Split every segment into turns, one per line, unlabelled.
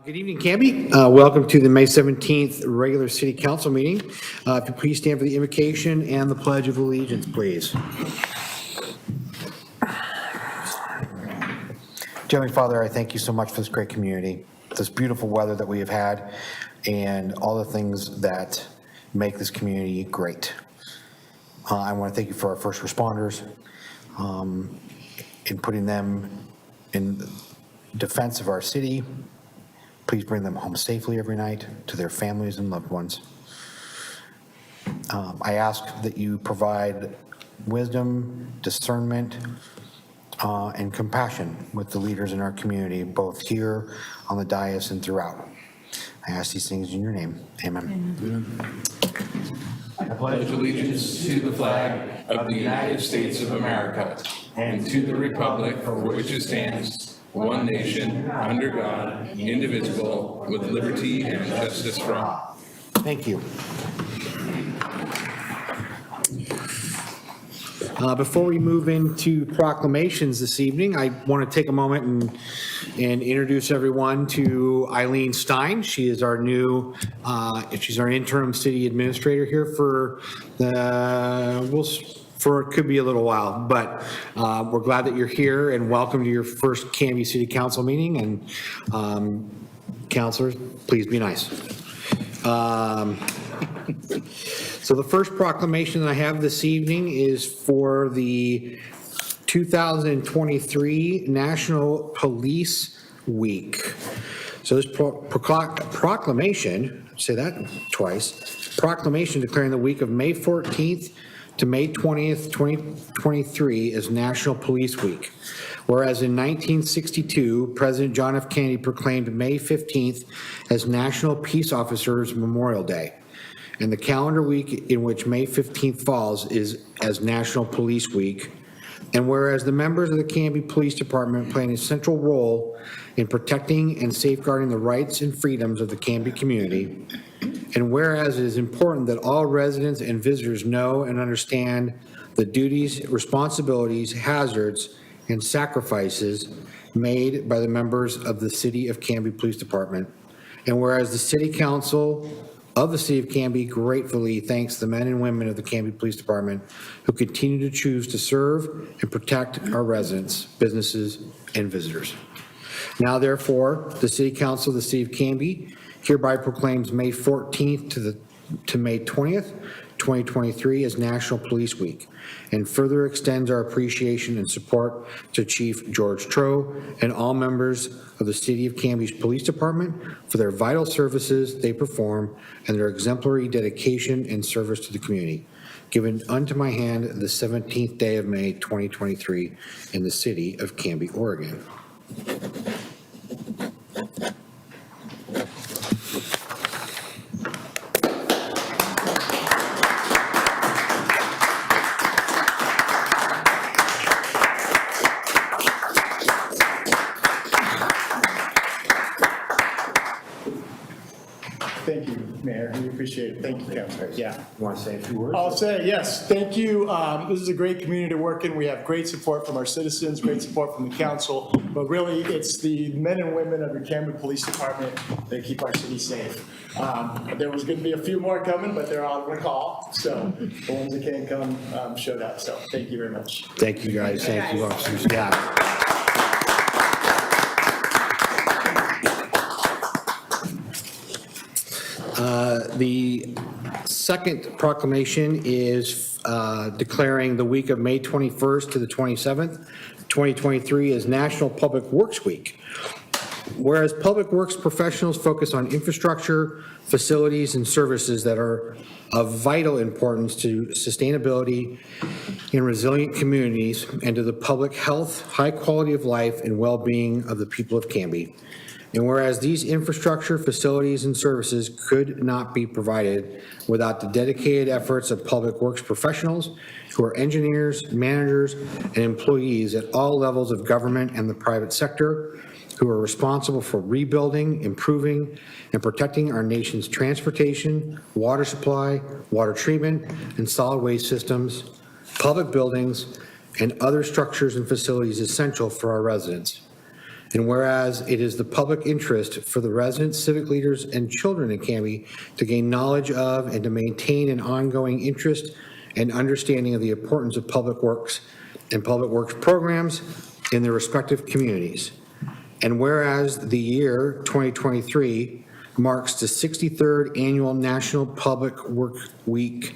Good evening, Canby. Welcome to the May 17th regular city council meeting. If you please stand for the invocation and the pledge of allegiance, please. Dear Heavenly Father, I thank you so much for this great community, this beautiful weather that we have had, and all the things that make this community great. I want to thank you for our first responders, in putting them in defense of our city. Please bring them home safely every night to their families and loved ones. I ask that you provide wisdom, discernment, and compassion with the leaders in our community, both here on the dais and throughout. I ask these things in your name. Amen. Amen.
I pledge allegiance to the flag of the United States of America and to the republic for which it stands, one nation, under God, indivisible, with liberty and justice for all.
Thank you. Before we move into proclamations this evening, I want to take a moment and introduce everyone to Eileen Stein. She is our new, she's our interim city administrator here for it could be a little while, but we're glad that you're here and welcome to your first Canby City Council meeting. And councilors, please be nice. So the first proclamation I have this evening is for the 2023 National Police Week. So this proclamation, say that twice, proclamation declaring the week of May 14th to May 20th, 2023 as National Police Week. Whereas in 1962, President John F. Kennedy proclaimed May 15th as National Peace Officers Memorial Day. And the calendar week in which May 15th falls is as National Police Week. And whereas the members of the Canby Police Department play a central role in protecting and safeguarding the rights and freedoms of the Canby community, and whereas it is important that all residents and visitors know and understand the duties, responsibilities, hazards, and sacrifices made by the members of the City of Canby Police Department, and whereas the City Council of the City of Canby gratefully thanks the men and women of the Canby Police Department who continue to choose to serve and protect our residents, businesses, and visitors. Now, therefore, the City Council of the City of Canby hereby proclaims May 14th to May 20th, 2023 as National Police Week, and further extends our appreciation and support to Chief George Troe and all members of the City of Canby's Police Department for their vital services they perform and their exemplary dedication and service to the community. Given unto my hand the 17th day of May, 2023 in the city of Canby, Oregon.
Thank you, Mayor. We appreciate it. Thank you, Councilor. Yeah.
You want to say a few words?
I'll say yes. Thank you. This is a great community to work in. We have great support from our citizens, great support from the council, but really it's the men and women of the Canby Police Department that keep our city safe. There was going to be a few more coming, but they're on recall. So the ones that can't come showed up. So thank you very much.
Thank you, guys. Thank you, officers. Yeah. The second proclamation is declaring the week of May 21st to the 27th, 2023 as National Public Works Week. Whereas public works professionals focus on infrastructure, facilities, and services that are of vital importance to sustainability in resilient communities and to the public health, high quality of life, and well-being of the people of Canby. And whereas these infrastructure, facilities, and services could not be provided without the dedicated efforts of public works professionals who are engineers, managers, and employees at all levels of government and the private sector who are responsible for rebuilding, improving, and protecting our nation's transportation, water supply, water treatment, and solid waste systems, public buildings, and other structures and facilities essential for our residents. And whereas it is the public interest for the residents, civic leaders, and children in Canby to gain knowledge of and to maintain an ongoing interest and understanding of the importance of public works and public works programs in their respective communities. And whereas the year 2023 marks the 63rd Annual National Public Work Week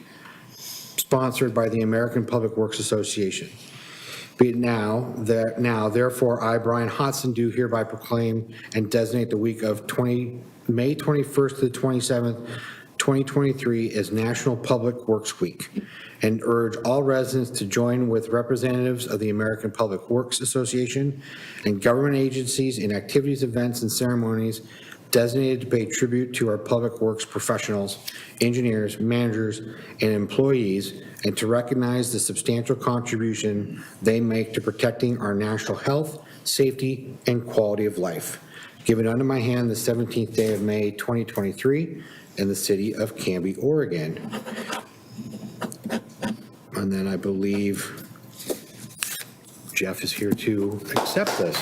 sponsored by the American Public Works Association. Be it now, therefore, I, Brian Hodson, do hereby proclaim and designate the week of May 21st to the 27th, 2023 as National Public Works Week, and urge all residents to join with representatives of the American Public Works Association and government agencies in activities, events, and ceremonies designated to pay tribute to our public works professionals, engineers, managers, and employees, and to recognize the substantial contribution they make to protecting our national health, safety, and quality of life. Given under my hand the 17th day of May, 2023, in the city of Canby, Oregon. And then I believe Jeff is here to accept this.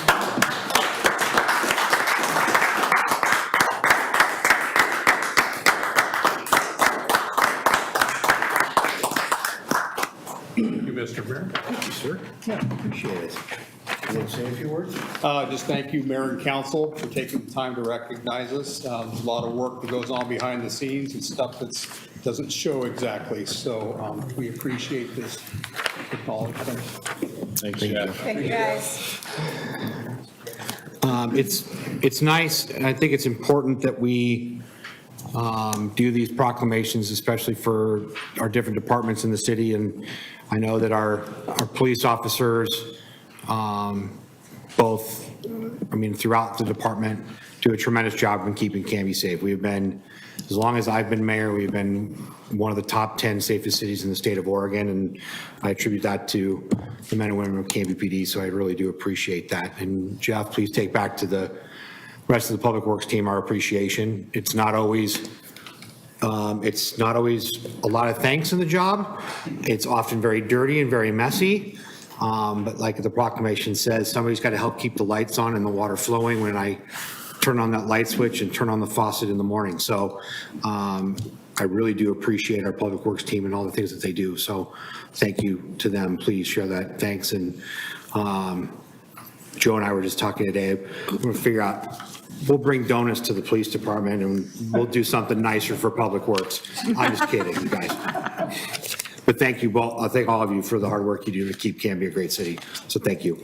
Mr. Mayor.
Thank you, sir. Yeah, appreciate it. You want to say a few words?
Just thank you, Mayor and Council, for taking the time to recognize us. There's a lot of work that goes on behind the scenes and stuff that doesn't show exactly, so we appreciate this acknowledgement.
Thanks, Jeff.
Thank you, guys.
It's nice, and I think it's important that we do these proclamations, especially for our different departments in the city. And I know that our police officers, both, throughout the department, do a tremendous job in keeping Canby safe. We've been, as long as I've been mayor, we've been one of the top 10 safest cities in the state of Oregon, and I attribute that to the men and women of Canby PD, so I really do appreciate that. And Jeff, please take back to the rest of the Public Works team our appreciation. It's not always a lot of thanks in the job. It's often very dirty and very messy. But like the proclamation says, somebody's got to help keep the lights on and the water flowing when I turn on that light switch and turn on the faucet in the morning. So I really do appreciate our Public Works team and all the things that they do. So thank you to them. Please share that thanks. And Joe and I were just talking today. We're going to figure out, we'll bring donuts to the police department and we'll do something nicer for Public Works. I'm just kidding, you guys. But thank you both. I thank all of you for the hard work you do to keep Canby a great city. So thank you.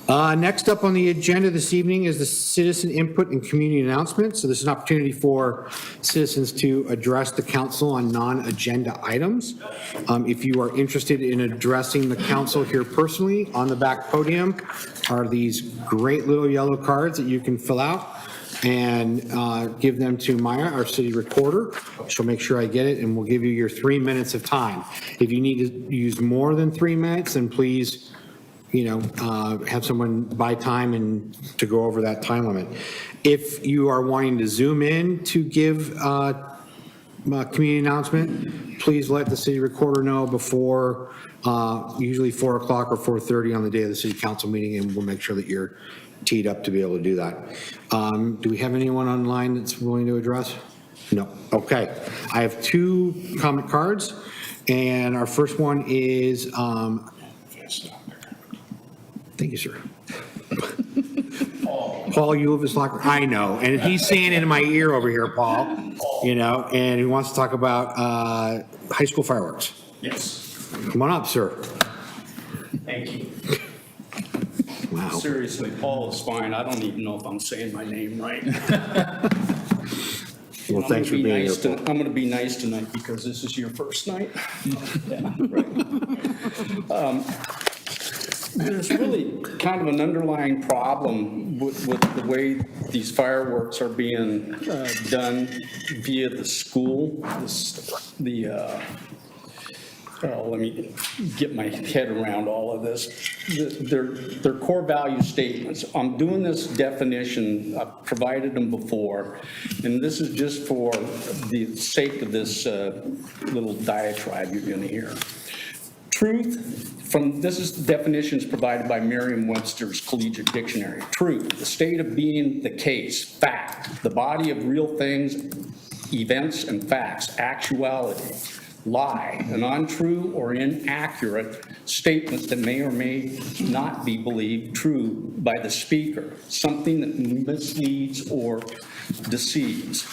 Next up on the agenda this evening is the citizen input and community announcement. So this is an opportunity for citizens to address the council on non-agenda items. If you are interested in addressing the council here personally, on the back podium are these great little yellow cards that you can fill out and give them to Maya, our city recorder. She'll make sure I get it, and we'll give you your 3 minutes of time. If you need to use more than 3 minutes, then please, have someone buy time and to go over that time limit. If you are wanting to zoom in to give a community announcement, please let the city recorder know before usually 4 o'clock or 4:30 on the day of the city council meeting, and we'll make sure that you're teed up to be able to do that. Do we have anyone online that's willing to address? No. Okay. I have 2 comment cards, and our first one is, thank you, sir. Paul, you live in Locker. I know, and he's saying it in my ear over here, Paul. And he wants to talk about high school fireworks.
Yes.
Come on up, sir.
Thank you.
Wow.
Seriously, Paul is fine. I don't even know if I'm saying my name right.
Well, thanks for being here, Paul.
I'm going to be nice tonight because this is your first night. Yeah, right. There's really kind of an underlying problem with the way these fireworks are being done via the school. Let me get my head around all of this. Their core value statements. I'm doing this definition. I've provided them before, and this is just for the sake of this little diatribe you're going to hear. This is the definitions provided by Merriam-Webster's Collegiate Dictionary. Truth, the state of being, the case. Fact, the body of real things, events and facts. Actuality. Lie, an untrue or inaccurate statement that may or may not be believed true by the speaker. Something that misleads or deceives.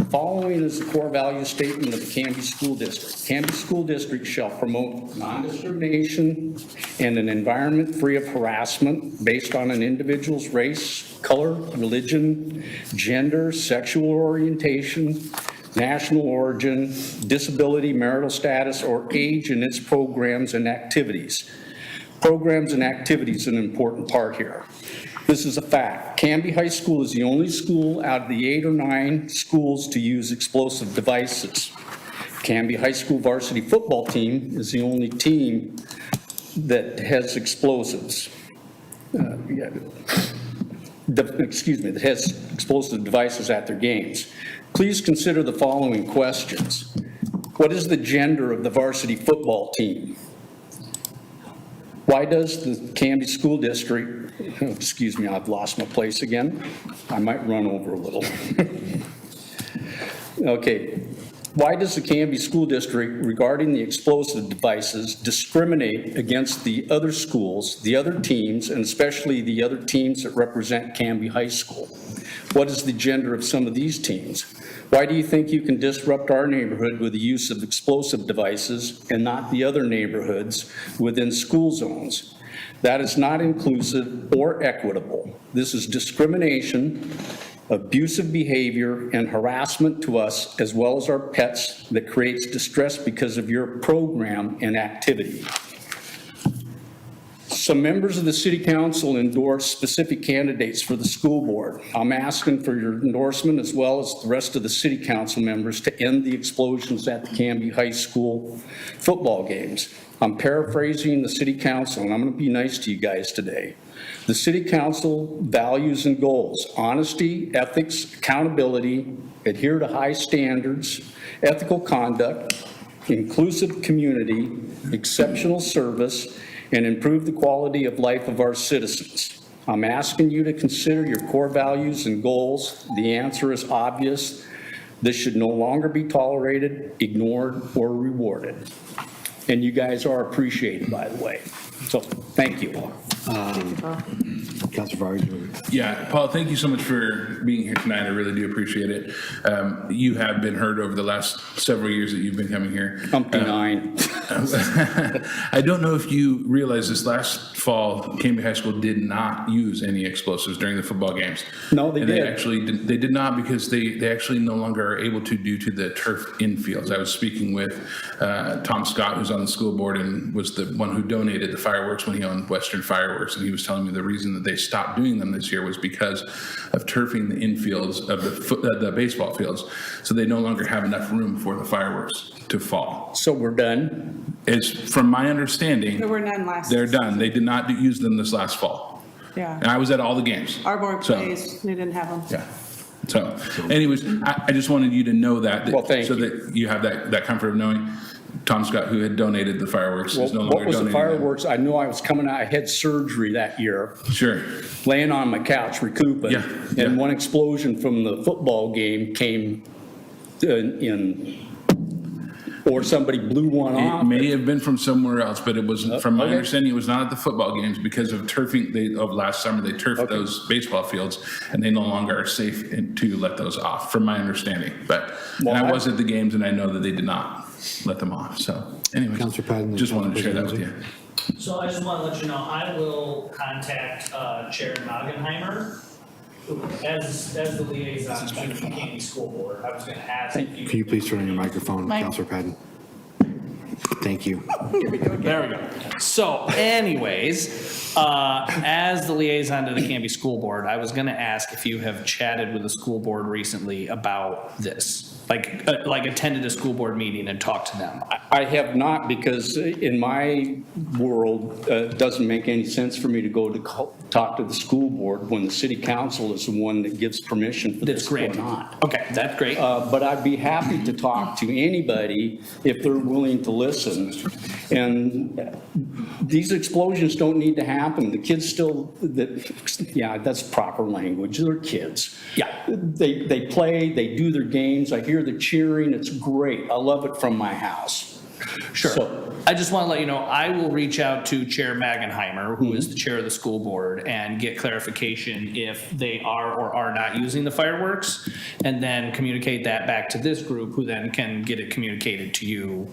Following is the core value statement of the Canby School District. Canby School District shall promote non-discrimination and an environment free of harassment based on an individual's race, color, religion, gender, sexual orientation, national origin, disability, marital status, or age in its programs and activities. Programs and activities are an important part here. This is a fact. Canby High School is the only school out of the 8 or 9 schools to use explosive devices. Canby High School varsity football team is the only team that has explosives. That has explosive devices at their games. Please consider the following questions. What is the gender of the varsity football team? Why does the Canby School District, excuse me, I've lost my place again. I might run over a little. Okay. Why does the Canby School District, regarding the explosive devices, discriminate against the other schools, the other teams, and especially the other teams that represent Canby High School? What is the gender of some of these teams? Why do you think you can disrupt our neighborhood with the use of explosive devices and not the other neighborhoods within school zones? That is not inclusive or equitable. This is discrimination, abusive behavior, and harassment to us as well as our pets that creates distress because of your program and activity. Some members of the City Council endorse specific candidates for the school board. I'm asking for your endorsement as well as the rest of the City Council members to end the explosions at the Canby High School football games. I'm paraphrasing the City Council, and I'm going to be nice to you guys today. The City Council values and goals: honesty, ethics, accountability, adhere to high standards, ethical conduct, inclusive community, exceptional service, and improve the quality of life of our citizens. I'm asking you to consider your core values and goals. The answer is obvious. This should no longer be tolerated, ignored, or rewarded. And you guys are appreciated, by the way. So, thank you.
Councilor Vargas.
Yeah, Paul, thank you so much for being here tonight. I really do appreciate it. You have been heard over the last several years that you've been coming here.
Humpty nine.
I don't know if you realize this last fall, Canby High School did not use any explosives during the football games.
No, they
and
did.
They did not because they actually no longer are able to due to the turf infields. I was speaking with Tom Scott, who's on the school board and was the one who donated the fireworks when he owned Western Fireworks, and he was telling me the reason that they stopped doing them this year was because of turfing the infields of the baseball fields, so they no longer have enough room for the fireworks to fall.
So we're done?
It's from my understanding.
There were none last.
They're done. They did not use them this last fall.
Yeah.
And I was at all the games.
Our board
So,
plays, they didn't have them.
Yeah. So anyways, I just wanted you to know that.
Well, thank
so
you.
that you have that comfort of knowing Tom Scott, who had donated the fireworks, is no longer
What was the
donating them.
fireworks? I knew I was coming out. I had surgery that year,
Sure.
laying on my couch recouping.
Yeah, yeah.
And one explosion from the football game came or somebody blew one
It
off.
may have been from somewhere else, but it was, from my
okay.
understanding, it was not at the football games because of turfing of last summer. They turfed those baseball fields, and they no longer are safe to let those off, from my understanding. But and
Well,
I was at the games, and I know that they did not let them off. So anyway,
Councilor Patton,
just wanted to share that with
Councilor
you.
So I just want to let you know, I will contact Chair Noggenheimer as the liaison to the Canby School Board. I was going to ask if you.
Can you please turn on your microphone,
Mike.
Councilor Patton? Thank you.
There we go. So anyways, as the liaison to the Canby School Board, I was going to ask if you have chatted with the school board recently about this. Like attended a school board meeting and talked to them?
I have not, because in my world, it doesn't make any sense for me to go to talk to the school board when the city council is the one that gives permission for
That's
this
great.
going on.
Okay, that's great.
But I'd be happy to talk to anybody if they're willing to listen. And these explosions don't need to happen. The kids still, yeah, that's proper language. They're kids.
Yeah.
They play, they do their games. I hear the cheering. It's great. I love it from my house.
Sure.
So-
I just want to let you know, I will reach out to Chair Magenheimer, who is the chair of the school board, and get clarification if they are or are not using the fireworks, and then communicate that back to this group, who then can get it communicated to you,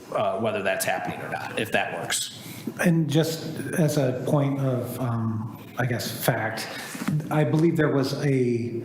whether that's happening or not, if that works.
And just as a point of, I guess, fact, I believe there was a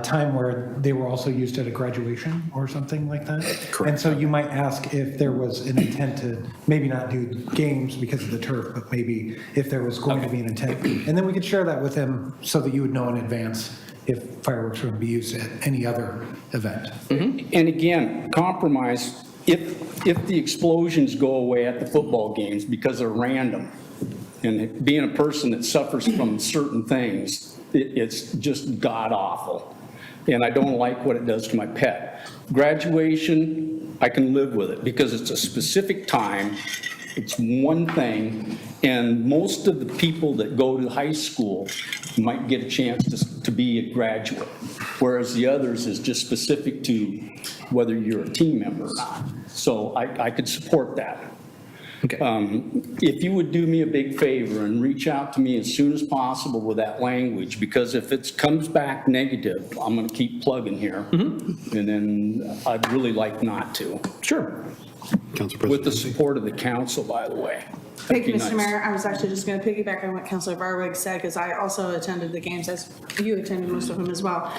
time where they were also used at a graduation or something like that. Correct. And so you might ask if there was an intent to maybe not do games because of the turf, but maybe if there was going to be an intent. And then we could share that with him so that you would know in advance if fireworks were to be used at any other event.
And again, compromise, if the explosions go away at the football games because they're random, and being a person that suffers from certain things, it's just god-awful. And I don't like what it does to my pet. Graduation, I can live with it because it's a specific time, it's one thing, and most of the people that go to high school might get a chance to be a graduate, whereas the others is just specific to whether you're a team member or not. So I could support that.
Okay.
If you would do me a big favor and reach out to me as soon as possible with that language, because if it comes back negative, I'm going to keep plugging here. And then I'd really like not to.
Sure.
Council
With the
President.
support of the council, by the way.
Thank you,
That'd
Mr.
be nice.
Mayor. I was actually just going to piggyback on what Councilor Barwig said, because I also attended the games, as you attended most of them as well,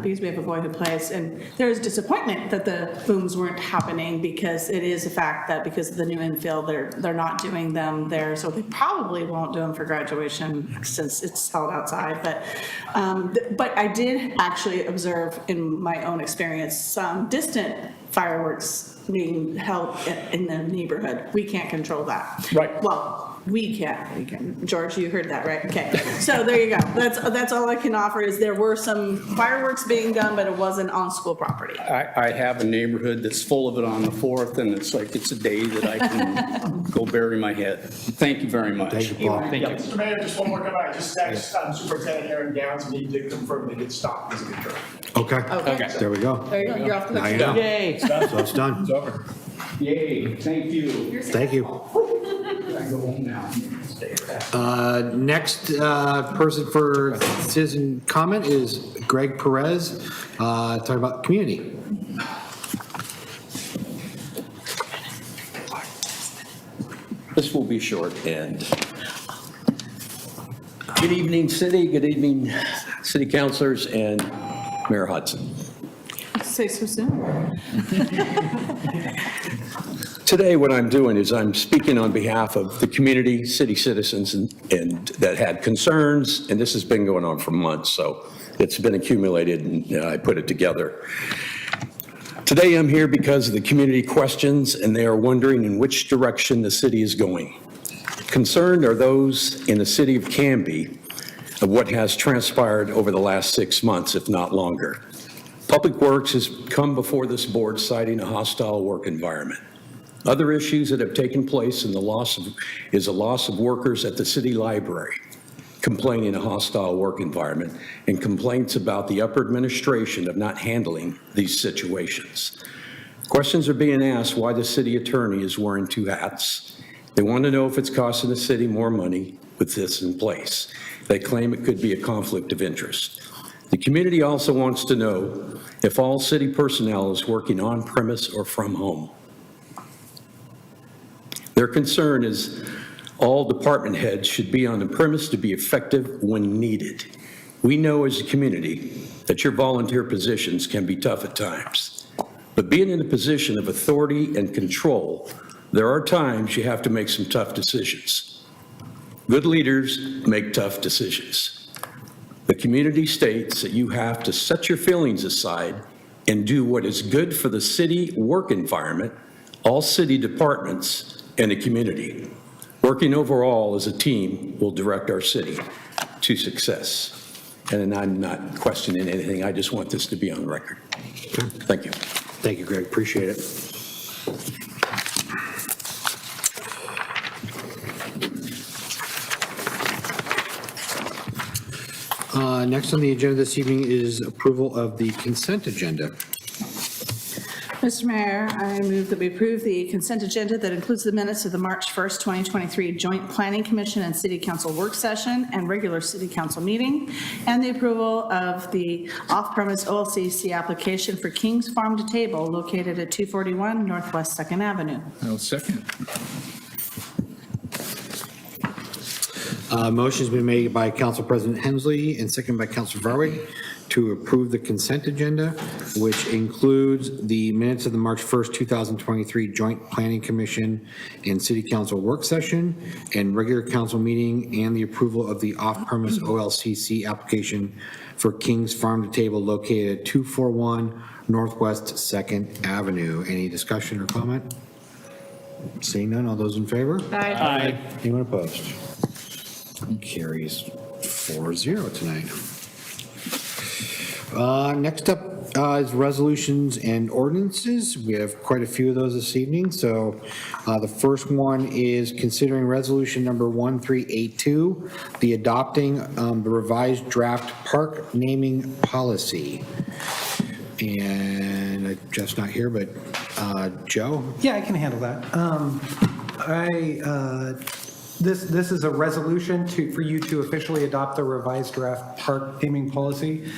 because we have a boy who plays. And there is disappointment that the booms weren't happening, because it is a fact that because of the new infield, they're not doing them there. So they probably won't do them for graduation since it's held outside. But I did actually observe in my own experience some distant fireworks being held in the neighborhood. We can't control that.
Right.
Well, we can. George, you heard that, right? Okay. So there you go. That's all I can offer is there were some fireworks being done, but it wasn't on school property.
I have a neighborhood that's full of it on the 4th, and it's like it's a day that I can go bury my head. Thank you very much.
Thank you, Paul.
Thank you.
Mr. Mayor, just one more comment. I just asked Superintendent Aaron Downs, and he did confirm they did stop this control.
Okay.
Okay.
There we go.
There you go. You're off the
Now
hook.
you know.
Yay.
So it's done.
It's over.
Yay, thank you.
Thank you.
I go home now.
Next person for citizen comment is Greg Perez, talking about community.
This will be short and good evening, city. Good evening, city councilors and Mayor Hudson.
Say so soon.
Today, what I'm doing is I'm speaking on behalf of the community, city citizens, and that had concerns, and this has been going on for months, so it's been accumulated, and I put it together. Today, I'm here because of the community questions, and they are wondering in which direction the city is going. Concerned are those in the city of Canby of what has transpired over the last 6 months, if not longer. Public Works has come before this board citing a hostile work environment. Other issues that have taken place is a loss of workers at the city library, complaining a hostile work environment, and complaints about the upper administration of not handling these situations. Questions are being asked why the city attorney is wearing 2 hats. They want to know if it's costing the city more money with this in place. They claim it could be a conflict of interest. The community also wants to know if all city personnel is working on premise or from home. Their concern is all department heads should be on the premise to be effective when needed. We know as a community that your volunteer positions can be tough at times, but being in a position of authority and control, there are times you have to make some tough decisions. Good leaders make tough decisions. The community states that you have to set your feelings aside and do what is good for the city work environment, all city departments, and the community. Working overall as a team will direct our city to success. And I'm not questioning anything. I just want this to be on record. Thank you.
Thank you, Greg, appreciate it. Next on the agenda this evening is approval of the consent agenda.
Mr. Mayor, I move that we approve the consent agenda that includes the minutes of the March 1st, 2023 Joint Planning Commission and City Council work session and regular City Council meeting, and the approval of the off-premise OLCC application for King's Farm to Table located at 241 Northwest 2nd Avenue.
I'll second.
Motion's been made by Council President Hensley and seconded by Council Varwig to approve the consent agenda, which includes the minutes of the March 1st, 2023 Joint Planning Commission and City Council work session and regular council meeting, and the approval of the off-premise OLCC application for King's Farm to Table located at 241 Northwest 2nd Avenue. Any discussion or comment? Seeing none, all those in favor?
Aye.
Anyone opposed? Carries 4-0 tonight. Next up is resolutions and ordinances. We have quite a few of those this evening. So the first one is considering resolution number 1382, the adopting the revised draft park naming policy. And I'm just not here, but Joe?
Yeah, I can handle that. This is a resolution for you to officially adopt the revised draft park naming policy.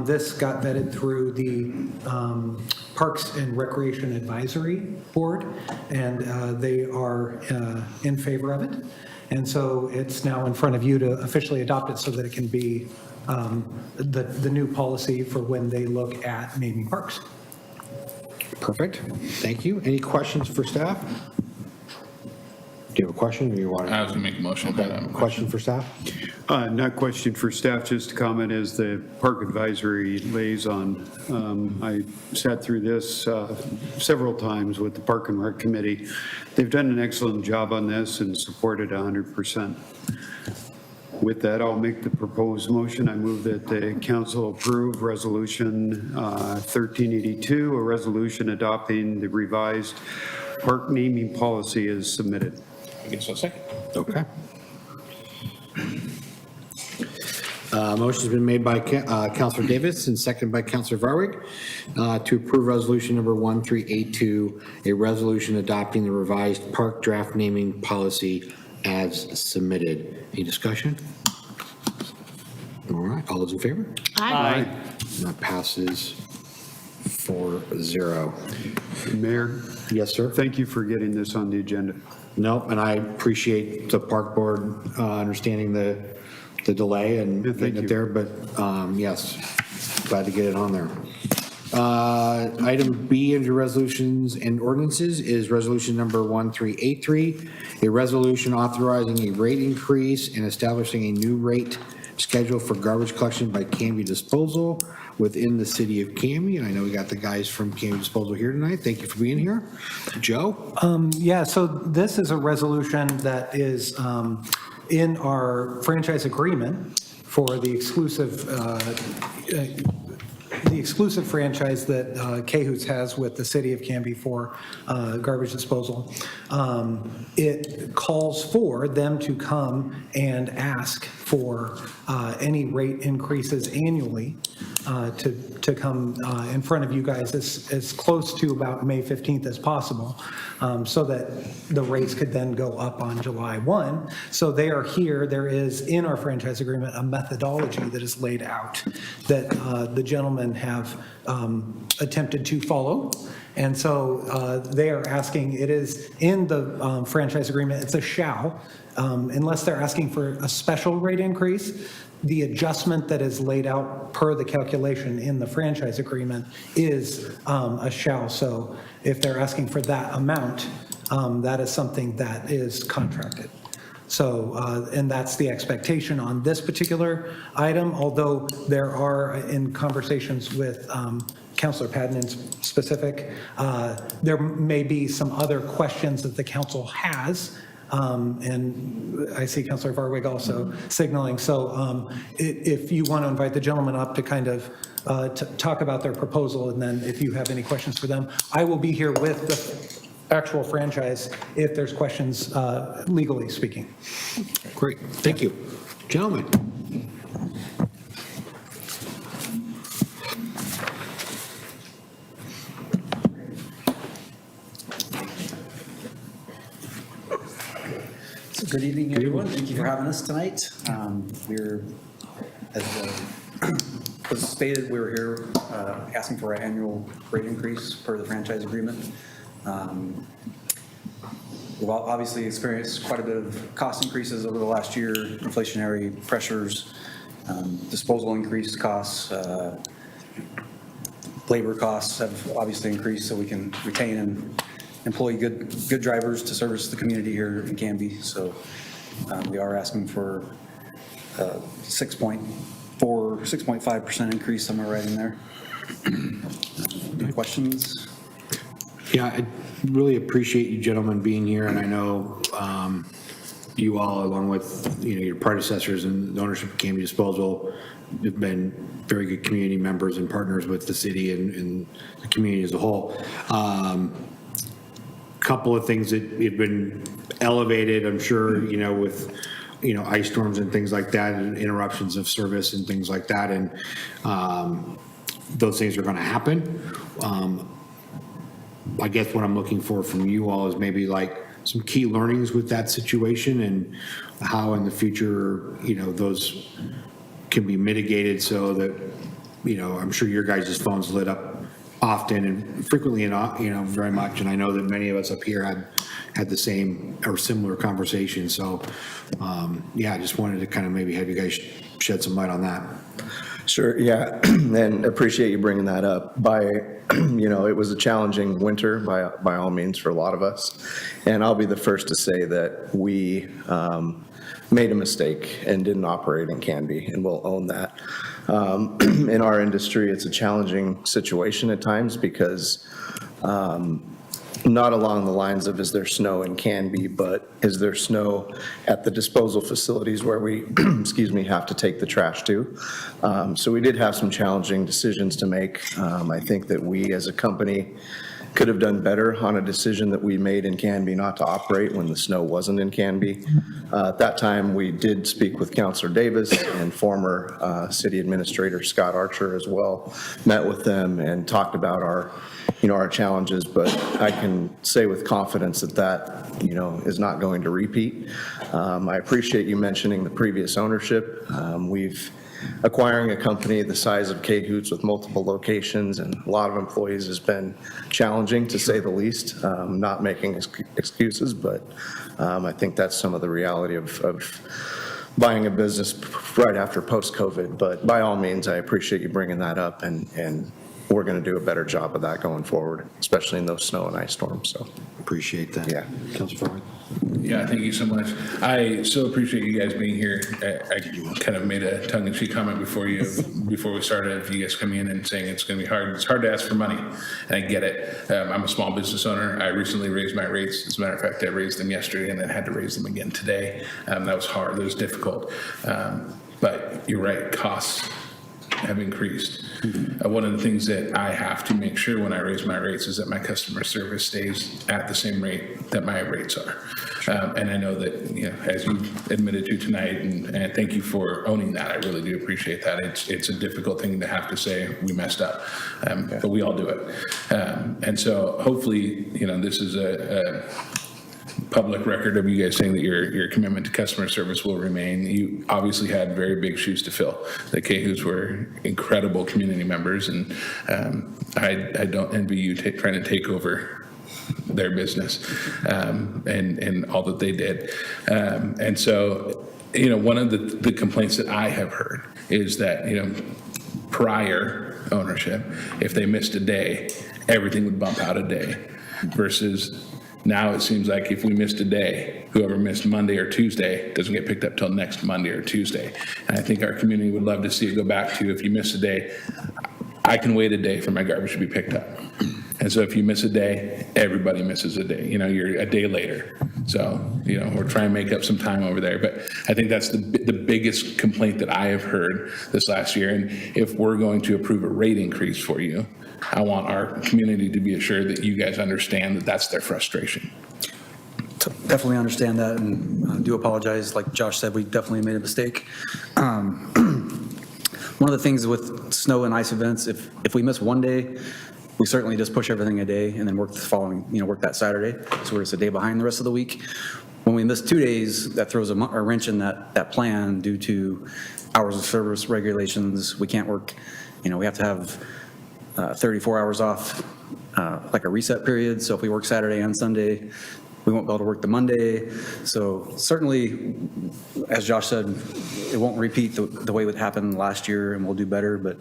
This got vetted through the Parks and Recreation Advisory Board, and they are in favor of it. And so it's now in front of you to officially adopt it so that it can be the new policy for when they look at naming parks.
Perfect. Thank you. Any questions for staff? Do you have a question or you want
I
to?
was going to make a motion. but I don't have a
Question for staff?
Not question for staff, just a comment as the Park Advisory liaison. I sat through this several times with the Park and Rec Committee. They've done an excellent job on this and supported 100%. With that, I'll make the proposed motion. I move that the council approve resolution 1382, a resolution adopting the revised park naming policy as submitted.
I guess I'll second.
Okay. Motion's been made by Councilor Davis and seconded by Councilor Varwig to approve resolution number 1382, a resolution adopting the revised park draft naming policy as submitted. Any discussion? All right, all those in favor?
Aye.
And that passes 4-0.
Mayor,
Yes, sir?
thank you for getting this on the agenda.
Nope, and I appreciate the park board understanding the delay and
Yeah, thank
getting it
you.
there, but yes, glad to get it on there. Item B under resolutions and ordinances is resolution number 1383, a resolution authorizing a rate increase and establishing a new rate schedule for garbage collection by Canby Disposal within the city of Canby. And I know we got the guys from Canby Disposal here tonight. Thank you for being here. Joe?
Yeah, so this is a resolution that is in our franchise agreement for the exclusive franchise that Cahoots has with the city of Canby for garbage disposal. It calls for them to come and ask for any rate increases annually to come in front of you guys as close to about May 15th as possible, so that the rates could then go up on July 1. So they are here. There is in our franchise agreement a methodology that is laid out that the gentlemen have attempted to follow. And so they are asking, it is in the franchise agreement, it's a shall, unless they're asking for a special rate increase. The adjustment that is laid out per the calculation in the franchise agreement is a shall. So if they're asking for that amount, that is something that is contracted. So, and that's the expectation on this particular item, although there are in conversations with Counselor Padden specific. There may be some other questions that the council has, and I see Counselor Varwig also signaling. So if you want to invite the gentleman up to kind of to talk about their proposal, and then if you have any questions for them, I will be here with the actual franchise if there's questions legally speaking.
Great, thank you. Gentlemen.
So good evening, everyone. Thank you for having us tonight. We're, as was stated, we're here asking for an annual rate increase per the franchise agreement. We've obviously experienced quite a bit of cost increases over the last year, inflationary pressures, disposal increased costs, labor costs have obviously increased so we can retain and employ good drivers to service the community here in Canby. So we are asking for 6.5% increase, somewhere right in there. Any questions?
Yeah, I really appreciate you gentlemen being here, and I know you all, along with, your predecessors in the ownership of Canby Disposal, have been very good community members and partners with the city and the community as a whole. Couple of things that have been elevated, I'm sure, with, ice storms and things like that, and interruptions of service and things like that, and those things are going to happen. I guess what I'm looking for from you all is maybe like some key learnings with that situation and how in the future, those can be mitigated so that, I'm sure your guys' phones lit up often and frequently and, very much. And I know that many of us up here had the same or similar conversation. So, I just wanted to kind of maybe have you guys shed some light on that.
Sure, yeah, and appreciate you bringing that up. It was a challenging winter by all means for a lot of us. And I'll be the first to say that we made a mistake and didn't operate in Canby, and we'll own that. In our industry, it's a challenging situation at times because not along the lines of is there snow in Canby, but is there snow at the disposal facilities where we, have to take the trash to. So we did have some challenging decisions to make. I think that we as a company could have done better on a decision that we made in Canby not to operate when the snow wasn't in Canby. At that time, we did speak with Councilor Davis and former City Administrator Scott Archer as well, met with them and talked about our challenges, but I can say with confidence that is not going to repeat. I appreciate you mentioning the previous ownership. We've acquiring a company the size of K-Hoots with multiple locations and a lot of employees has been challenging, to say the least. Not making excuses, but I think that's some of the reality of buying a business right after post-COVID. But by all means, I appreciate you bringing that up, and we're going to do a better job of that going forward, especially in those snow and ice storms. So
appreciate that.
Yeah.
Councilor Farmer.
Yeah, thank you so much. I so appreciate you guys being here. I kind of made a tongue-in-cheek comment before we started, of you guys coming in and saying it's going to be hard. It's hard to ask for money, and I get it. I'm a small business owner. I recently raised my rates. As a matter of fact, I raised them yesterday and then had to raise them again today. That was hard. That was difficult. But you're right, costs have increased. One of the things that I have to make sure when I raise my rates is that my customer service stays at the same rate that my rates are. And I know that, as you admitted to tonight, and thank you for owning that. I really do appreciate that. It's a difficult thing to have to say we messed up, but we all do it. And so hopefully, this is a public record of you guys saying that your commitment to customer service will remain. You obviously had very big shoes to fill. The Cahoots were incredible community members, and I don't envy you trying to take over their business and all that they did. And so, one of the complaints that I have heard is that, prior ownership, if they missed a day, everything would bump out a day, versus now it seems like if we missed a day, whoever missed Monday or Tuesday doesn't get picked up till next Monday or Tuesday. And I think our community would love to see it go back to, if you miss a day, I can wait a day for my garbage to be picked up. And so if you miss a day, everybody misses a day. You're a day later. So, we're trying to make up some time over there. But I think that's the biggest complaint that I have heard this last year. And if we're going to approve a rate increase for you, I want our community to be assured that you guys understand that that's their frustration.
Definitely understand that, and do apologize. Like Josh said, we definitely made a mistake. One of the things with snow and ice events, if we miss one day, we certainly just push everything a day and then work the following, work that Saturday. So we're just a day behind the rest of the week. When we miss 2 days, that throws a wrench in that plan due to hours of service regulations. We can't work, we have to have 34 hours off, like a reset period. So if we work Saturday and Sunday, we won't be able to work the Monday. So certainly, as Josh said, it won't repeat the way it happened last year, and we'll do better. But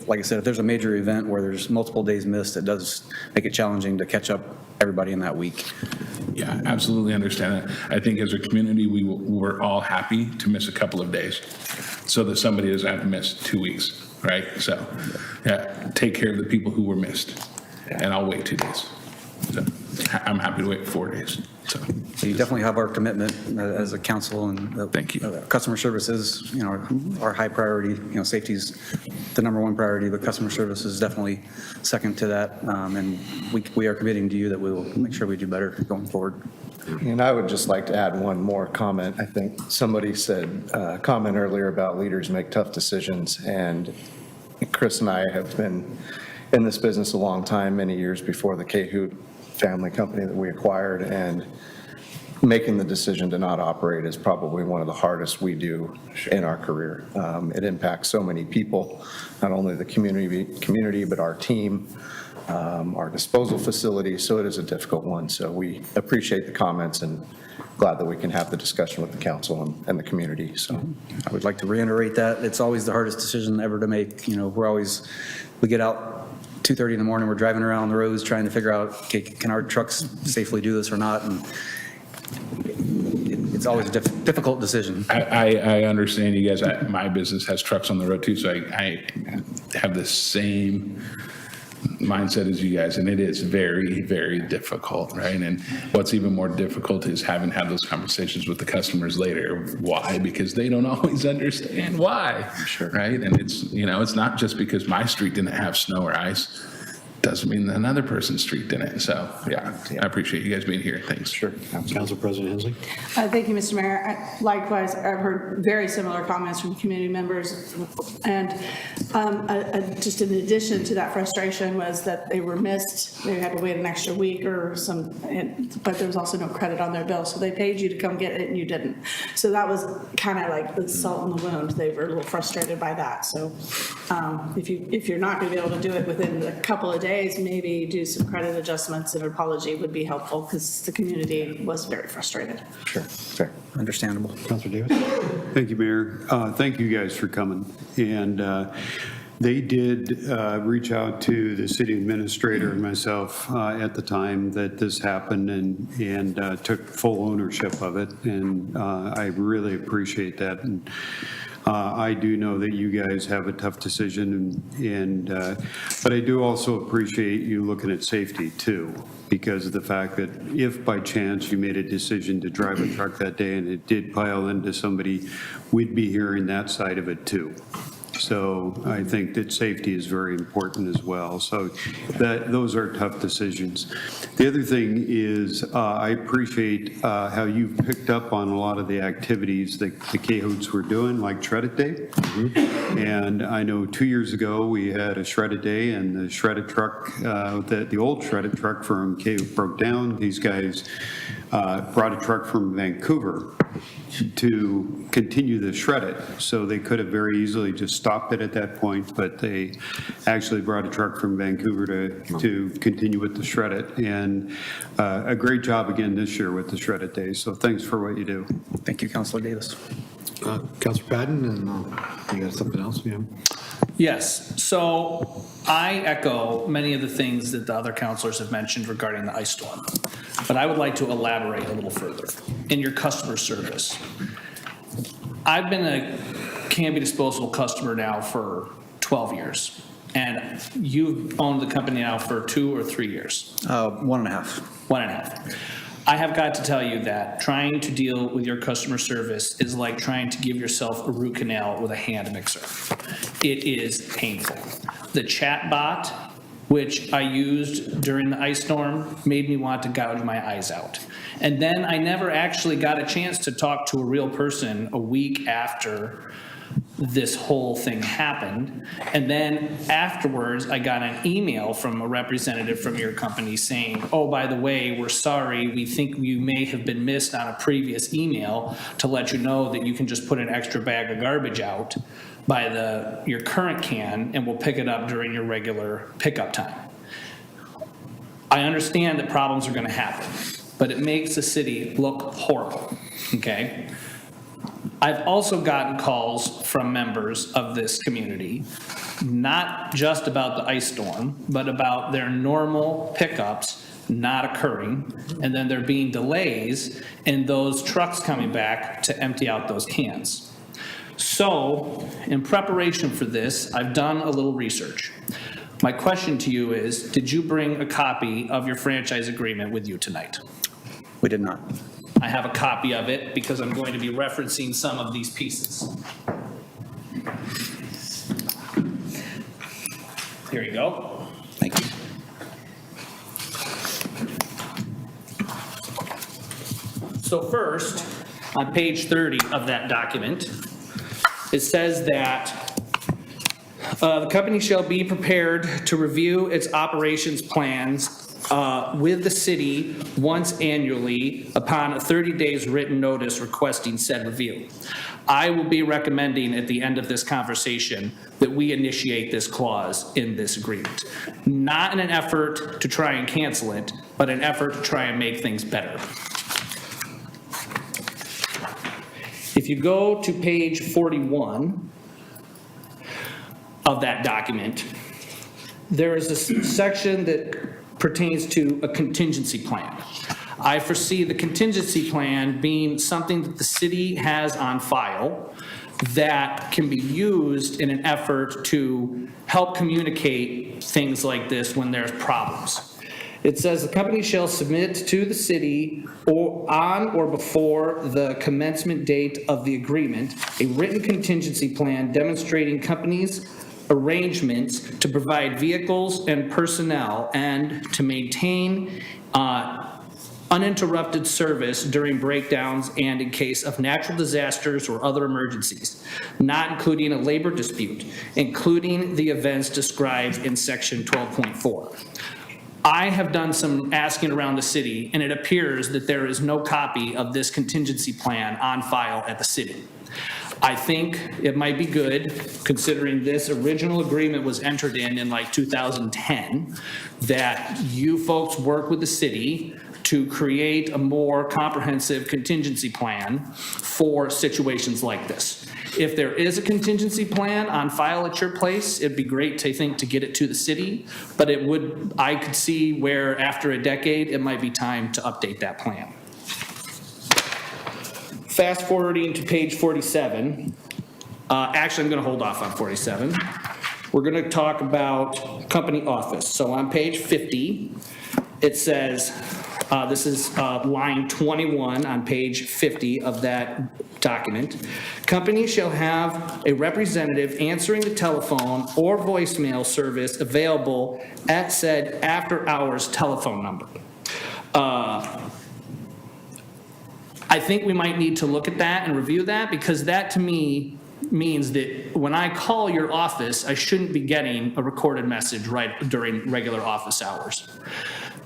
like I said, if there's a major event where there's multiple days missed, it does make it challenging to catch up everybody in that week.
Yeah, absolutely understand that. I think as a community, we're all happy to miss a couple of days so that somebody doesn't have to miss 2 weeks, right? So, yeah, take care of the people who were missed, and I'll wait 2 days. So I'm happy to wait 4 days. So
you definitely have our commitment as a council, and
thank you.
Customer service is, our high priority. Safety's the #1 priority, but customer service is definitely second to that. And we are committing to you that we will make sure we do better going forward.
And I would just like to add one more comment. I think somebody said, comment earlier about leaders make tough decisions, and Chris and I have been in this business a long time, many years before the Cahoot family company that we acquired, and making the decision to not operate is probably one of the hardest we do in our career. It impacts so many people, not only the community, but our team, our disposal facility, so it is a difficult one. So we appreciate the comments and glad that we can have the discussion with the council and the community. So
I would like to reiterate that. It's always the hardest decision ever to make. We get out 2:30 in the morning, we're driving around the roads trying to figure out, okay, can our trucks safely do this or not? And it's always a difficult decision.
I understand you guys. My business has trucks on the road too, so I have the same mindset as you guys, and it is very, very difficult, right? And what's even more difficult is having had those conversations with the customers later. Why? Because they don't always understand why, right? And it's not just because my street didn't have snow or ice. Doesn't mean that another person's street didn't. So, yeah, I appreciate you guys being here. Thanks.
Sure. Council President Hensley.
Thank you, Mr. Mayor. Likewise, I've heard very similar comments from community members. And just in addition to that frustration was that they were missed. They had to wait an extra week or but there was also no credit on their bill. So they paid you to come get it and you didn't. So that was kind of like the salt in the wound. They were a little frustrated by that. So if you're not going to be able to do it within a couple of days, maybe do some credit adjustments, and an apology would be helpful because the community was very frustrated.
Sure, fair.
Understandable.
Councilor Davis.
Thank you, Mayor. Thank you guys for coming. And they did reach out to the city administrator and myself at the time that this happened, and took full ownership of it. And I really appreciate that. And I do know that you guys have a tough decision, but I do also appreciate you looking at safety too, because of the fact that if by chance you made a decision to drive a truck that day and it did pile into somebody, we'd be hearing that side of it too. So I think that safety is very important as well. So those are tough decisions. The other thing is I appreciate how you've picked up on a lot of the activities that the Cahoots were doing, like Shred-It Day. Mm-hmm. And I know 2 years ago we had a Shred-It Day, and the shredded truck, the old shredded truck from Cahoot broke down. These guys brought a truck from Vancouver to continue the shred it. So they could have very easily just stopped it at that point, but they actually brought a truck from Vancouver to continue with the shred it. And a great job again this year with the Shred It Day. So thanks for what you do.
Thank you, Councilor Davis.
Councilor Patton, and you got something else? Yeah.
Yes, so I echo many of the things that the other counselors have mentioned regarding the ice storm, but I would like to elaborate a little further. In your customer service, I've been a Canby Disposal customer now for 12 years. And you've owned the company now for 2 or 3 years?
1.5.
1.5. I have got to tell you that trying to deal with your customer service is like trying to give yourself a root canal with a hand mixer. It is painful. The chat bot, which I used during the ice storm, made me want to gouge my eyes out. And then I never actually got a chance to talk to a real person a week after this whole thing happened. And then afterwards, I got an email from a representative from your company saying, oh, by the way, we're sorry, we think you may have been missed on a previous email to let you know that you can just put an extra bag of garbage out by your current can, and we'll pick it up during your regular pickup time. I understand that problems are gonna happen, but it makes the city look horrible, okay? I've also gotten calls from members of this community, not just about the ice storm, but about their normal pickups not occurring, and then there being delays in those trucks coming back to empty out those cans. So, in preparation for this, I've done a little research. My question to you is, did you bring a copy of your franchise agreement with you tonight?
We did not.
I have a copy of it because I'm going to be referencing some of these pieces. Here you go.
Thank you.
So first, on page 30 of that document, it says that the company shall be prepared to review its operations plans with the city once annually upon a 30 days written notice requesting said review. I will be recommending at the end of this conversation that we initiate this clause in this agreement. Not in an effort to try and cancel it, but an effort to try and make things better. If you go to page 41 of that document, there is a section that pertains to a contingency plan. I foresee the contingency plan being something that the city has on file that can be used in an effort to help communicate things like this when there's problems. It says the company shall submit to the city or on or before the commencement date of the agreement a written contingency plan demonstrating company's arrangements to provide vehicles and personnel and to maintain uninterrupted service during breakdowns and in case of natural disasters or other emergencies, not including a labor dispute, including the events described in section 12.4. I have done some asking around the city, and it appears that there is no copy of this contingency plan on file at the city. I think it might be good, considering this original agreement was entered in like 2010, that you folks work with the city to create a more comprehensive contingency plan for situations like this. If there is a contingency plan on file at your place, it'd be great, I think, to get it to the city, but I could see where after a decade, it might be time to update that plan. Fast forwarding to page 47, actually I'm gonna hold off on 47. We're gonna talk about company office. So on page 50, it says, this is line 21 on page 50 of that document. Company shall have a representative answering the telephone or voicemail service available at said after-hours telephone number. I think we might need to look at that and review that, because that to me means that when I call your office, I shouldn't be getting a recorded message right during regular office hours.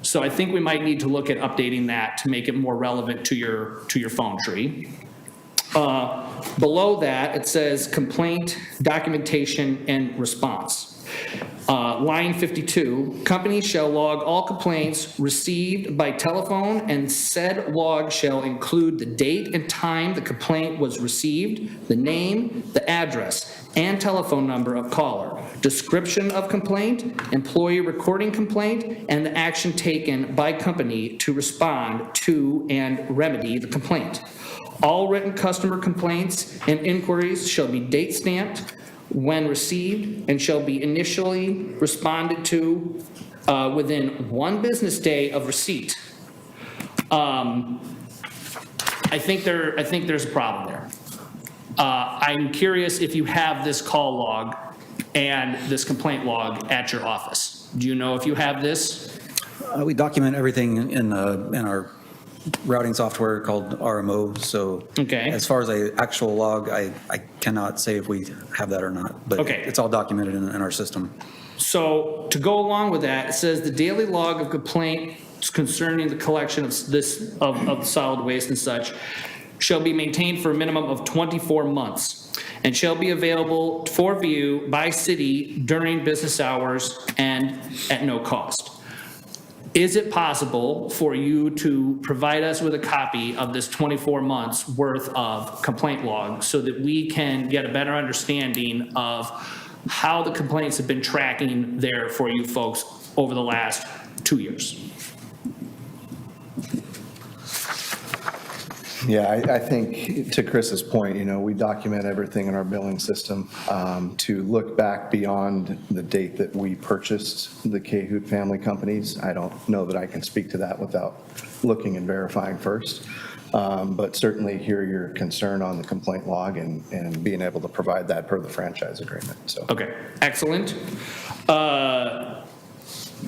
So I think we might need to look at updating that to make it more relevant to your phone tree. Below that, it says complaint, documentation, and response. Line 52, company shall log all complaints received by telephone, and said log shall include the date and time the complaint was received, the name, the address, and telephone number of caller, description of complaint, employee recording complaint, and the action taken by company to respond to and remedy the complaint. All written customer complaints and inquiries shall be date stamped. when received and shall be initially responded to within 1 business day of receipt. I think there's a problem there. I'm curious if you have this call log and this complaint log at your office. Do you know if you have this?
We document everything in our routing software called RMO, so.
Okay.
As far as a actual log, I cannot say if we have that or not, but
Okay.
it's all documented in our system.
So to go along with that, it says the daily log of complaints concerning the collection of of solid waste and such shall be maintained for a minimum of 24 months and shall be available for view by city during business hours and at no cost. Is it possible for you to provide us with a copy of this 24 months worth of complaint log so that we can get a better understanding of how the complaints have been tracking there for you folks over the last 2 years?
Yeah, I think to Chris's point, we document everything in our billing system. To look back beyond the date that we purchased the Cahoot family companies, I don't know that I can speak to that without looking and verifying first. But certainly hear your concern on the complaint log and being able to provide that per the franchise agreement, so.
Okay, excellent.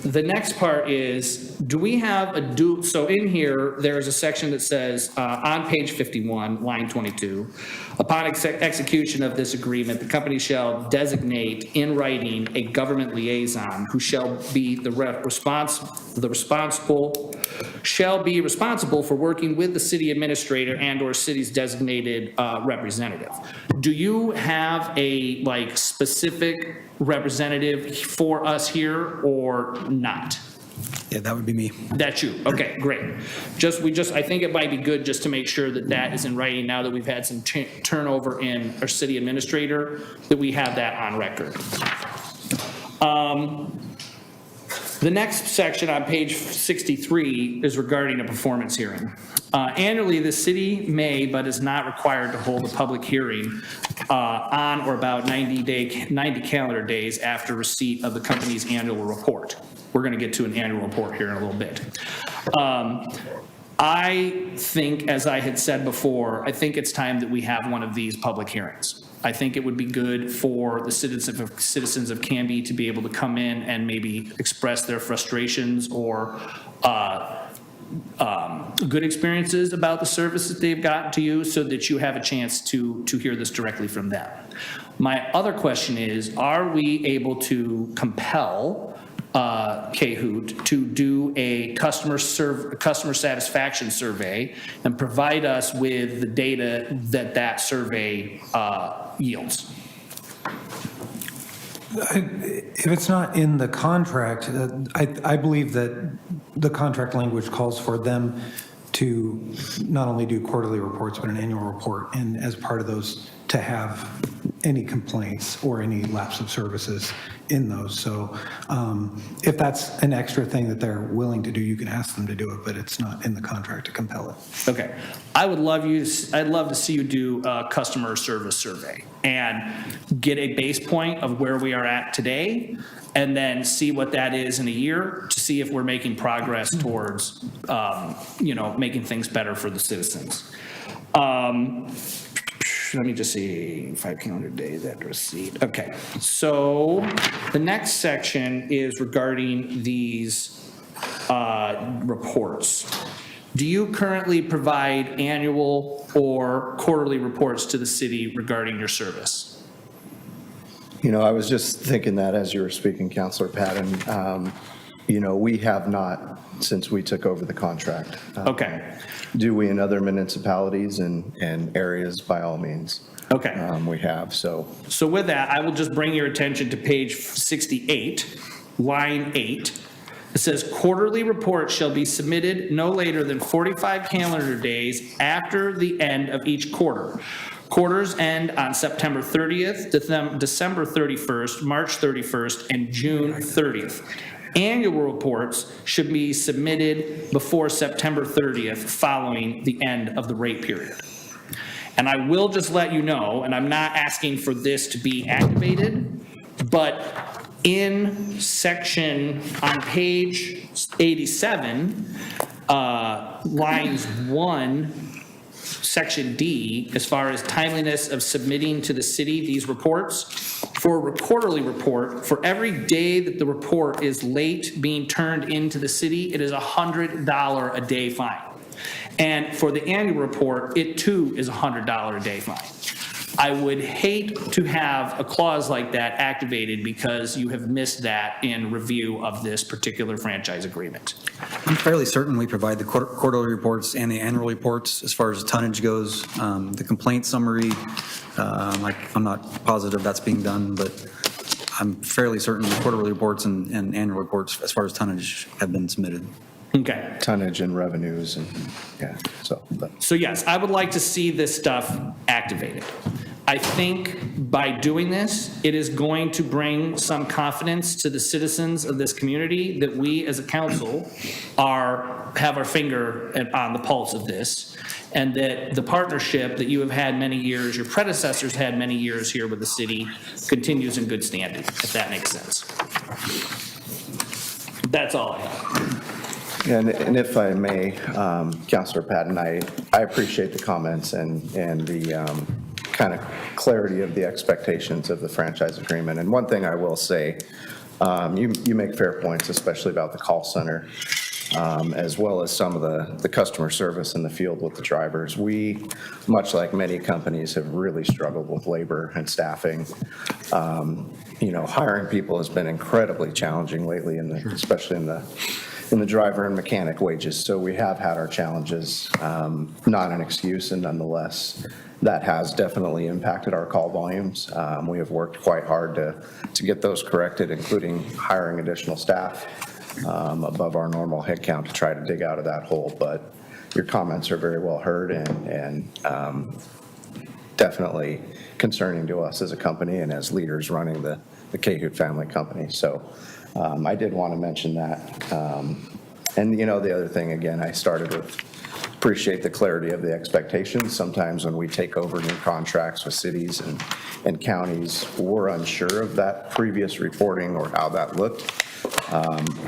The next part is, do we have so in here, there's a section that says, on page 51, line 22, upon execution of this agreement, the company shall designate in writing a government liaison who shall be responsible for working with the city administrator and or city's designated representative. Do you have a specific representative for us here or not?
Yeah, that would be me.
That's you. Okay, great. I think it might be good just to make sure that that is in writing now that we've had some turnover in our city administrator, that we have that on record. The next section on page 63 is regarding a performance hearing. Annually, the city may, but is not required to hold a public hearing on or about 90 calendar days after receipt of the company's annual report. We're going to get to an annual report here in a little bit. I think, as I had said before, I think it's time that we have one of these public hearings. I think it would be good for the citizens of Canby to be able to come in and maybe express their frustrations or good experiences about the service that they've gotten to you, so that you have a chance to hear this directly from them. My other question is, are we able to compel Cahoot to do a customer satisfaction survey and provide us with the data that survey yields?
If it's not in the contract, I believe that the contract language calls for them to not only do quarterly reports, but an annual report, and as part of those, to have any complaints or any lapse of services in those. So if that's an extra thing that they're willing to do, you can ask them to do it, but it's not in the contract to compel it.
Okay. I'd love to see you do a customer service survey and get a base point of where we are at today, and then see what that is in a year to see if we're making progress towards, making things better for the citizens. Let me just see, 5 calendar days after receipt. Okay, so the next section is regarding these reports. Do you currently provide annual or quarterly reports to the city regarding your service?
I was just thinking that as you were speaking, Councilor Patton. We have not since we took over the contract.
Okay.
Do we in other municipalities and areas? By all means.
Okay.
We have, so.
So with that, I will just bring your attention to page 68, line 8. It says quarterly reports shall be submitted no later than 45 calendar days after the end of each quarter. Quarters end on September 30th, December 31st, March 31st, and June 30th. Annual reports should be submitted before September 30th following the end of the rate period. And I will just let you know, and I'm not asking for this to be activated, but in section, on page 87, lines 1, section D, as far as timeliness of submitting to the city these reports, for a quarterly report, for every day that the report is late being turned into the city, it is a $100 a day fine. And for the annual report, it too is a $100 a day fine. I would hate to have a clause like that activated because you have missed that in review of this particular franchise agreement.
I'm fairly certain we provide the quarterly reports and the annual reports as far as tonnage goes. The complaint summary, I'm not positive that's being done, but I'm fairly certain the quarterly reports and annual reports as far as tonnage have been submitted.
Okay.
Tonnage and revenues and, yeah,
So yes, I would like to see this stuff activated. I think by doing this, it is going to bring some confidence to the citizens of this community that we as a council have our finger on the pulse of this, and that the partnership that you have had many years, your predecessors had many years here with the city, continues in good standing, if that makes sense. That's all I have.
And if I may, Councilor Patton, I appreciate the comments and the kind of clarity of the expectations of the franchise agreement. And one thing I will say, you make fair points, especially about the call center, as well as some of the customer service in the field with the drivers. We, much like many companies, have really struggled with labor and staffing. Hiring people has been incredibly challenging lately, especially in the driver and mechanic wages. So we have had our challenges, not an excuse, and nonetheless, that has definitely impacted our call volumes. We have worked quite hard to get those corrected, including hiring additional staff above our normal headcount to try to dig out of that hole. But your comments are very well heard and definitely concerning to us as a company and as leaders running the Cahoot family company. So I did want to mention that. And the other thing, again, I started with appreciate the clarity of the expectations. Sometimes when we take over new contracts with cities and counties, we're unsure of that previous reporting or how that looked.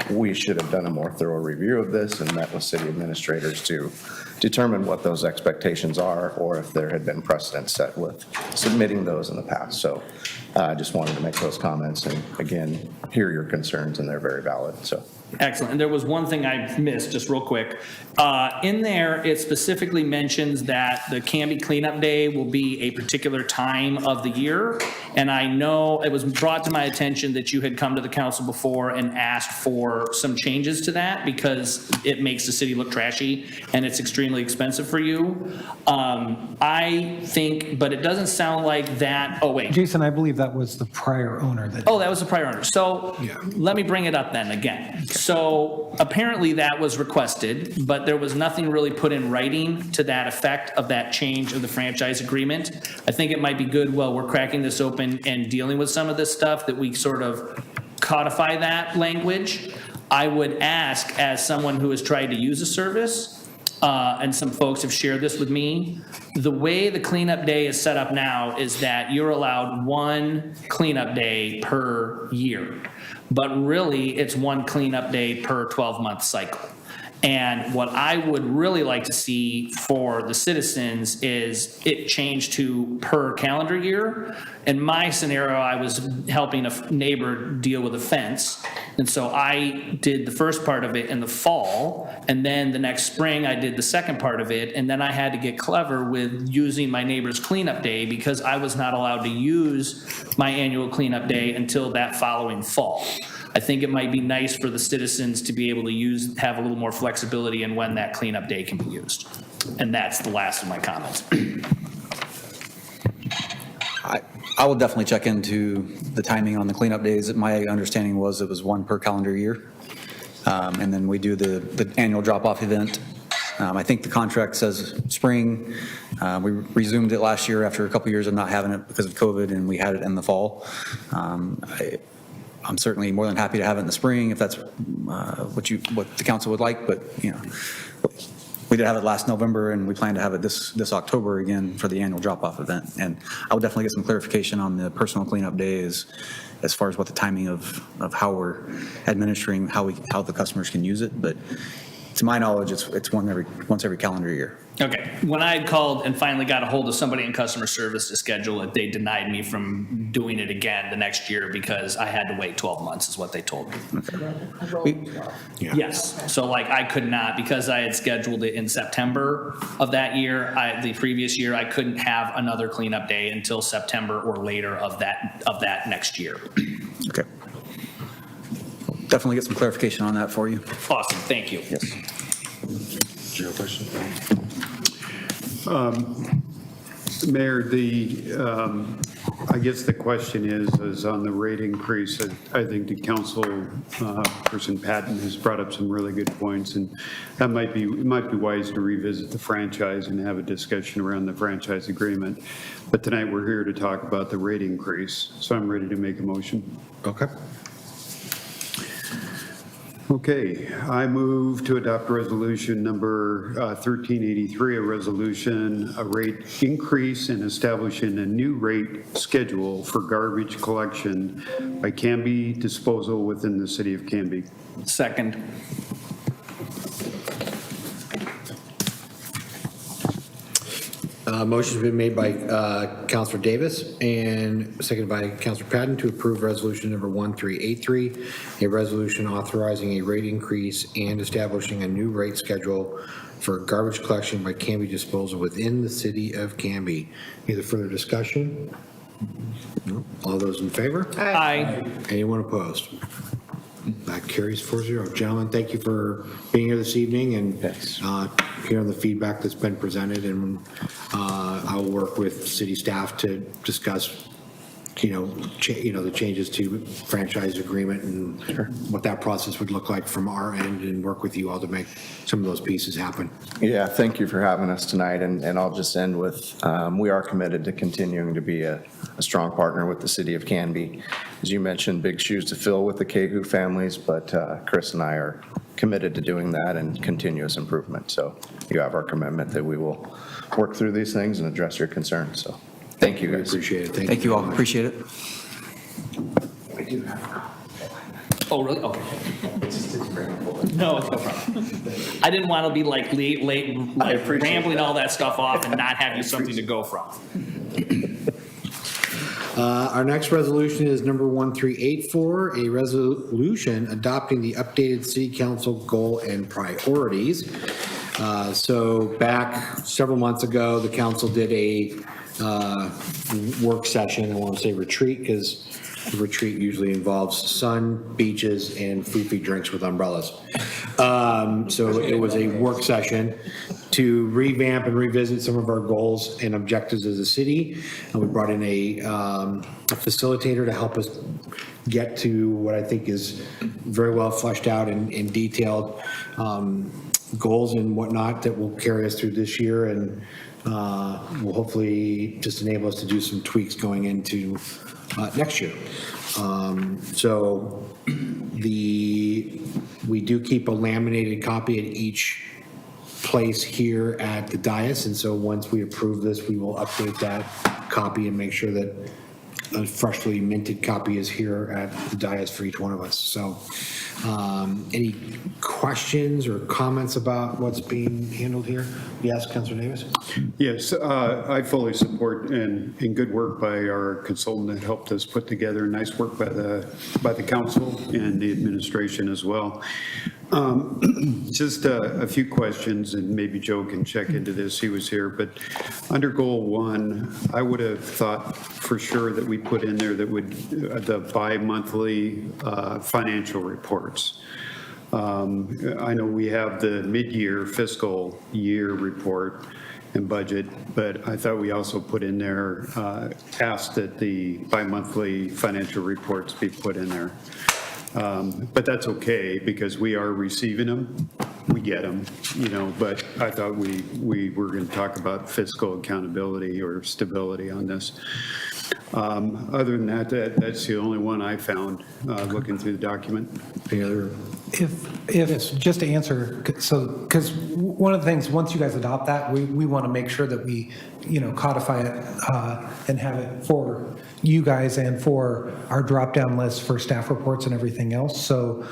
We should have done a more thorough review of this and met with city administrators to determine what those expectations are, or if there had been precedent set with submitting those in the past. So I just wanted to make those comments and, again, hear your concerns, and they're very valid. So.
Excellent. And there was one thing I missed, just real quick. In there, it specifically mentions that the Canby Cleanup Day will be a particular time of the year. And I know it was brought to my attention that you had come to the council before and asked for some changes to that because it makes the city look trashy and it's extremely expensive for you. I think, but it doesn't sound like that. Oh, wait.
Jason, I believe that was the prior owner that.
Oh, that was the prior owner. So let me bring it up then again. So apparently that was requested, but there was nothing really put in writing to that effect of that change of the franchise agreement. I think it might be good while we're cracking this open and dealing with some of this stuff that we sort of codify that language. I would ask, as someone who has tried to use a service, and some folks have shared this with me, the way the cleanup day is set up now is that you're allowed one cleanup day per year. But really, it's one cleanup day per 12-month cycle. And what I would really like to see for the citizens is it change to per calendar year. In my scenario, I was helping a neighbor deal with a fence. And so I did the first part of it in the fall. And then the next spring, I did the second part of it. And then I had to get clever with using my neighbor's cleanup day because I was not allowed to use my annual cleanup day until that following fall. I think it might be nice for the citizens to be able to have a little more flexibility in when that cleanup day can be used. And that's the last of my comments.
I will definitely check into the timing on the cleanup days. My understanding was it was one per calendar year. And then we do the annual drop-off event. I think the contract says spring. We resumed it last year after a couple years of not having it because of COVID, and we had it in the fall. I'm certainly more than happy to have it in the spring if that's what the council would like, but We did have it last November, and we plan to have it this October again for the annual drop-off event. And I will definitely get some clarification on the personal cleanup days as far as what the timing of how we're administering, how the customers can use it. But to my knowledge, it's once every calendar year.
Okay, when I called and finally got a hold of somebody in customer service to schedule it, they denied me from doing it again the next year because I had to wait 12 months is what they told me. Yes, so like I could not, because I had scheduled it in September of that year, the previous year, I couldn't have another cleanup day until September or later of that next year.
Okay. Definitely get some clarification on that for you.
Awesome, thank you.
Yes.
Mayor, I guess the question is on the rate increase. I think the council person Patton has brought up some really good points, and it might be wise to revisit the franchise and have a discussion around the franchise agreement. But tonight we're here to talk about the rate increase, so I'm ready to make a motion.
Okay.
Okay, I move to adopt resolution number 1383, a rate increase and establishing a new rate schedule for garbage collection by Canby disposal within the city of Canby.
Second.
Motion's been made by Councilor Davis and seconded by Councilor Patton to approve resolution number 1383, a resolution authorizing a rate increase and establishing a new rate schedule for garbage collection by Canby disposal within the city of Canby. Any further discussion? No. All those in favor?
Aye.
Anyone opposed? That carries 4-0. Gentlemen, thank you for being here this evening and hearing the feedback that's been presented. And I will work with city staff to discuss, the changes to franchise agreement and what that process would look like from our end, and work with you all to make some of those pieces happen.
Yeah, thank you for having us tonight, and I'll just end with, we are committed to continuing to be a strong partner with the city of Canby. As you mentioned, big shoes to fill with the Cahoon families, but Chris and I are committed to doing that and continuous improvement. So you have our commitment that we will work through these things and address your concerns. So thank you, guys.
Appreciate it.
Thank you all. Appreciate it.
Oh, really? Okay. No, it's no problem. I didn't want to be like late rambling all that stuff off and not have you something to go from.
Our next resolution is number 1384, a resolution adopting the updated city council goal and priorities. So back several months ago, the council did a work session. I want to say retreat, because the retreat usually involves sun, beaches, and free drinks with umbrellas. So it was a work session to revamp and revisit some of our goals and objectives as a city. And we brought in a facilitator to help us get to what I think is very well fleshed out and detailed goals and whatnot that will carry us through this year, and will hopefully just enable us to do some tweaks going into next year. So we do keep a laminated copy at each place here at the dais, and so once we approve this, we will update that copy and make sure that a freshly minted copy is here at the dais for each one of us. So any questions or comments about what's being handled here? Yes, Councilor Davis?
Yes, I fully support and good work by our consultant that helped us put together. Nice work by the council and the administration as well. Just a few questions, and maybe Joe can check into this. He was here, but under goal 1, I would have thought for sure that we put in there that would the bi-monthly financial reports. I know we have the mid-year fiscal year report and budget, but I thought we also put in there, asked that the bi-monthly financial reports be put in there. But that's okay, because we are receiving them, we get them, but I thought we were going to talk about fiscal accountability or stability on this. Other than that, that's the only one I found looking through the document.
Any other?
If, just to answer, so, because one of the things, once you guys adopt that, we want to make sure that we, codify it and have it for you guys and for our drop-down list for staff reports and everything else. So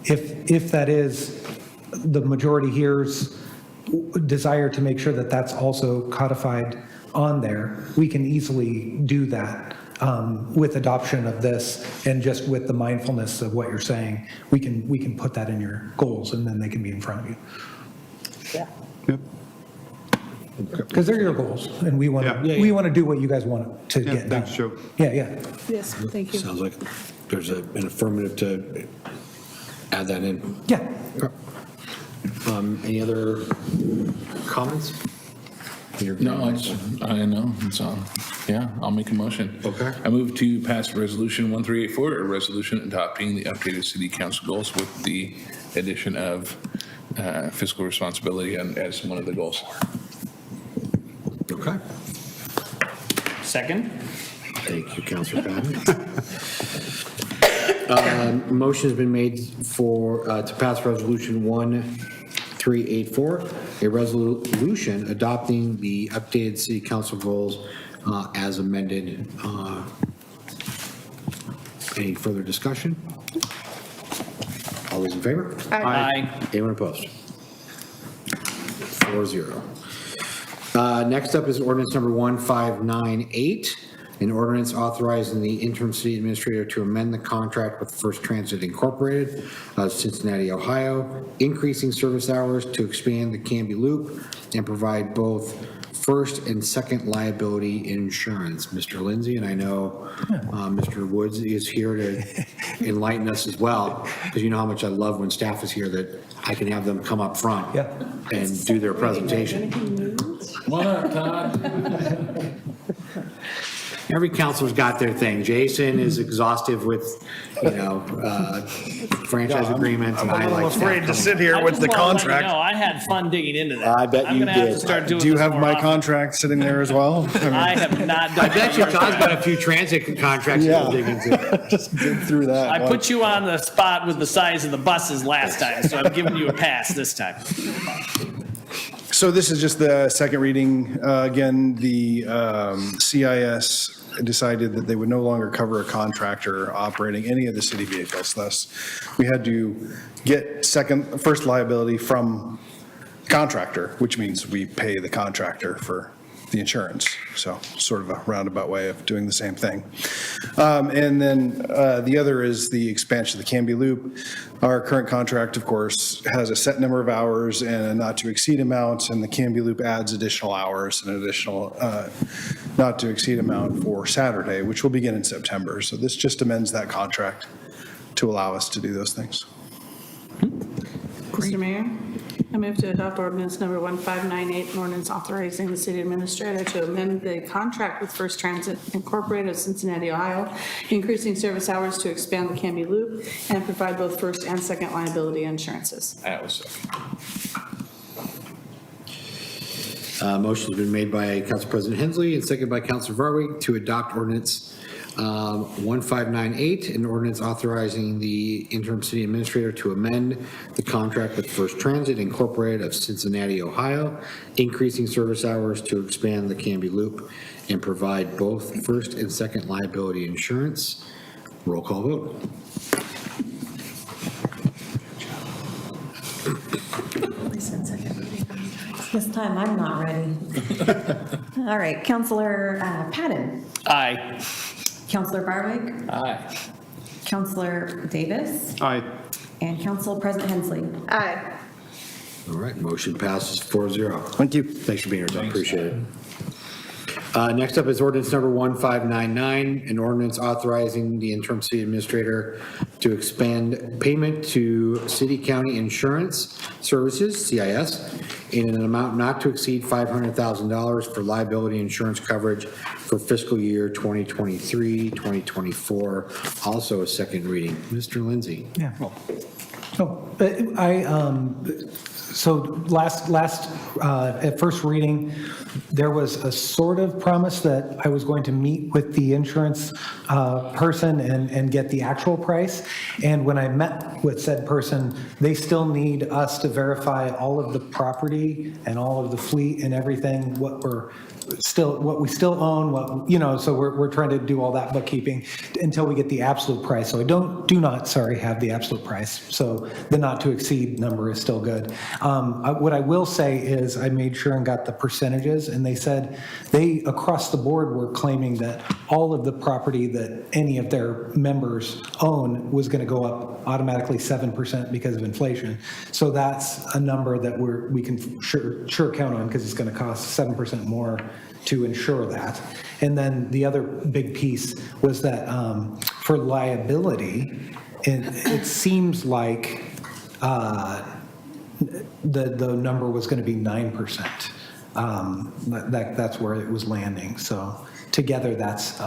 if that is the majority here's desire to make sure that that's also codified on there, we can easily do that. With adoption of this and just with the mindfulness of what you're saying, we can put that in your goals and then they can be in front of you.
Yep.
Because they're your goals and we want
Yeah.
to do what you guys want to
Yeah,
get done.
thanks, Joe.
Yeah.
Yes, thank you.
Sounds like there's an affirmative to add that in.
Yeah.
Any other comments?
No, I know, it's on. Yeah, I'll make a motion.
Okay.
I move to pass Resolution 1384, a resolution adopting the updated city council goals with the addition of fiscal responsibility as one of the goals.
Okay.
Second?
Thank you, Councilor Patton. Motion has been made to pass Resolution 1384, a resolution adopting the updated city council goals as amended. Any further discussion? All those in favor?
Aye.
Anyone opposed? 4-0. Next up is ordinance number 1598, an ordinance authorizing the interim city administrator to amend the contract with First Transit Incorporated of Cincinnati, Ohio, increasing service hours to expand the Canby Loop and provide both first and second liability insurance. Mr. Lindsay, and I know Mr. Woods is here to enlighten us as well, because you know how much I love when staff is here, that I can have them come up front and do their presentation.
What up, Todd?
Every councilor's got their thing. Jason is exhaustive with, franchise agreements, and I like
Afraid to
staff
sit here with the contract.
No, I had fun digging into that.
I bet
I'm
you
gonna have to
did.
start doing
Do you
this
have
more
my
often.
contract sitting there as well?
I have not done
I bet you
that.
Todd's got a few transit contracts to dig into.
Just dig through that.
I put you on the spot with the size of the buses last time, so I'm giving you a pass this time.
So this is just the second reading. Again, the CIS decided that they would no longer cover a contractor operating any of the city vehicles. Thus, we had to get first liability from contractor, which means we pay the contractor for the insurance. So sort of a roundabout way of doing the same thing. And then the other is the expansion of the Canby Loop. Our current contract, of course, has a set number of hours and a not to exceed amount, and the Canby Loop adds additional hours and additional not to exceed amount for Saturday, which will begin in September. So this just amends that contract to allow us to do those things.
Mr. Mayor, I move to adopt ordinance number 1598, an ordinance authorizing the city administrator to amend the contract with First Transit Incorporated of Cincinnati, Ohio, increasing service hours to expand the Canby Loop and provide both first and second liability insurances.
That was second.
Motion's been made by Council President Hensley and seconded by Councilor Varwig to adopt ordinance 1598, an ordinance authorizing the interim city administrator to amend the contract with First Transit Incorporated of Cincinnati, Ohio, increasing service hours to expand the Canby Loop and provide both first and second liability insurance. Roll call vote.
This time I'm not ready. All right, Counselor Patton.
Aye.
Counselor Barwick.
Aye.
Counselor Davis.
Aye.
And Council President Hensley.
Aye.
All right, motion passes 4-0.
Thank you.
Thanks for being here, Tom. Appreciate it. Next up is ordinance number 1599, an ordinance authorizing the interim city administrator to expand payment to city county insurance services, CIS, in an amount not to exceed $500,000 for liability insurance coverage for fiscal year 2023-2024. Also a second reading. Mr. Lindsay.
Yeah. So So at first reading, there was a sort of promise that I was going to meet with the insurance person and get the actual price. And when I met with said person, they still need us to verify all of the property and all of the fleet and everything, what we still own, so we're trying to do all that bookkeeping until we get the absolute price. So I do not have the absolute price. So the not to exceed number is still good. What I will say is I made sure and got the percentages, and they said they across the board were claiming that all of the property that any of their members own was going to go up automatically 7% because of inflation. So that's a number that we can sure count on, because it's going to cost 7% more to insure that. And then the other big piece was that for liability, it seems like the number was going to be 9%. That's where it was landing. So together, that's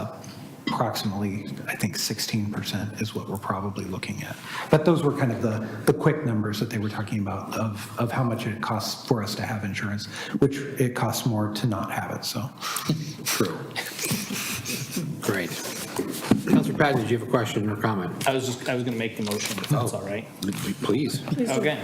approximately, I think, 16% is what we're probably looking at. But those were kind of the quick numbers that they were talking about of how much it costs for us to have insurance, which it costs more to not have it, so.
True. Great. Counselor Patton, did you have a question or comment?
I was going to make the motion, if that's all right.
Please.
Okay.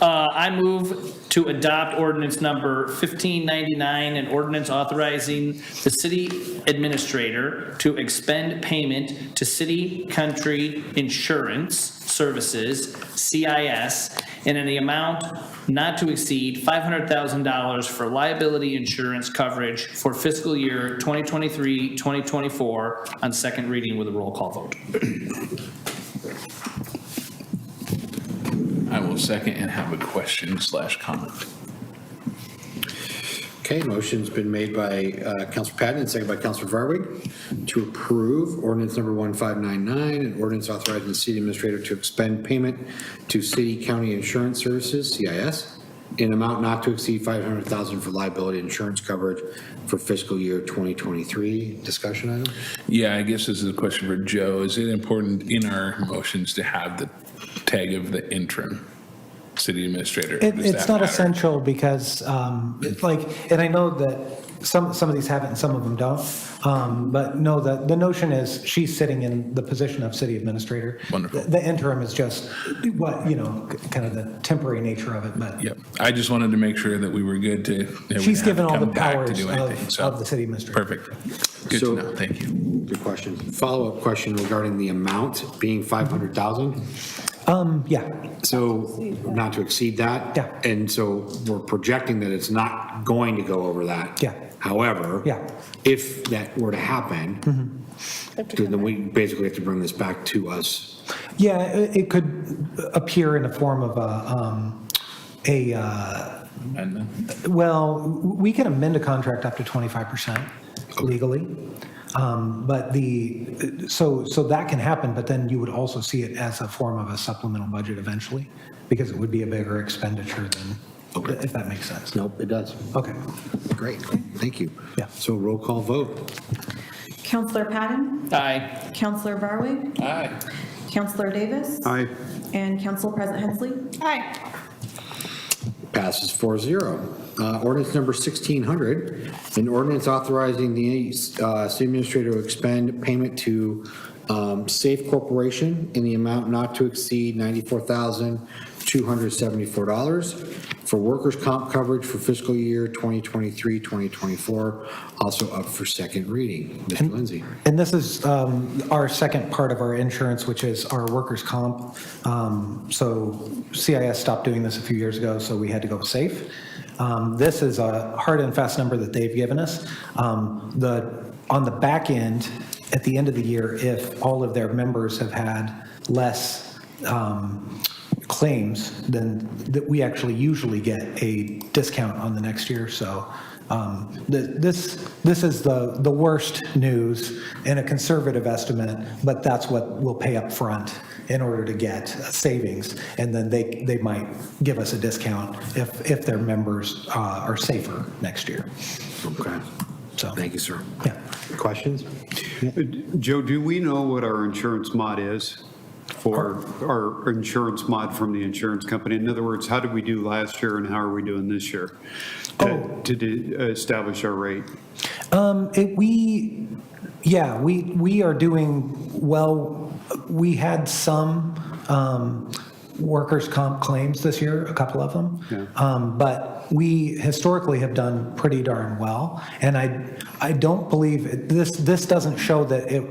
I move to adopt ordinance number 1599, an ordinance authorizing the city administrator to expend payment to City Country Insurance Services, CIS, in the amount not to exceed $500,000 for liability insurance coverage for fiscal year 2023-2024 on second reading with a roll call vote.
I will second and have a question/comment.
Okay, motion's been made by Counselor Patton and seconded by Counselor Varwig to approve ordinance number 1599, an ordinance authorizing the city administrator to expend payment to City County Insurance Services, CIS, in amount not to exceed $500,000 for liability insurance coverage for fiscal year 2023. Discussion item?
Yeah, I guess this is a question for Joe. Is it important in our motions to have the tag of the interim city administrator?
It's not essential because it's like, and I know that some of these have it and some of them don't. But no, the notion is she's sitting in the position of city administrator.
Wonderful.
The interim is just what, kind of the temporary nature of it, but.
Yep. I just wanted to make sure that we were good to. that we
She's
didn't
given
have
all
to
the
come back to
powers
do anything. So,
of the city administrator.
Perfect. Good to know. Thank you.
Good question. Follow-up question regarding the amount being 500,000.
Yeah.
So not to exceed that?
Yeah.
And so we're projecting that it's not going to go over that?
Yeah.
However?
Yeah.
If that were to happen, then we basically have to bring this back to us.
Yeah, it could appear in the form of well, we can amend a contract up to 25% legally. But so that can happen, but then you would also see it as a form of a supplemental budget eventually, because it would be a bigger expenditure than, if that makes sense.
Nope, it does.
Okay.
Great, thank you.
Yeah.
So roll call vote.
Counselor Patton?
Aye.
Counselor Varwig?
Aye.
Counselor Davis?
Aye.
And Council President Hensley?
Aye.
Passes 4-0. Ordinance number 1600, an ordinance authorizing the city administrator to expend payment to Safe Corporation in the amount not to exceed $94,274 for workers' comp coverage for fiscal year 2023-2024, also up for second reading. Mr. Lindsay.
And this is our second part of our insurance, which is our workers' comp. So CIS stopped doing this a few years ago, so we had to go safe. This is a hard and fast number that they've given us. On the back end, at the end of the year, if all of their members have had less claims, then we actually usually get a discount on the next year. So this is the worst news and a conservative estimate, but that's what we'll pay up front in order to get savings. And then they might give us a discount if their members are safer next year.
Okay.
So
Thank you, sir.
Yeah.
Questions?
Joe, do we know what our insurance mod is? for our insurance mod from the insurance company? In other words, how did we do last year and how are we doing this year to establish our rate?
We are doing well. We had some workers' comp claims this year, a couple of them.
Yeah.
But we historically have done pretty darn well. And I don't believe, this doesn't show that it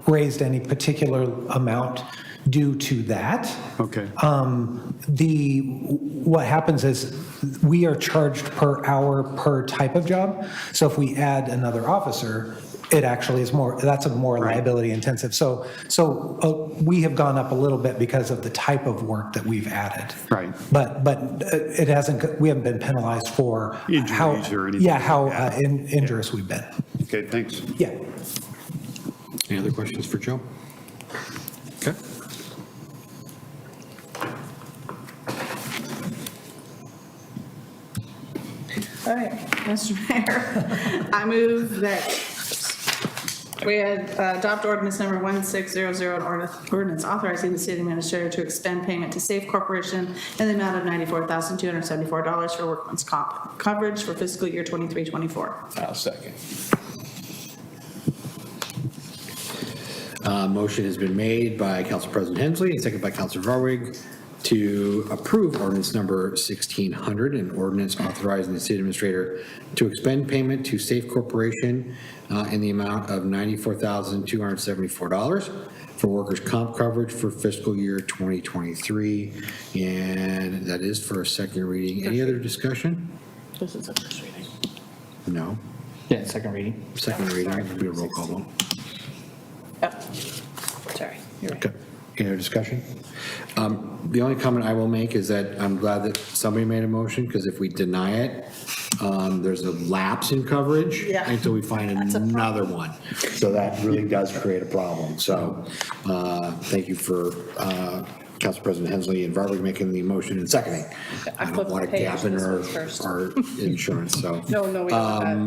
raised any particular amount due to that.
Okay.
What happens is we are charged per hour per type of job. So if we add another officer, it actually is more, that's a more liability intensive. So we have gone up a little bit because of the type of work that we've added.
Right.
But it hasn't, we haven't been penalized for
Injuries or anything.
Yeah, how injurious we've been.
Okay, thanks.
Yeah.
Any other questions for Joe? Okay.
All right, Mr. Mayor, I move that we adopt ordinance number 1600, an ordinance authorizing the city administrator to expend payment to Safe Corporation in the amount of $94,274 for workman's comp coverage for fiscal year 23-24.
I'll second.
Motion has been made by Council President Hensley and seconded by Councilor Varwig to approve ordinance number 1600, an ordinance authorizing the city administrator to expend payment to Safe Corporation in the amount of $94,274 for workers' comp coverage for fiscal year 2023. And that is for a second reading. Any other discussion?
This is a first reading.
No.
Yeah, second reading.
Second reading, it'll be a roll call vote.
Oh, sorry, you're right.
Okay. Any other discussion? The only comment I will make is that I'm glad that somebody made a motion, because if we deny it, there's a lapse in coverage
Yeah.
until we find another one. So that really does create a problem. So thank you for Council President Hensley and Varwig making the motion and seconding. I don't
flipped
want
the
a
page.
gap in
This
our,
one's first.
our insurance, so.
No, we don't have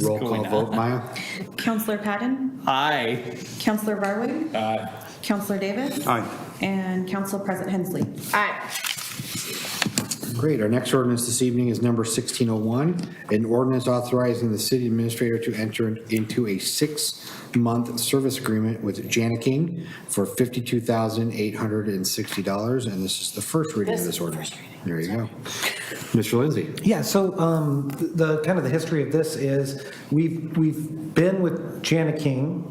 that.
Roll call vote, Maya?
Counselor Patton?
Aye.
Counselor Varwig?
Aye.
Counselor Davis?
Aye.
And Council President Hensley.
Aye.
Great. Our next ordinance this evening is number 1601, an ordinance authorizing the city administrator to enter into a 6-month service agreement with Janiking for $52,860. And this is the first reading of this ordinance. There you go. Mr. Lindsay.
Yeah, so the kind of the history of this is we've been with Janiking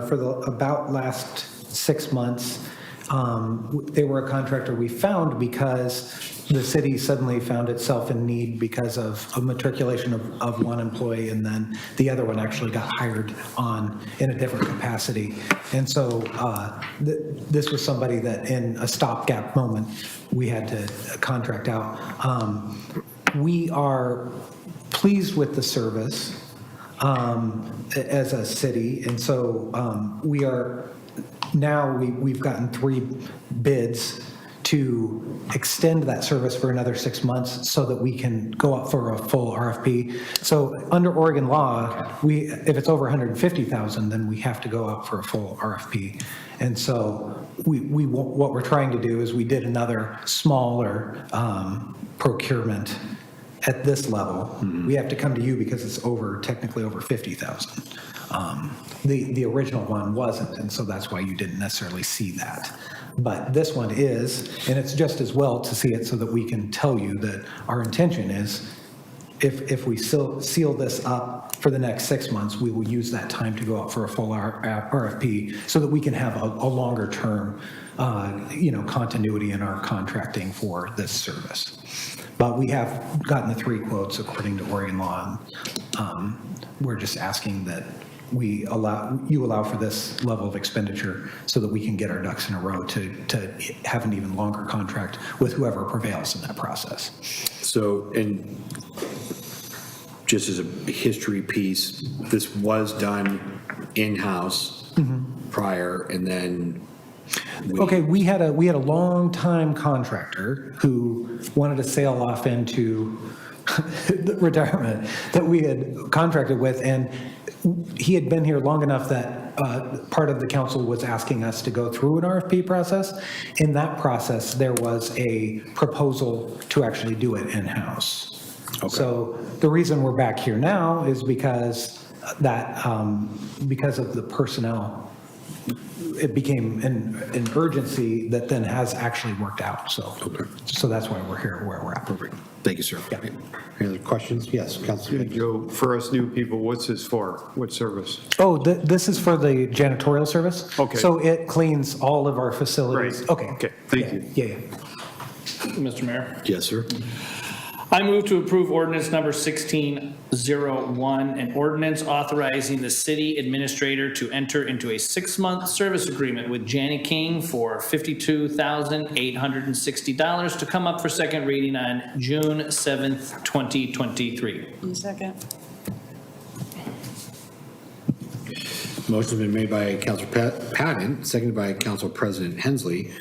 for the about last 6 months. They were a contractor we found because the city suddenly found itself in need because of a matriculation of one employee, and then the other one actually got hired on in a different capacity. And so this was somebody that in a stopgap moment, we had to contract out. We are pleased with the service as a city, and so we are now, we've gotten 3 bids to extend that service for another 6 months so that we can go up for a full RFP. So under Oregon law, if it's over 150,000, then we have to go up for a full RFP. And so what we're trying to do is we did another smaller procurement at this level. We have to come to you because it's technically over 50,000. The original one wasn't, and so that's why you didn't necessarily see that. But this one is, and it's just as well to see it so that we can tell you that our intention is, if we seal this up for the next 6 months, we will use that time to go out for a full RFP so that we can have a longer term, continuity in our contracting for this service. But we have gotten the 3 quotes according to Oregon law. And, we're just asking that you allow for this level of expenditure so that we can get our ducks in a row to have an even longer contract with whoever prevails in that process.
So, and just as a history piece, this was done in-house prior, and then
we had a long-time contractor who wanted to sail off into retirement that we had contracted with, and he had been here long enough that part of the council was asking us to go through an RFP process. In that process, there was a proposal to actually do it in-house. So the reason we're back here now is because because of the personnel, it became an urgency that then has actually worked out. So that's why we're here where we're at.
Perfect. Thank you, sir. Any other questions? Yes, Councilor.
Joe, for us new people, what's this for? What service?
Oh, this is for the janitorial service?
Okay.
So it cleans all of our facilities?
Right.
Okay.
Thank you.
Yeah.
Mr. Mayor?
Yes, sir.
I move to approve ordinance number 1601, an ordinance authorizing the city administrator to enter into a 6-month service agreement with Janie King for $52,860 to come up for second reading on June 7th, 2023.
Second.
Motion's been made by Councilor Patton, seconded by Council President Hensley,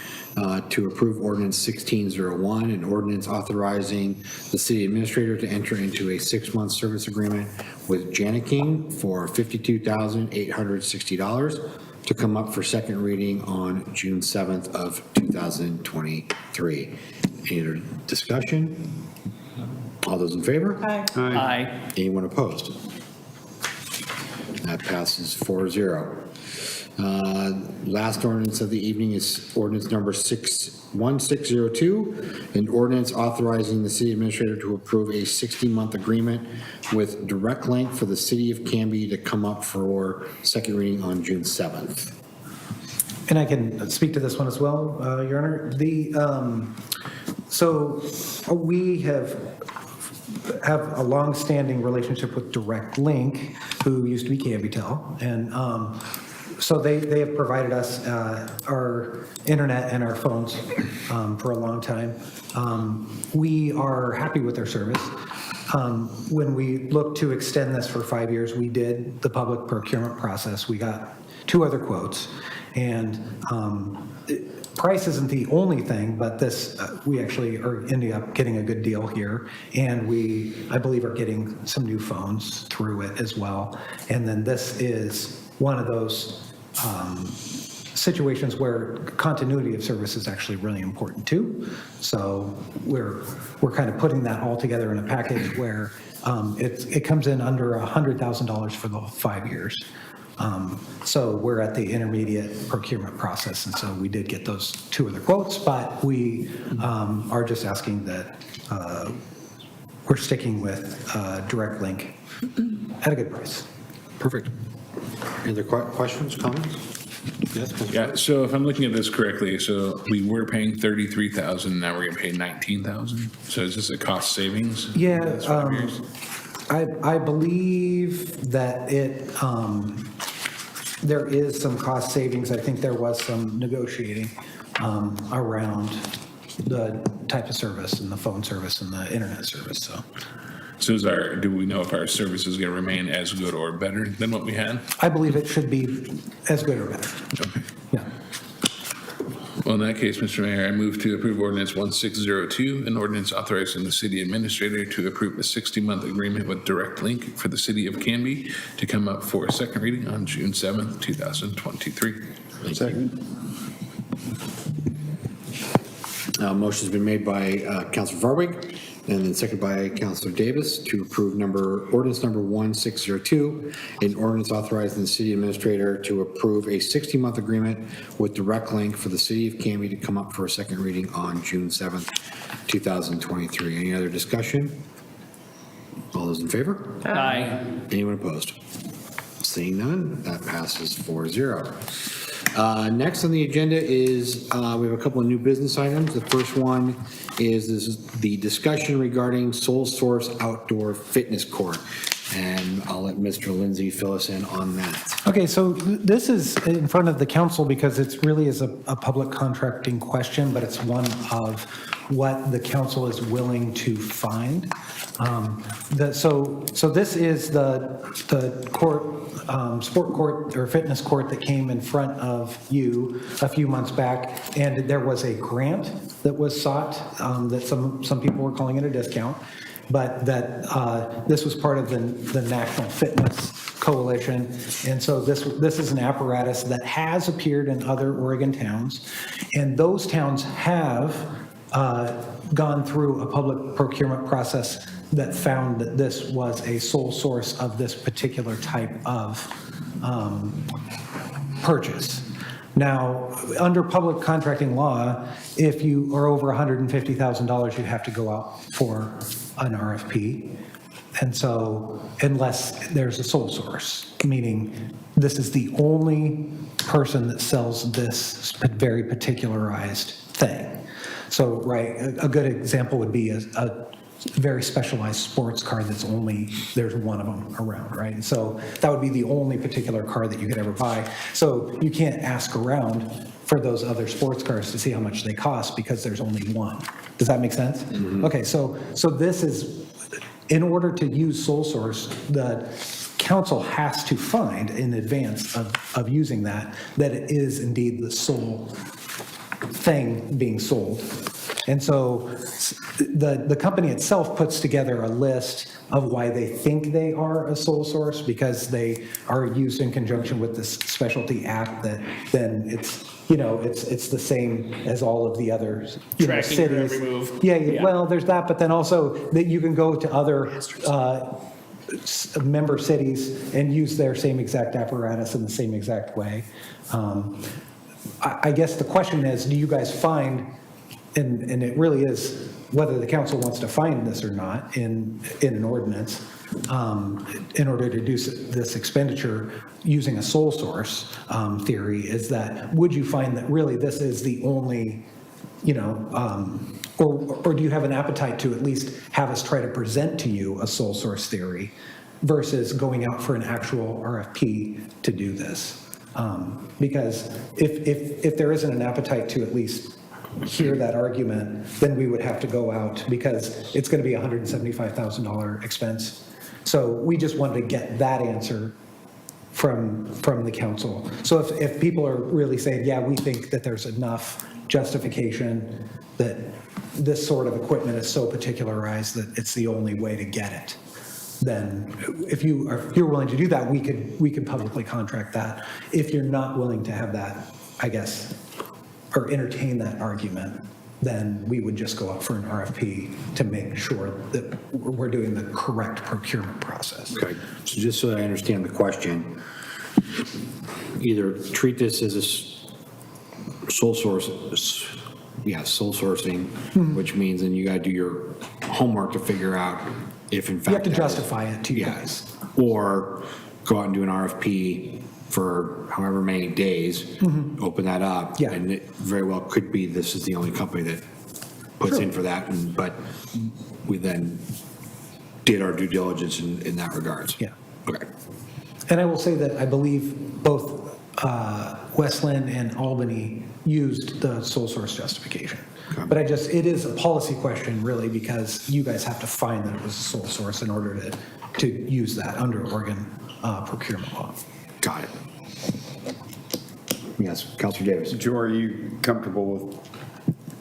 to approve ordinance 1601, an ordinance authorizing the city administrator to enter into a 6-month service agreement with Janet King for $52,860 to come up for second reading on June 7th of 2023. Any other discussion? All those in favor?
Aye.
Aye.
Anyone opposed? That passes 4-0. Last ordinance of the evening is ordinance number 1602, an ordinance authorizing the city administrator to approve a 60-month agreement with Direct Link for the City of Canby to come up for second reading on June 7th.
And I can speak to this one as well, Your Honor. So we have a long-standing relationship with Direct Link, who used to be CanbyTel, and so they have provided us our internet and our phones for a long time. We are happy with their service. When we looked to extend this for 5 years, we did the public procurement process. We got 2 other quotes, and price isn't the only thing, but this, we actually are ending up getting a good deal here, and we, I believe, are getting some new phones through it as well. And then this is one of those situations where continuity of service is actually really important too. So we're kind of putting that all together in a package where it comes in under $100,000 for the 5 years. So we're at the intermediate procurement process, and so we did get those 2 other quotes, but we are just asking that we're sticking with Direct Link at a good price.
Perfect. Any other questions, comments? Yes,
Yeah, so if I'm looking at this correctly, so we were paying 33,000, now we're gonna pay 19,000? So is this a cost savings?
Yeah,
That's 5 years?
I believe that there is some cost savings. I think there was some negotiating around the type of service and the phone service and the internet service, so.
So do we know if our service is gonna remain as good or better than what we had?
I believe it should be as good or better.
Okay.
Yeah.
Well, in that case, Mr. Mayor, I move to approve ordinance 1602, an ordinance authorizing the city administrator to approve a 60-month agreement with Direct Link for the City of Canby to come up for second reading on June 7th, 2023.
Second.
Motion's been made by Councilor Varwig and then seconded by Councilor Davis to approve ordinance number 1602, an ordinance authorizing the city administrator to approve a 60-month agreement with Direct Link for the City of Canby to come up for a second reading on June 7th, 2023. Any other discussion? All those in favor?
Aye.
Anyone opposed? Seeing none, that passes 4-0. Next on the agenda is, we have a couple of new business items. The first one is the discussion regarding Sole Source Outdoor Fitness Court. And I'll let Mr. Lindsay fill us in on that.
Okay, so this is in front of the council because it really is a public contracting question, but it's one of what the council is willing to find. So this is the court, sport court or fitness court that came in front of you a few months back, and there was a grant that was sought that some people were calling it a discount. but that this was part of the National Fitness Coalition. And so this is an apparatus that has appeared in other Oregon towns, and those towns have gone through a public procurement process that found that this was a sole source of this particular type of purchase. Now, under public contracting law, if you are over $150,000, you have to go out for an RFP. And so, unless there's a sole source, meaning this is the only person that sells this very particularized thing. So, right, a good example would be a very specialized sports car that's there's one of them around, right? And so that would be the only particular car that you could ever buy. So you can't ask around for those other sports cars to see how much they cost because there's only one. Does that make sense? Mm-hmm. Okay, so this is, in order to use sole source, the council has to find in advance of using that it is indeed the sole thing being sold. And so the company itself puts together a list of why they think they are a sole source, because they are used in conjunction with this specialty act that then it's the same as all of the other
Tracking your
cities.
every move.
Yeah, well, there's that, but then also that you can go to other member cities and use their same exact apparatus in the same exact way. I guess the question is, do you guys find, and it really is whether the council wants to find this or not in an ordinance, in order to do this expenditure using a sole source theory, is that, would you find that really this is the only, or do you have an appetite to at least have us try to present to you a sole source theory versus going out for an actual RFP to do this? Because if there isn't an appetite to at least hear that argument, then we would have to go out, because it's going to be a $175,000 expense. So we just wanted to get that answer from the council. So if people are really saying, yeah, we think that there's enough justification that this sort of equipment is so particularized that it's the only way to get it, then if you're willing to do that, we could publicly contract that. If you're not willing to have that, I guess, or entertain that argument, then we would just go out for an RFP to make sure that we're doing the correct procurement process.
Okay, so just so that I understand the question, either treat this as a sole source, sole sourcing, which means then you got to do your homework to figure out if in fact
You have to justify it to you guys.
Or go out and do an RFP for however many days, open that up.
Yeah.
And it very well could be this is the only company that puts in for that, but we then did our due diligence in that regards.
Yeah.
Okay.
And I will say that I believe both Westland and Albany used the sole source justification.
Okay.
But it is a policy question really, because you guys have to find that it was a sole source in order to use that under Oregon procurement law.
Got it. Yes, Councilor Davis.
Joe, are you comfortable with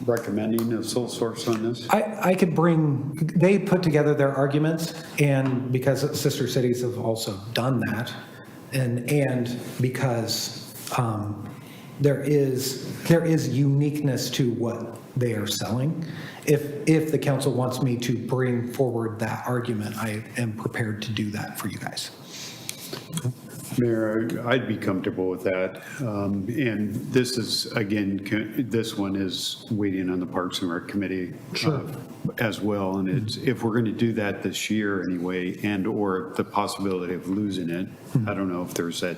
recommending a sole source on this?
I could they put together their arguments, and because sister cities have also done that, and because there is uniqueness to what they are selling. If the council wants me to bring forward that argument, I am prepared to do that for you guys.
Mayor, I'd be comfortable with that. And this is, again, this one is waiting on the Parks and Rec Committee as well. And if we're going to do that this year anyway, and or the possibility of losing it, I don't know if there's that,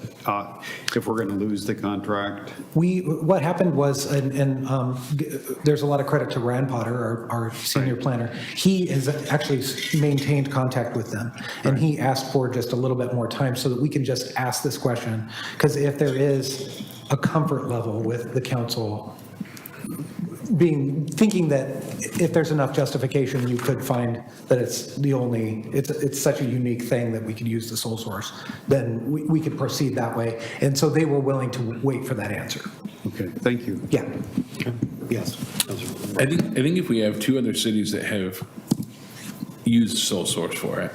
if we're going to lose the contract.
What happened was, and there's a lot of credit to Rand Potter, our senior planner. He has actually maintained contact with them, and he asked for just a little bit more time so that we can just ask this question. Because if there is a comfort level with the council thinking that if there's enough justification, you could find that it's such a unique thing that we could use the sole source, then we could proceed that way. And so they were willing to wait for that answer.
Okay, thank you.
Yeah.
Yes.
I think if we have two other cities that have use sole source for it,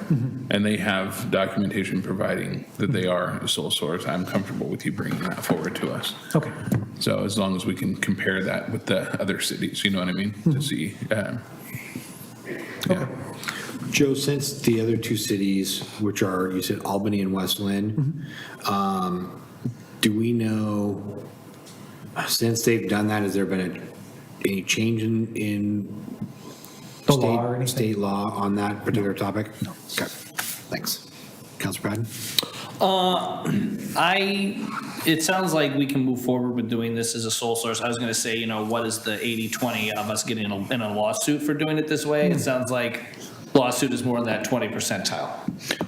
and they have documentation providing that they are a sole source, I'm comfortable with you bringing that forward to us.
Okay.
So as long as we can compare that with the other cities, you know what I mean, to see. Yeah.
Joe, since the other two cities, which are, you said Albany and West Lynn, do we know, since they've done that, has there been any change in
The law or anything?
state law on that particular topic? No. Okay, thanks. Counselor Patton?
It sounds like we can move forward with doing this as a sole source. I was gonna say, what is the 80-20 of us getting in a lawsuit for doing it this way? It sounds like lawsuit is more in that 20 percentile.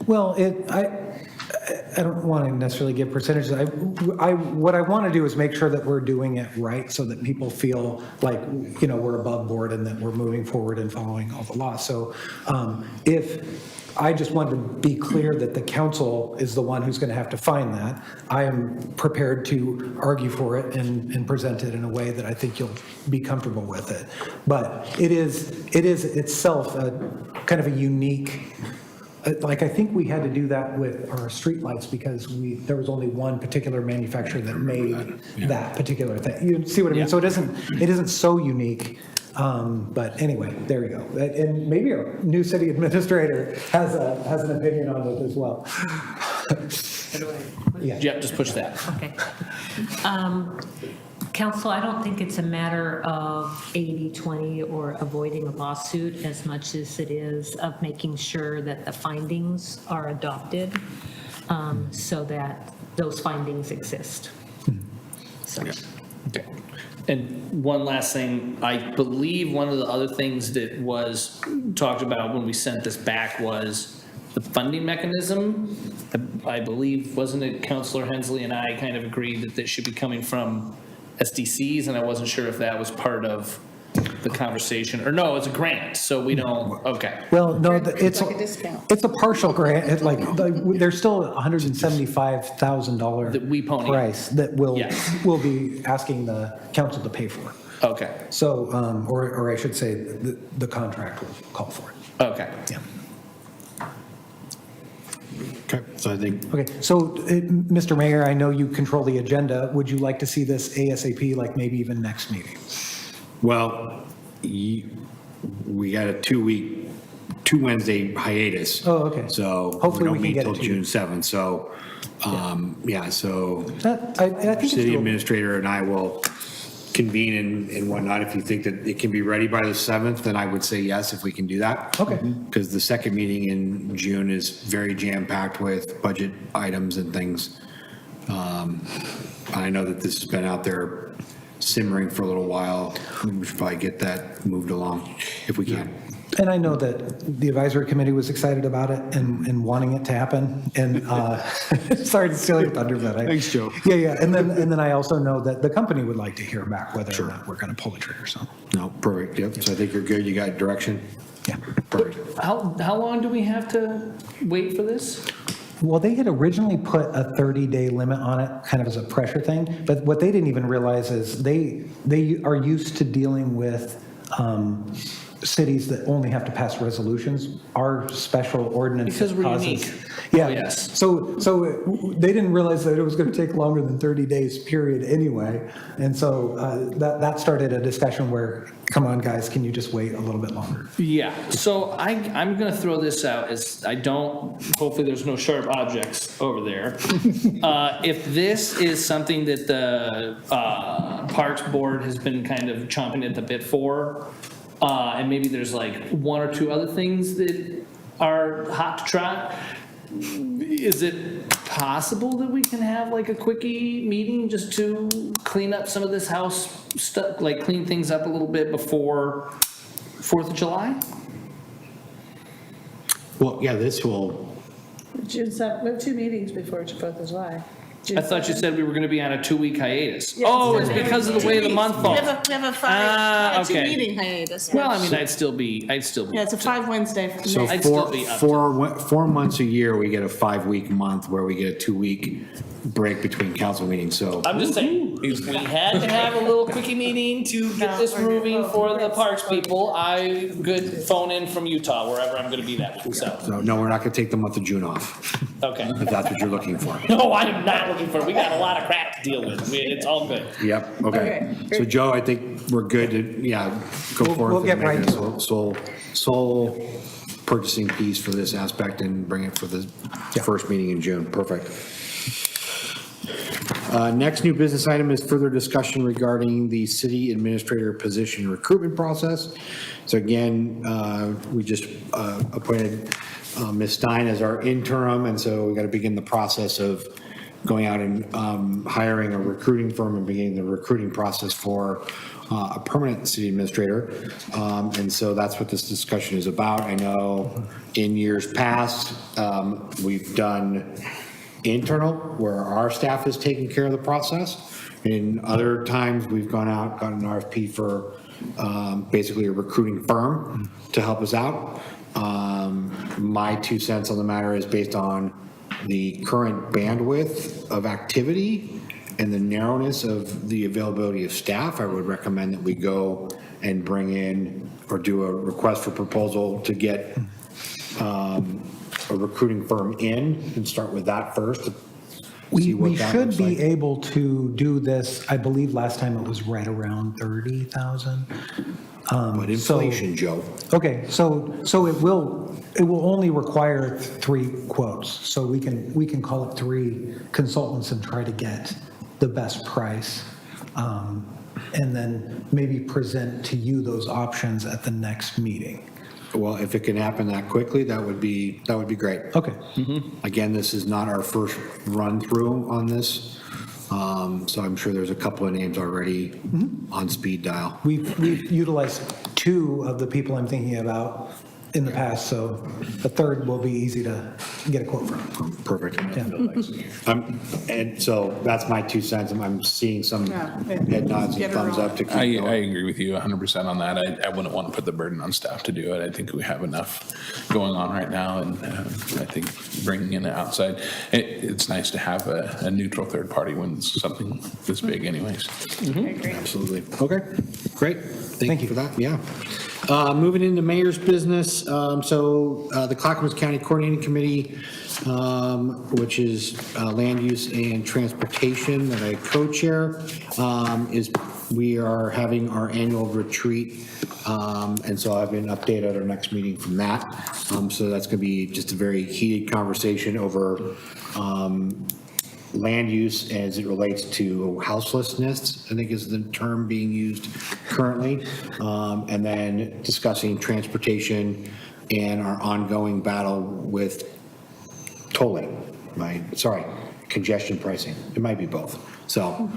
Well, I don't want to necessarily give percentages. What I want to do is make sure that we're doing it right so that people feel like, we're above board and that we're moving forward and following all the laws. So I just wanted to be clear that the council is the one who's going to have to find that. I am prepared to argue for it and present it in a way that I think you'll be comfortable with it. But it is itself a kind of a unique, I think we had to do that with our streetlights because there was only one particular manufacturer that made that particular thing. You see what I mean?
Yeah.
So it isn't so unique. But anyway, there you go. And maybe our new city administrator has an opinion on it as well. Yeah.
Yep, just push that.
Okay. Council, I don't think it's a matter of 80-20 or avoiding a lawsuit as much as it is of making sure that the findings are adopted so that those findings exist. So.
Okay. And one last thing, I believe one of the other things that was talked about when we sent this back was the funding mechanism. I believe, wasn't it Councilor Hensley and I kind of agreed that this should be coming from SDCs, and I wasn't sure if that was part of the conversation, or no, it's a grant, so we don't, okay.
Well, no, it's
like a discount.
It's a partial grant. There's still a $175,000
That we pony.
price that
Yes.
we'll be asking the council to pay for.
Okay,
So, or I should say, the contract will call for it.
okay.
Yeah.
Okay, so I think,
Okay, so, Mr. Mayor, I know you control the agenda. Would you like to see this ASAP, like maybe even next meeting?
well, we got a 2 Wednesday hiatus.
Oh, okay.
So
Hopefully we
we don't
can
meet
get it
till
to you.
June 7th. So, so
I think it's
city
doable.
administrator and I will convene and whatnot. If you think that it can be ready by the 7th, then I would say yes, if we can do that.
Okay.
Because the second meeting in June is very jam-packed with budget items and things. I know that this has been out there simmering for a little while. We should probably get that moved along if we can.
And I know that the advisory committee was excited about it and wanting it to happen. And sorry to steal your thunder, but
Thanks, Joe.
Yeah. And then I also know that the company would like to hear back whether or not we're going to pull the trigger. So
No, perfect. Yep. So I think you're good. You got direction?
yeah.
Perfect.
How long do we have to wait for this?
Well, they had originally put a 30-day limit on it, kind of as a pressure thing. But what they didn't even realize is they are used to dealing with cities that only have to pass resolutions. Our special ordinance.
Because we're
causes-
unique.
Yeah.
Oh, yes.
So they didn't realize that it was going to take longer than 30 days period anyway. And so that started a discussion where, come on, guys, can you just wait a little bit longer?
Yeah, so I'm gonna throw this out as hopefully there's no sharp objects over there. If this is something that the Parks Board has been kind of chomping at the bit for, and maybe there's like one or two other things that are hot to trot, is it possible that we can have like a quickie meeting just to clean up some of this house stuff, like clean things up a little bit before 4th of July?
Well, yeah, this will,
June 7th, we have 2 meetings before 4th of July.
I thought you said we were going to be on a 2-week hiatus.
Yeah,
Oh,
it's
it's because of the way the month falls.
We have a five,
okay.
two-meeting hiatus.
Well, I mean, I'd still be.
Yeah, it's a 5 Wednesday.
So
I'd still be up to-
4 months a year, we get a 5-week month where we get a 2-week break between council meetings, so.
I'm just saying, we had to have a little quickie meeting to get this moving for the parks people. I could phone in from Utah, wherever I'm gonna be that week, so,
So, no, we're not gonna take the month of June off,
okay.
if that's what you're looking for.
No, I am not looking for it. We got a lot of crap to deal with. It's all good.
Yep, okay.
Okay.
So Joe, I think we're good to, go forward.
we'll get
and
right
make a
to
sole purchasing piece for this aspect and bring it for the first meeting in June. Perfect. Next new business item is further discussion regarding the city administrator position recruitment process. So again, we just appointed Ms. Stein as our interim, and so we got to begin the process of going out and hiring a recruiting firm and beginning the recruiting process for a permanent city administrator. And so that's what this discussion is about. I know in years past, we've done internal, where our staff is taking care of the process. In other times, we've gone out, got an RFP for basically a recruiting firm to help us out. My 2 cents on the matter is based on the current bandwidth of activity and the narrowness of the availability of staff. I would recommend that we go and bring in or do a request for proposal to get a recruiting firm in and start with that first.
We should be able to do this, I believe last time it was right around 30,000.
But inflation, Joe.
Okay, so it will only require 3 quotes. So we can call up 3 consultants and try to get the best price. And then maybe present to you those options at the next meeting.
Well, if it can happen that quickly, that would be great.
Okay.
Again, this is not our first run through on this. So I'm sure there's a couple of names already on speed dial.
We've utilized 2 of the people I'm thinking about in the past, so the third will be easy to get a quote from.
Perfect.
Yeah.
And so that's my 2 cents. I'm seeing some head nods
Get
and
it
thumbs
rolling.
up to keep
I
going.
agree with you 100% on that. I wouldn't want to put the burden on staff to do it. I think we have enough going on right now, and I think bringing in an outside, it's nice to have a neutral third party when it's something this big anyways.
Absolutely. Okay, great. Thank you for that, yeah. Moving into mayor's business, so the Clackamas County Coordinating Committee, which is land use and transportation that I co-chair, we are having our annual retreat, and so I'll have an update at our next meeting from that. So that's going to be just a very heated conversation over land use as it relates to houselessness, I think is the term being used currently, and then discussing transportation and our ongoing battle with tolling, congestion pricing. It might be both. So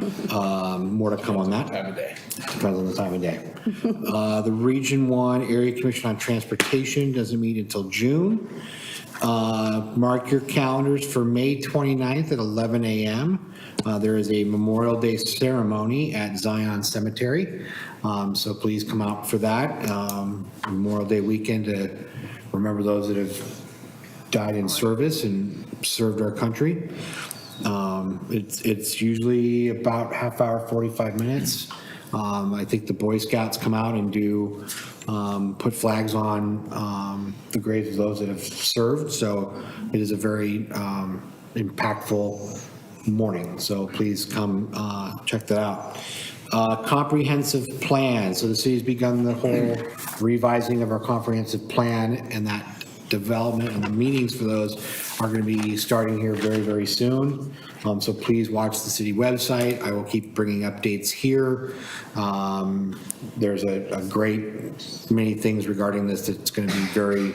more to come on that.
Time of day.
Depends on the time of day. The Region 1 Area Commission on Transportation doesn't meet until June. Mark your calendars for May 29th at 11 a.m. There is a Memorial Day ceremony at Zion Cemetery, so please come out for that. Memorial Day weekend to remember those that have died in service and served our country. It's usually about half hour, 45 minutes. I think the Boy Scouts come out and do put flags on the graves of those that have served. So it is a very impactful morning. So please come check that out. Comprehensive plan. So the city's begun the whole revising of our comprehensive plan, and that development and the meetings for those are going to be starting here very, very soon. So please watch the city website. I will keep bringing updates here. There's a great many things regarding this that's going to be very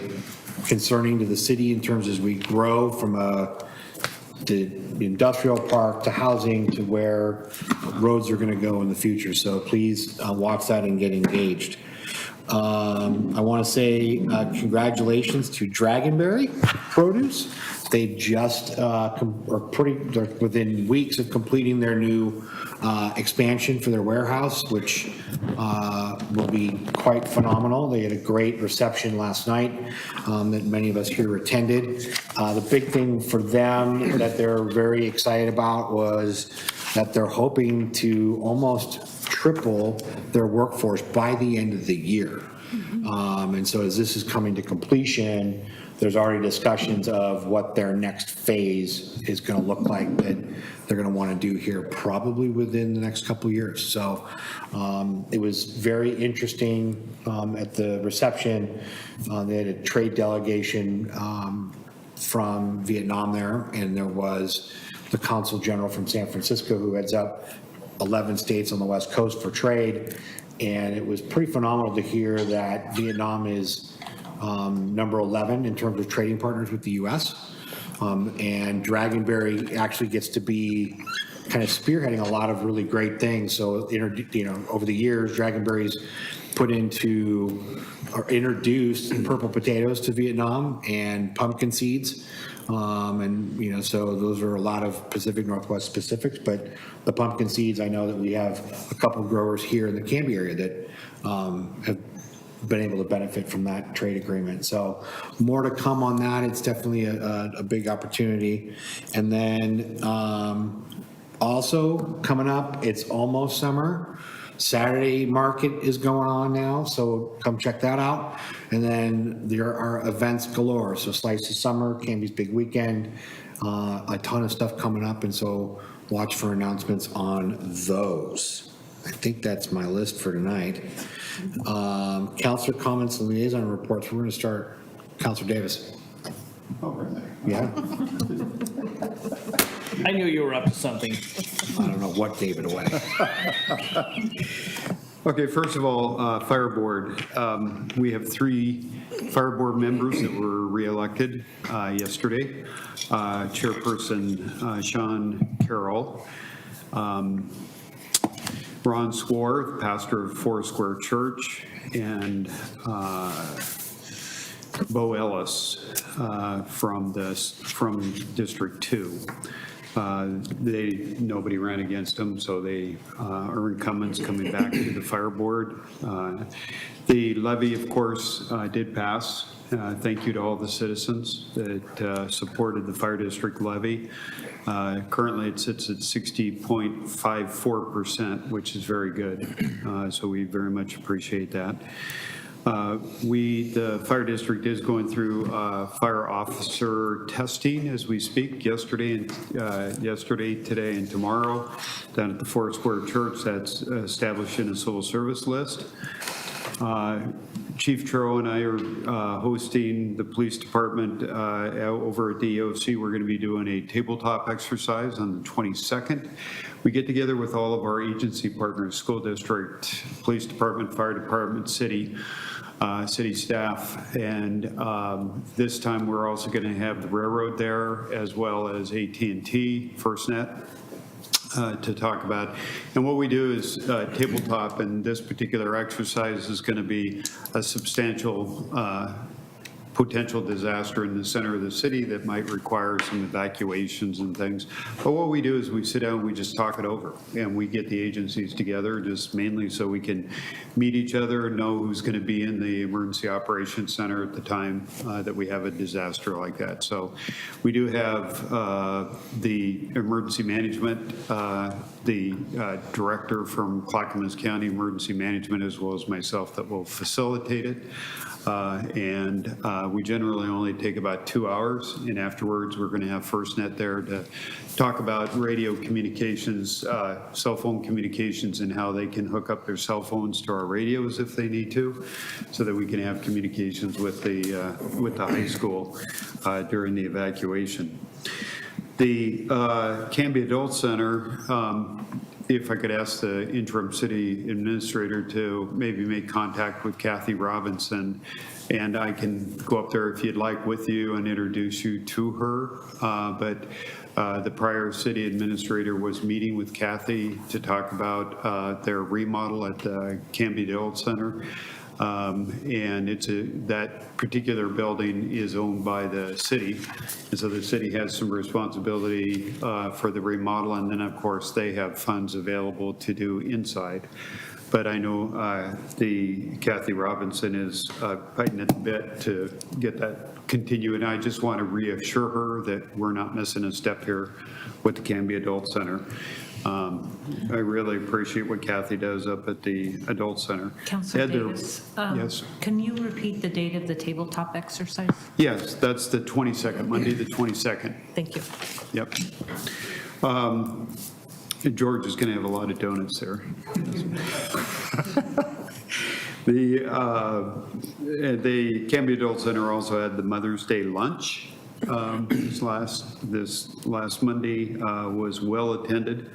concerning to the city in terms as we grow from the industrial park to housing to where roads are going to go in the future. So please watch that and get engaged. I want to say congratulations to Dragonberry Produce. They just they're within weeks of completing their new expansion for their warehouse, which will be quite phenomenal. They had a great reception last night that many of us here attended. The big thing for them that they're very excited about was that they're hoping to almost triple their workforce by the end of the year. And so as this is coming to completion, there's already discussions of what their next phase is going to look like that they're going to want to do here probably within the next couple of years. So it was very interesting at the reception. They had a trade delegation from Vietnam there, and there was the Consul General from San Francisco who heads up 11 states on the West Coast for trade. And it was pretty phenomenal to hear that Vietnam is number 11 in terms of trading partners with the U.S. And Dragonberry actually gets to be kind of spearheading a lot of really great things. So, over the years, Dragonberry's put into or introduced purple potatoes to Vietnam and pumpkin seeds. And, so those are a lot of Pacific Northwest specifics, but the pumpkin seeds, I know that we have a couple of growers here in the Canby area that have been able to benefit from that trade agreement. So more to come on that. It's definitely a big opportunity. And then also coming up, it's almost summer. Saturday market is going on now, so come check that out. And then there are events galore. So Slice of Summer, Canby's Big Weekend, a ton of stuff coming up. And so watch for announcements on those. I think that's my list for tonight. Counselor comments and liaison reports. We're going to start. Counselor Davis.
Oh, really?
Yeah.
I knew you were up to something.
I don't know what gave it away.
Okay, first of all, Fire Board. We have 3 Fire Board members that were reelected yesterday. Chairperson Sean Carroll, Ron Swar, pastor of Foursquare Church, and Bo Ellis from District 2. Nobody ran against them, so they are incumbents coming back to the Fire Board. The levy, of course, did pass. Thank you to all the citizens that supported the Fire District levy. Currently, it sits at 60.54%, which is very good. So we very much appreciate that. The Fire District is going through fire officer testing as we speak. Yesterday, today, and tomorrow down at the Foursquare Church. That's establishing a civil service list. Chief Truro and I are hosting the police department over at the EOC. We're going to be doing a tabletop exercise on the 22nd. We get together with all of our agency partners, school district, police department, fire department, city staff, and this time we're also going to have the railroad there as well as AT&T, FirstNet. To talk about. And what we do is tabletop, and this particular exercise is going to be a substantial potential disaster in the center of the city that might require some evacuations and things. But what we do is we sit down, we just talk it over, and we get the agencies together just mainly so we can meet each other, know who's going to be in the emergency operations center at the time that we have a disaster like that. So we do have the emergency management, the director from Clackamas County Emergency Management, as well as myself, that will facilitate it. And we generally only take about 2 hours, and afterwards we're going to have FirstNet there to talk about radio communications, cell phone communications, and how they can hook up their cell phones to our radios if they need to, so that we can have communications with the high school during the evacuation. The Canby Adult Center, if I could ask the interim city administrator to maybe make contact with Kathy Robinson, and I can go up there if you'd like with you and introduce you to her. But the prior city administrator was meeting with Kathy to talk about their remodel at the Canby Adult Center. And that particular building is owned by the city, and so the city has some responsibility for the remodel, and then, of course, they have funds available to do inside. But I know Kathy Robinson is fighting at the bit to get that continue, and I just want to reassure her that we're not missing a step here with the Canby Adult Center. I really appreciate what Kathy does up at the Adult Center.
Counselor
Ed, there-
Davis,
Yes.
can you repeat the date of the tabletop exercise?
Yes, that's the 22nd, Monday, the 22nd.
Thank you.
Yep. George is going to have a lot of donuts there. The Canby Adult Center also had the Mother's Day lunch. This last Monday was well attended.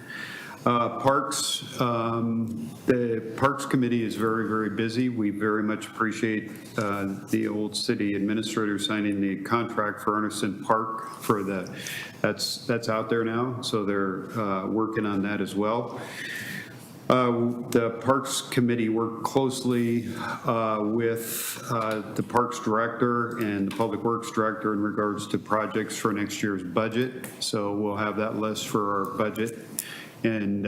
Parks, the Parks Committee is very, very busy. We very much appreciate the old city administrator signing the contract for Arneson Park for that's out there now, so they're working on that as well. The Parks Committee worked closely with the Parks Director and the Public Works Director in regards to projects for next year's budget. So we'll have that list for our budget and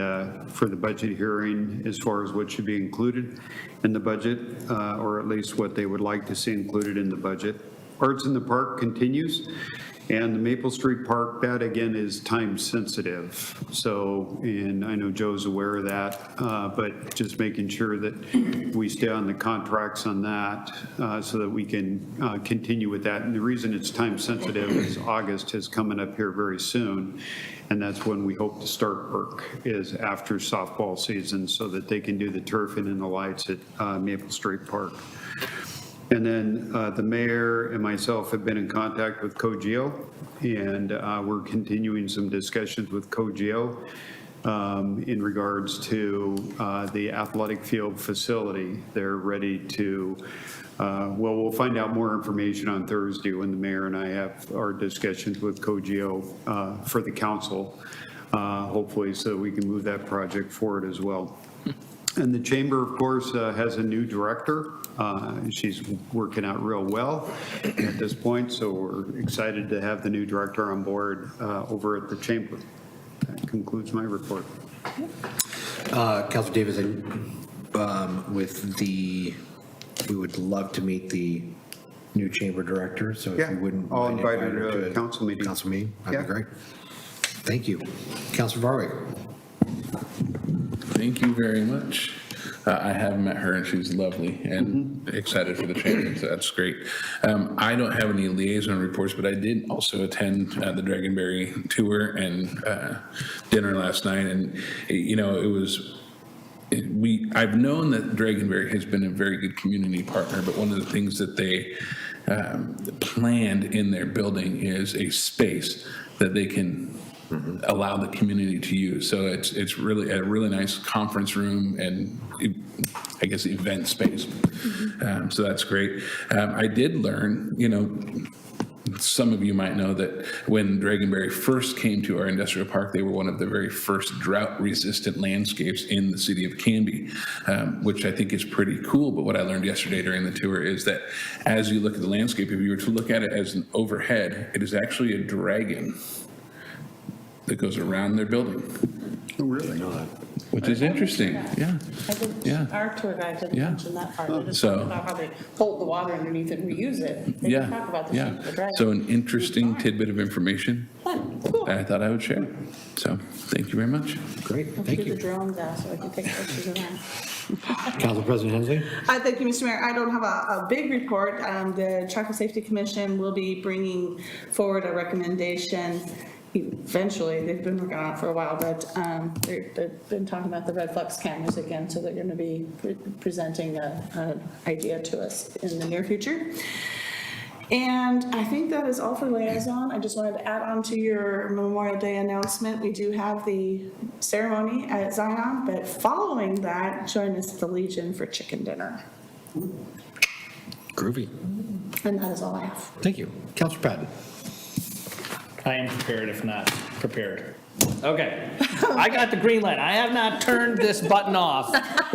for the budget hearing as far as what should be included in the budget, or at least what they would like to see included in the budget. Arts in the Park continues. And the Maple Street Park, that again is time sensitive. So, and I know Joe's aware of that, but just making sure that we stay on the contracts on that so that we can continue with that. And the reason it's time sensitive is August is coming up here very soon. And that's when we hope to start work, is after softball season, so that they can do the turfing and the lights at Maple Street Park. And then the mayor and myself have been in contact with COGIO, and we're continuing some discussions with COGIO in regards to the athletic field facility. They're ready to, well, we'll find out more information on Thursday when the mayor and I have our discussions with COGIO for the council, hopefully, so we can move that project forward as well. And the chamber, of course, has a new director. She's working out real well at this point, so we're excited to have the new director on board over at the chamber. That concludes my report.
Councilor Davis, we would love to meet the new chamber director, so if
Yeah,
you wouldn't
I'll
mind
invite her
inviting
to a council meeting.
Council meeting, that'd be
Yeah.
great. Thank you. Councilor Varwick.
Thank you very much. I have met her, and she's lovely and excited for the chamber, so that's great. I don't have any liaison reports, but I did also attend the Dragonberry tour and dinner last night, and, you know, I've known that Dragonberry has been a very good community partner, but one of the things that they planned in their building is a space that they can allow the community to use. So it's really a really nice conference room and I guess event space. So that's great. I did learn, you know, some of you might know that when Dragonberry first came to our industrial park, they were one of the very first drought-resistant landscapes in the city of Canby, which I think is pretty cool. But what I learned yesterday during the tour is that as you look at the landscape, if you were to look at it as an overhead, it is actually a dragon that goes around their building.
Oh, really?
Which is interesting, yeah. Yeah.
Our tour guide didn't
Yeah.
mention that part. They just
So-
talked about how they hold the water underneath it and reuse it. They didn't talk about the shape of the dragon.
So an interesting tidbit of information
Fun, cool.
I thought I would share. So thank you very much.
Great,
Let's
thank
get the
you.
drones out so I can take pictures around.
Council President Hensley?
Thank you, Mr. Mayor. I don't have a big report. The Traffic Safety Commission will be bringing forward a recommendation. Eventually, they've been working on it for a while, but they've been talking about the red flex cameras again, so they're going to be presenting an idea to us in the near future. And I think that is all for liaison. I just wanted to add on to your Memorial Day announcement. We do have the ceremony at Zion, but following that, join us at the Legion for chicken dinner.
Groovy.
And that is all I have.
Thank you. Councilor Patton?
I am prepared, if not prepared. Okay, I got the green light. I have not turned this button off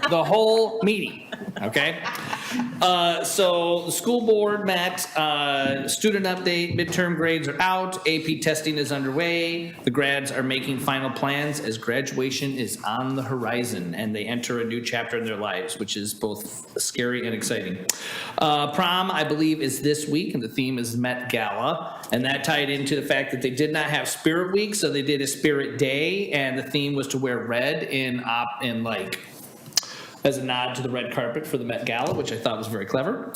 the whole meeting, okay? So the school board met, student update, midterm grades are out, AP testing is underway. The grads are making final plans as graduation is on the horizon and they enter a new chapter in their lives, which is both scary and exciting. Prom, I believe, is this week and the theme is Met Gala. And that tied into the fact that they did not have Spirit Week, so they did a Spirit Day and the theme was to wear red as a nod to the red carpet for the Met Gala, which I thought was very clever.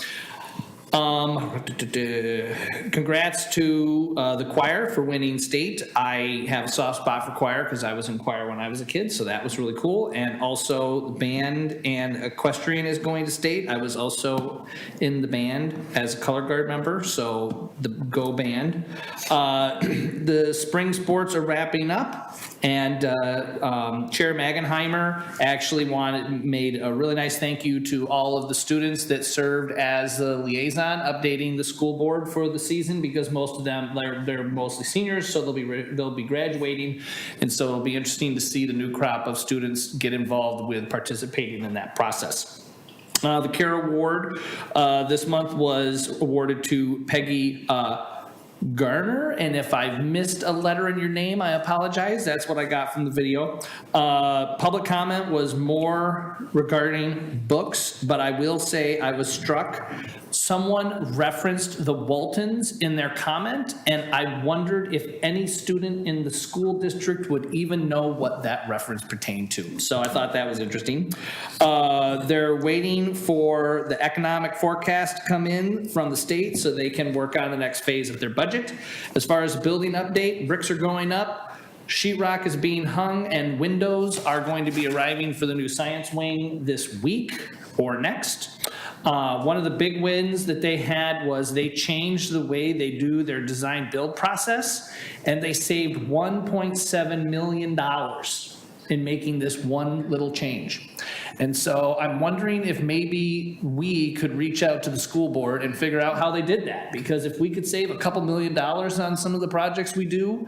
Congrats to the choir for winning state. I have a soft spot for choir because I was in choir when I was a kid, so that was really cool. And also band and equestrian is going to state. I was also in the band as a color guard member, so the Go Band. The spring sports are wrapping up, and Chair Magenheimer actually made a really nice thank you to all of the students that served as the liaison, updating the school board for the season, because most of them, they're mostly seniors, so they'll be graduating, and so it'll be interesting to see the new crop of students get involved with participating in that process. The CARE Award this month was awarded to Peggy Garner, and if I've missed a letter in your name, I apologize. That's what I got from the video. Public comment was more regarding books, but I will say I was struck. Someone referenced the Waltons in their comment, and I wondered if any student in the school district would even know what that reference pertained to. So I thought that was interesting. They're waiting for the economic forecast to come in from the state so they can work on the next phase of their budget. As far as the building update, bricks are going up, sheetrock is being hung, and windows are going to be arriving for the new science wing this week or next. One of the big wins that they had was they changed the way they do their design build process, and they saved $1.7 million in making this one little change. And so I'm wondering if maybe we could reach out to the school board and figure out how they did that. Because if we could save a couple $1 million on some of the projects we do,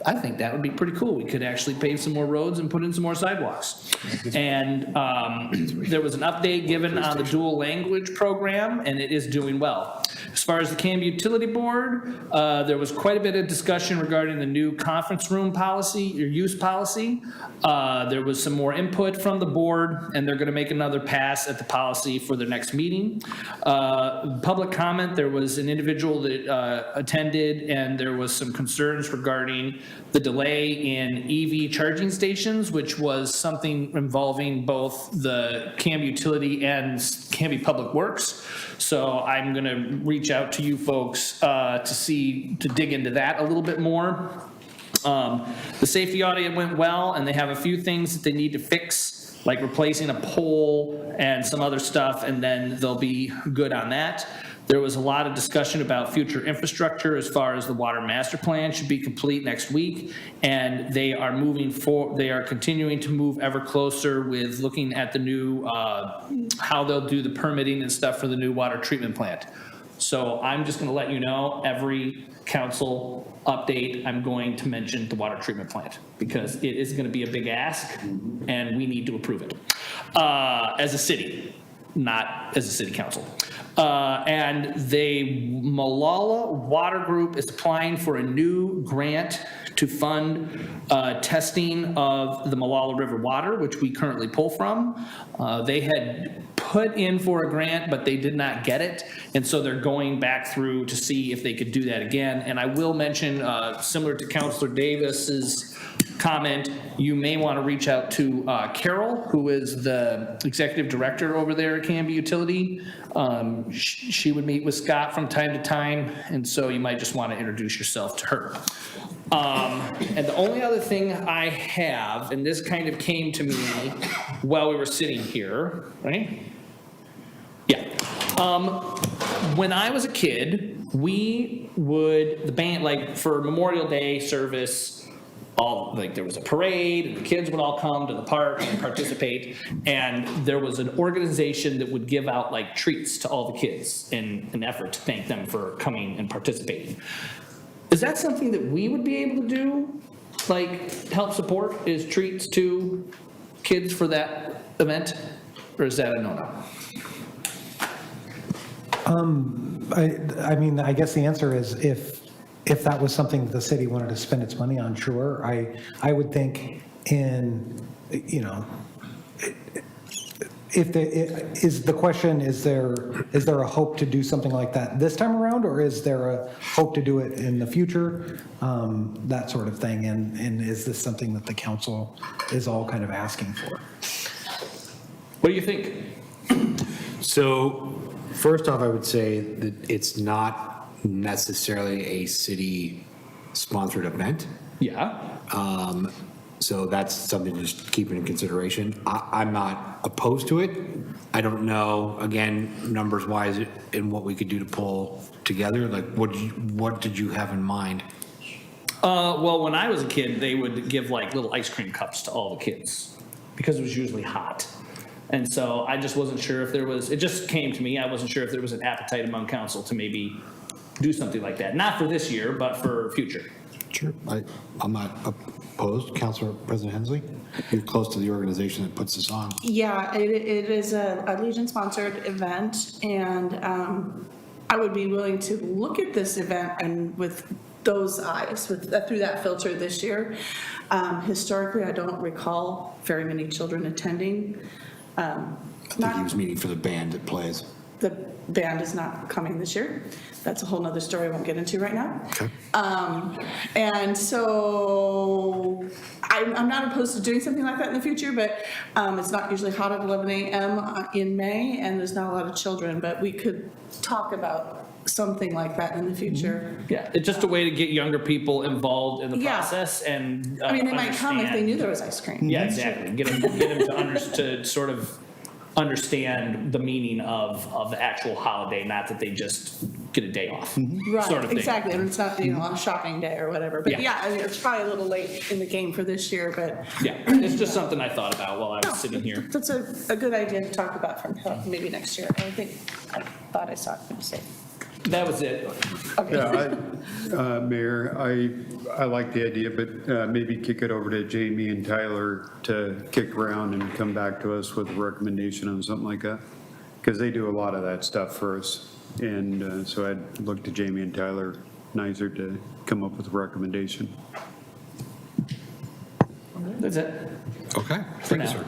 I think that would be pretty cool. We could actually pave some more roads and put in some more sidewalks. And there was an update given on the dual language program, and it is doing well. As far as the Canby Utility Board, there was quite a bit of discussion regarding the new conference room policy, or use policy. There was some more input from the board, and they're going to make another pass at the policy for their next meeting. Public comment, there was an individual that attended, and there was some concerns regarding the delay in EV charging stations, which was something involving both the Canby Utility and Canby Public Works. So I'm going to reach out to you folks to dig into that a little bit more. The safety audit went well, and they have a few things that they need to fix, like replacing a pole and some other stuff, and then they'll be good on that. There was a lot of discussion about future infrastructure as far as the water master plan should be complete next week, and they are continuing to move ever closer with looking at the new, how they'll do the permitting and stuff for the new water treatment plant. So I'm just going to let you know, every council update, I'm going to mention the water treatment plant, because it is going to be a big ask, and we need to approve it as a city, not as a city council. And the Malala Water Group is applying for a new grant to fund testing of the Malala River water, which we currently pull from. They had put in for a grant, but they did not get it. And so they're going back through to see if they could do that again. And I will mention, similar to Councilor Davis's comment, you may want to reach out to Carol, who is the executive director over there at Canby Utility. She would meet with Scott from time to time, and so you might just want to introduce yourself to her. And the only other thing I have, and this kind of came to me while we were sitting here, right? Yeah. When I was a kid, the band, like for Memorial Day service, there was a parade, and the kids would all come to the park and participate, and there was an organization that would give out like treats to all the kids in an effort to thank them for coming and participating. Is that something that we would be able to do, like help support, is treats to kids for that event, or is that a no-no?
I mean, I guess the answer is if that was something the city wanted to spend its money on, sure. I would think if the question, is there a hope to do something like that this time around, or is there a hope to do it in the future? That sort of thing, and is this something that the council is all kind of asking for?
What do you think?
So first off, I would say that it's not necessarily a city-sponsored event.
Yeah.
So that's something to just keep in consideration. I'm not opposed to it. I don't know, again, numbers-wise, and what we could do to pull together. Like, what did you have in mind?
Well, when I was a kid, they would give like little ice cream cups to all the kids because it was usually hot. And so I just wasn't sure if there was, it just came to me, I wasn't sure if there was an appetite among council to maybe do something like that. Not for this year, but for future.
Sure. I'm not opposed. Councilor President Hensley, you're close to the organization that puts this on.
Yeah, it is a Legion-sponsored event, and I would be willing to look at this event and with those eyes, through that filter this year. Historically, I don't recall very many children attending.
I think he was meeting for the band that plays.
The band is not coming this year. That's a whole nother story I won't get into right now.
Okay.
And so I'm not opposed to doing something like that in the future, but it's not usually hot at 11 a.m. In May, and there's not a lot of children, but we could talk about something like that in the future.
Yeah, it's just a way to get younger people involved in the
Yeah.
process and
I mean, they might come if they
understand-
knew there was ice cream.
Yeah, exactly. Get them to sort of understand the meaning of the actual holiday, not that they just get a day off.
Right,
Sort of thing.
exactly, and it's not, on a shopping day or whatever, but
Yeah.
yeah, I mean, it's probably a little late in the game for this year, but
Yeah, it's just something I thought about while I was sitting here.
that's a good idea to talk about for maybe next year. I thought I saw it, I'm saying.
That was it.
Yeah, Mayor, I like the idea, but maybe kick it over to Jamie and Tyler to kick around and come back to us with a recommendation on something like that. Because they do a lot of that stuff for us. And so I'd look to Jamie and Tyler Nizer to come up with a recommendation.
That's it.
Okay.
For
Thank you,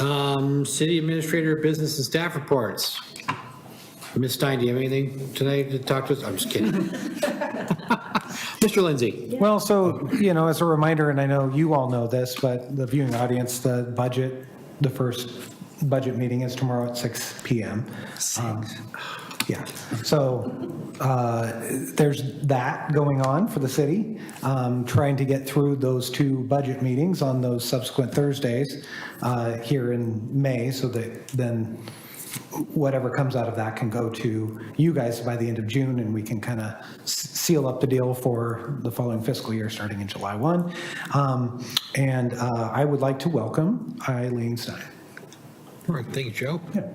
now.
sir. City Administrator, Business and Staff Reports. Ms. Stein, do you have anything tonight to talk to us? I'm just kidding. Mr. Lindsay.
Well, so, as a reminder, and I know you all know this, but the viewing audience, the first budget meeting is tomorrow at 6 p.m. Yeah, so there's that going on for the city, trying to get through those two budget meetings on those subsequent Thursdays here in May, so that then whatever comes out of that can go to you guys by the end of June, and we can kind of seal up the deal for the following fiscal year starting in July 1. And I would like to welcome Eileen Stein.
All right, thank you, Joe.
Yeah.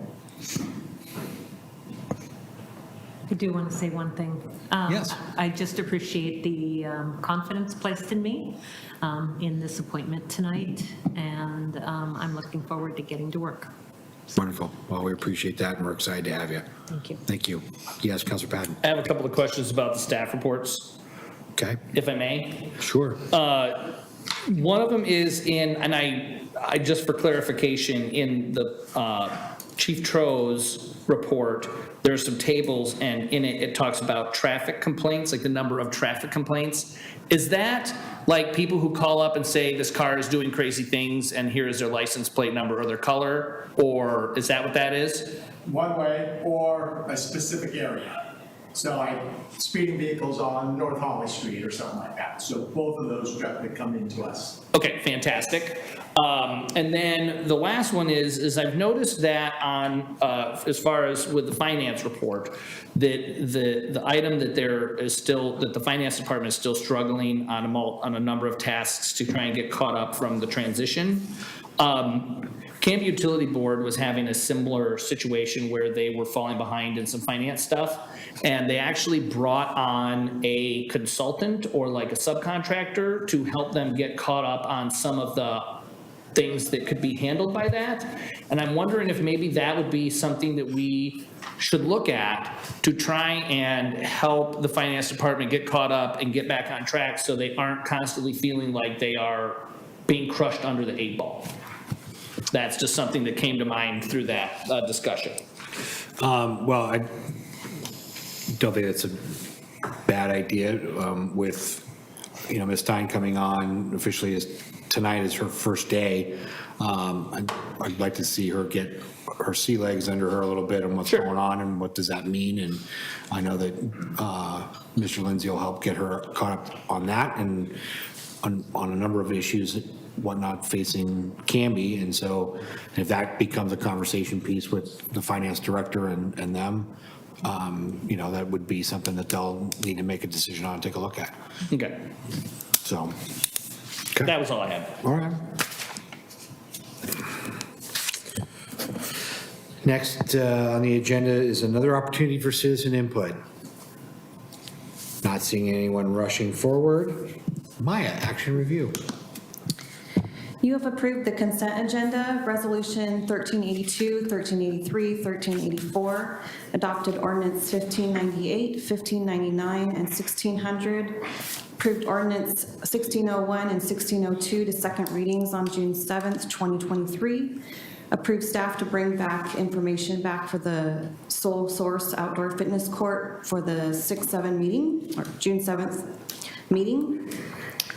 I do want to say one thing.
Yes.
I just appreciate the confidence placed in me in this appointment tonight, and I'm looking forward to getting to work.
Wonderful. Well, we appreciate that, and we're excited to have you.
Thank you.
Thank you. Yes, Councilor Patton.
I have a couple of questions about the staff reports,
Okay,
if I may.
sure.
One of them is and I just for clarification, in the Chief Tro's report, there's some tables, and in it talks about traffic complaints, like the number of traffic complaints. Is that like people who call up and say this car is doing crazy things and here is their license plate number or their color? Or is that what that is?
One way or a specific area. So like speeding vehicles on North Holly Street or something like that. So both of those directly come into us.
Okay, fantastic. And then the last one is I've noticed that on, as far as with the finance report, that the item that there is still, that the finance department is still struggling on a number of tasks to try and get caught up from the transition. Canby Utility Board was having a similar situation where they were falling behind in some finance stuff, and they actually brought on a consultant or like a subcontractor to help them get caught up on some of the things that could be handled by that. And I'm wondering if maybe that would be something that we should look at to try and help the finance department get caught up and get back on track so they aren't constantly feeling like they are being crushed under the 8 ball. That's just something that came to mind through that discussion.
Well, I don't think that's a bad idea with, Ms. Stein coming on officially tonight is her first day. I'd like to see her get her sea legs under her a little bit on what's going on and what does that mean. And I know that Mr. Lindsay will help get her caught up on that and on a number of issues, whatnot facing Canby. And so if that becomes a conversation piece with the finance director and them, that would be something that they'll need to make a decision on and take a look at.
Okay.
So.
That was all I had.
All right. Next on the agenda is another opportunity for citizen input. Not seeing anyone rushing forward. Maya, action review.
You have approved the consent agenda, Resolution 1382, 1383, 1384, adopted ordinance 1598, 1599, and 1600, approved ordinance 1601 and 1602 to second readings on June 7th, 2023, approved staff to bring back information back for the Sole Source Outdoor Fitness Court for the 6/7 meeting, or June 7th meeting,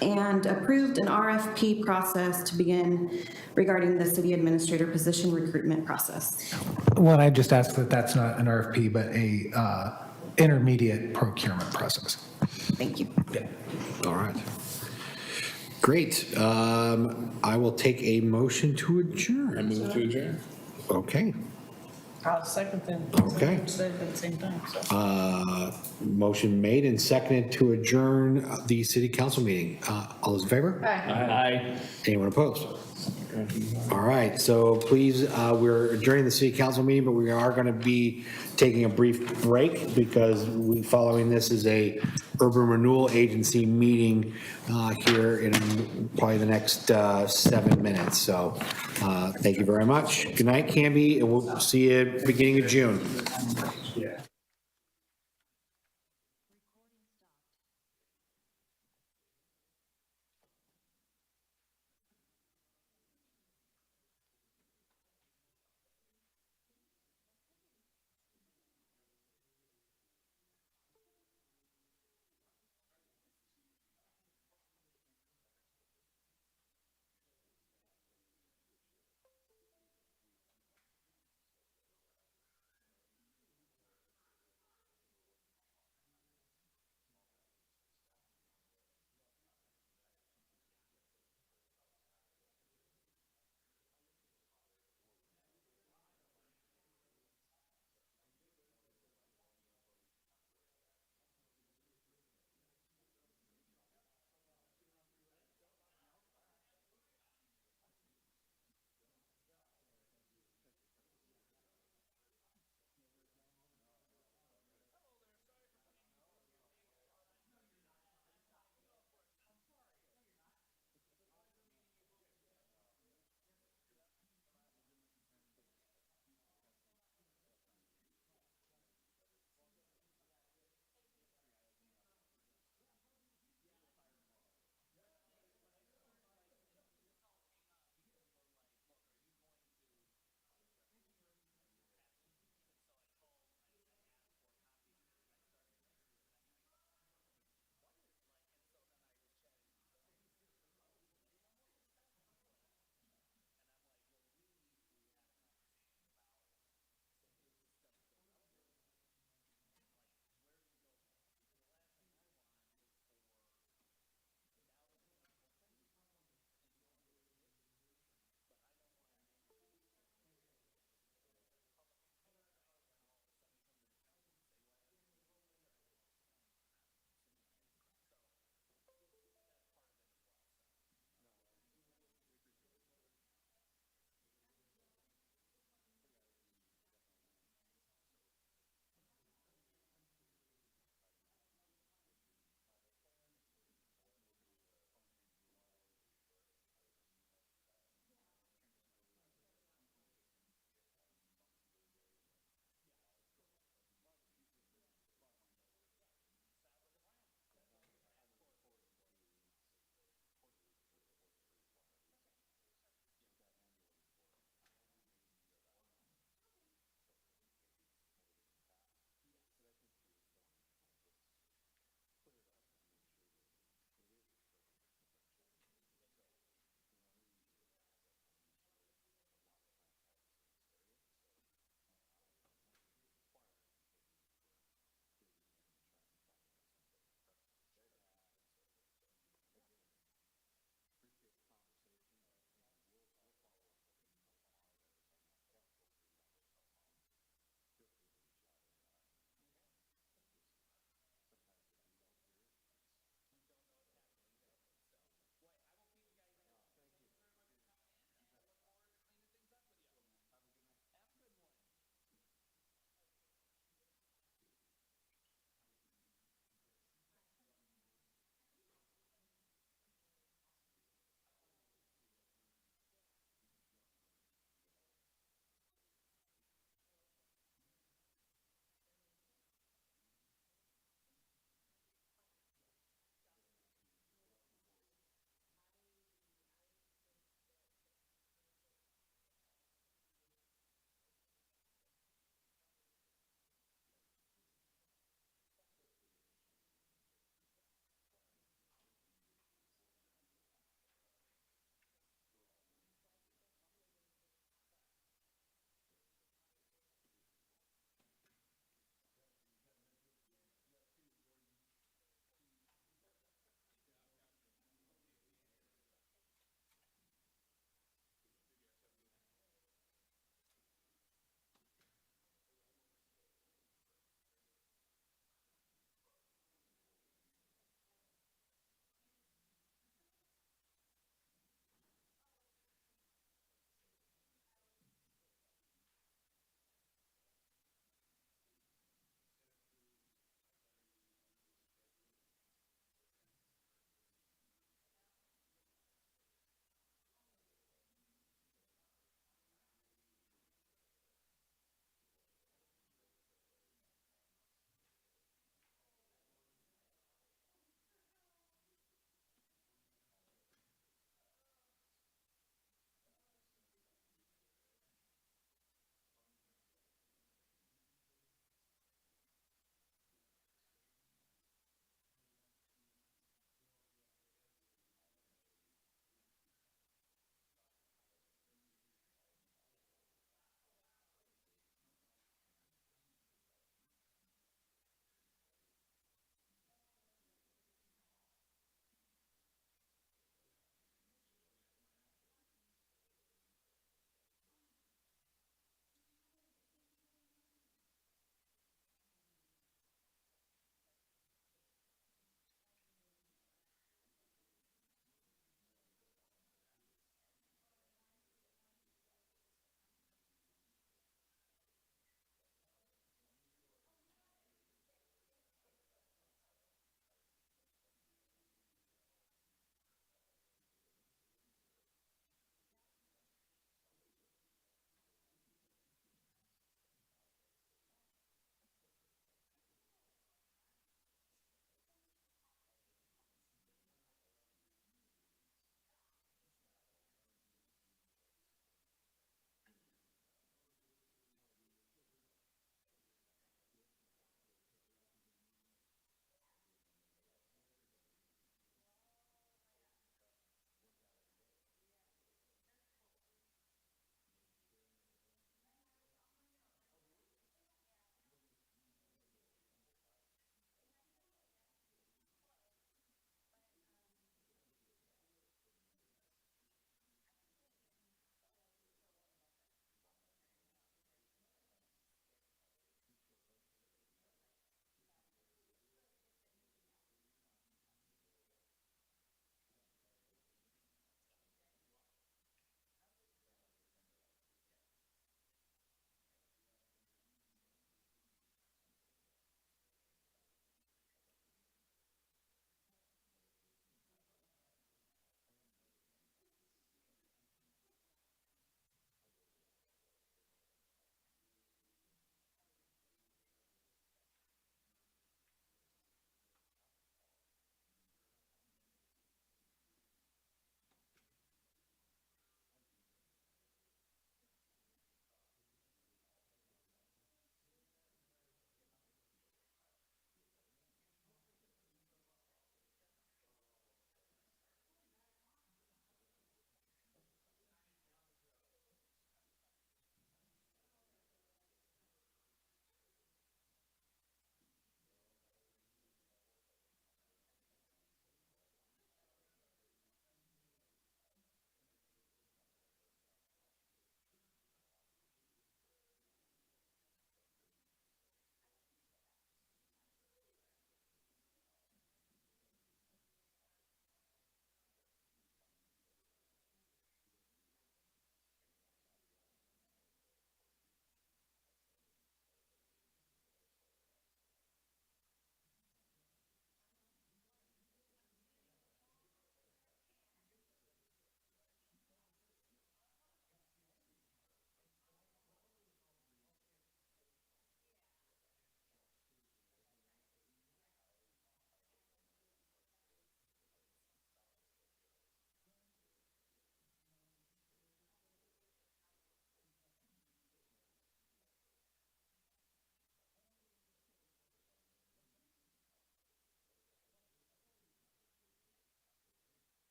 and approved an RFP process to begin regarding the city administrator position recruitment process.
Well, I just asked that that's not an RFP, but a intermediate procurement process.
Thank you.
All right. Great. I will take a motion to adjourn.
I move to adjourn.
Okay.
I'll second them.
Okay.
Said at the same time, so.
Motion made and seconded to adjourn the city council meeting. All those in favor?
Aye.
Anyone opposed? All right, so please, we're adjourning the city council meeting, but we are going to be taking a brief break because following this is a urban renewal agency meeting here in probably the next 7 minutes. So thank you very much. Good night, Canby, and we'll see you beginning of June.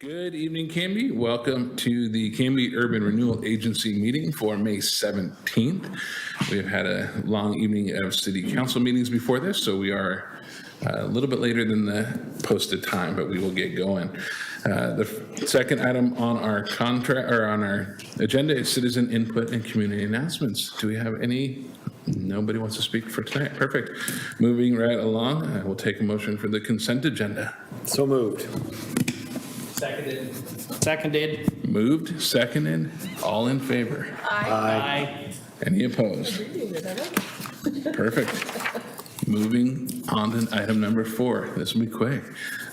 Good evening, Canby. Welcome to the Canby Urban Renewal Agency meeting for May 17th. We've had a long evening of city council meetings before this, so we are a little bit later than the posted time, but we will get going. The second item on our on our agenda is citizen input and community announcements. Do we have any? Nobody wants to speak for tonight. Perfect. Moving right along, I will take a motion for the consent agenda.
So moved.
Seconded.
Moved, seconded, all in favor?
Aye.
Any opposed? Perfect. Moving on to item number 4. This will be quick.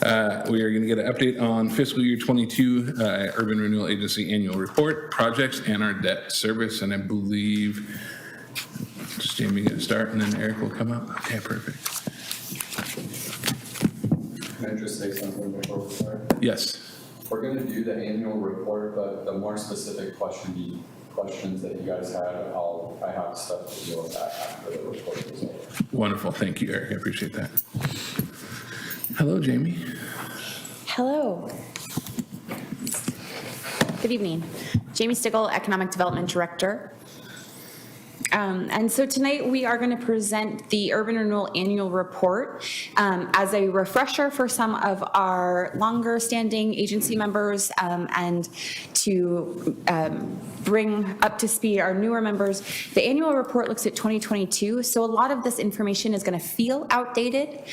We are going to get an update on fiscal year 22 Urban Renewal Agency annual report, projects, and our debt service. And I believe, just Jamie going to start and then Eric will come up. Okay, perfect.
Can I just say something before we start?
Yes.
We're going to do the annual report, but the more specific questions that you guys have, I have stuff to deal with that after the report is over.
Wonderful. Thank you, Eric. I appreciate that. Hello, Jamie.
Hello. Good evening. Jamie Stigall, Economic Development Director. And so tonight we are going to present the Urban Renewal Annual Report as a refresher for some of our longer standing agency members and to bring up to speed our newer members. The annual report looks at 2022, so a lot of this information is going to feel outdated,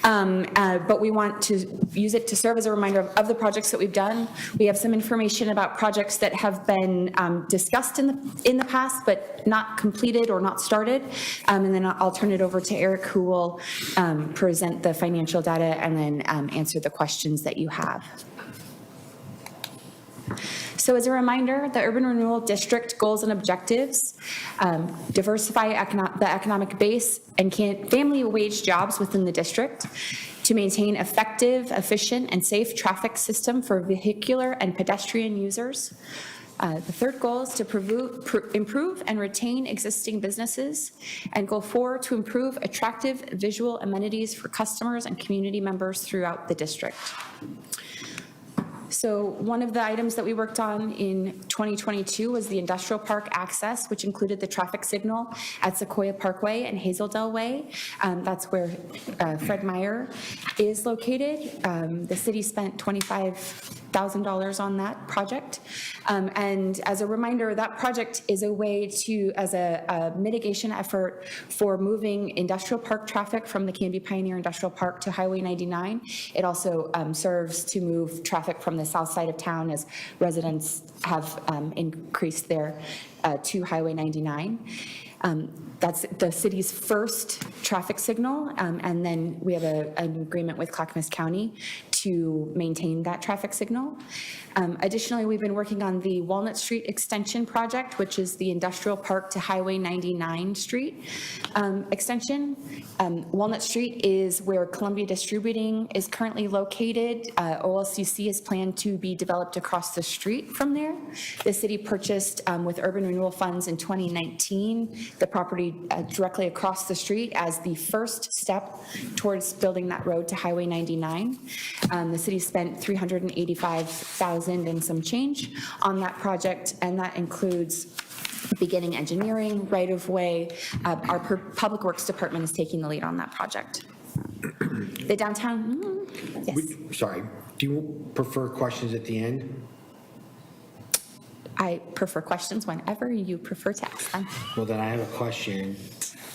but we want to use it to serve as a reminder of the projects that we've done. We have some information about projects that have been discussed in the past, but not completed or not started. And then I'll turn it over to Eric, who will present the financial data and then answer the questions that you have. So as a reminder, the Urban Renewal District goals and objectives diversify the economic base and family wage jobs within the district, to maintain effective, efficient, and safe traffic system for vehicular and pedestrian users. The third goal is to improve and retain existing businesses, and goal 4, to improve attractive visual amenities for customers and community members throughout the district. So one of the items that we worked on in 2022 was the industrial park access, which included the traffic signal at Sequoia Parkway and Hazeldale Way. That's where Fred Meyer is located. The city spent $25,000 on that project. And as a reminder, that project is a way to, as a mitigation effort for moving industrial park traffic from the Canby Pioneer Industrial Park to Highway 99. It also serves to move traffic from the south side of town as residents have increased their to Highway 99. That's the city's first traffic signal, and then we have an agreement with Clackamas County to maintain that traffic signal. Additionally, we've been working on the Walnut Street Extension Project, which is the industrial park to Highway 99 Street extension. Walnut Street is where Columbia Distributing is currently located. OLCC is planned to be developed across the street from there. The city purchased with urban renewal funds in 2019 the property directly across the street as the first step towards building that road to Highway 99. The city spent $385,000 and some change on that project, and that includes beginning engineering, right-of-way. Our Public Works Department is taking the lead on that project. The downtown, yes.
Sorry, do you prefer questions at the end?
I prefer questions whenever you prefer to ask them.
Well, then I have a question.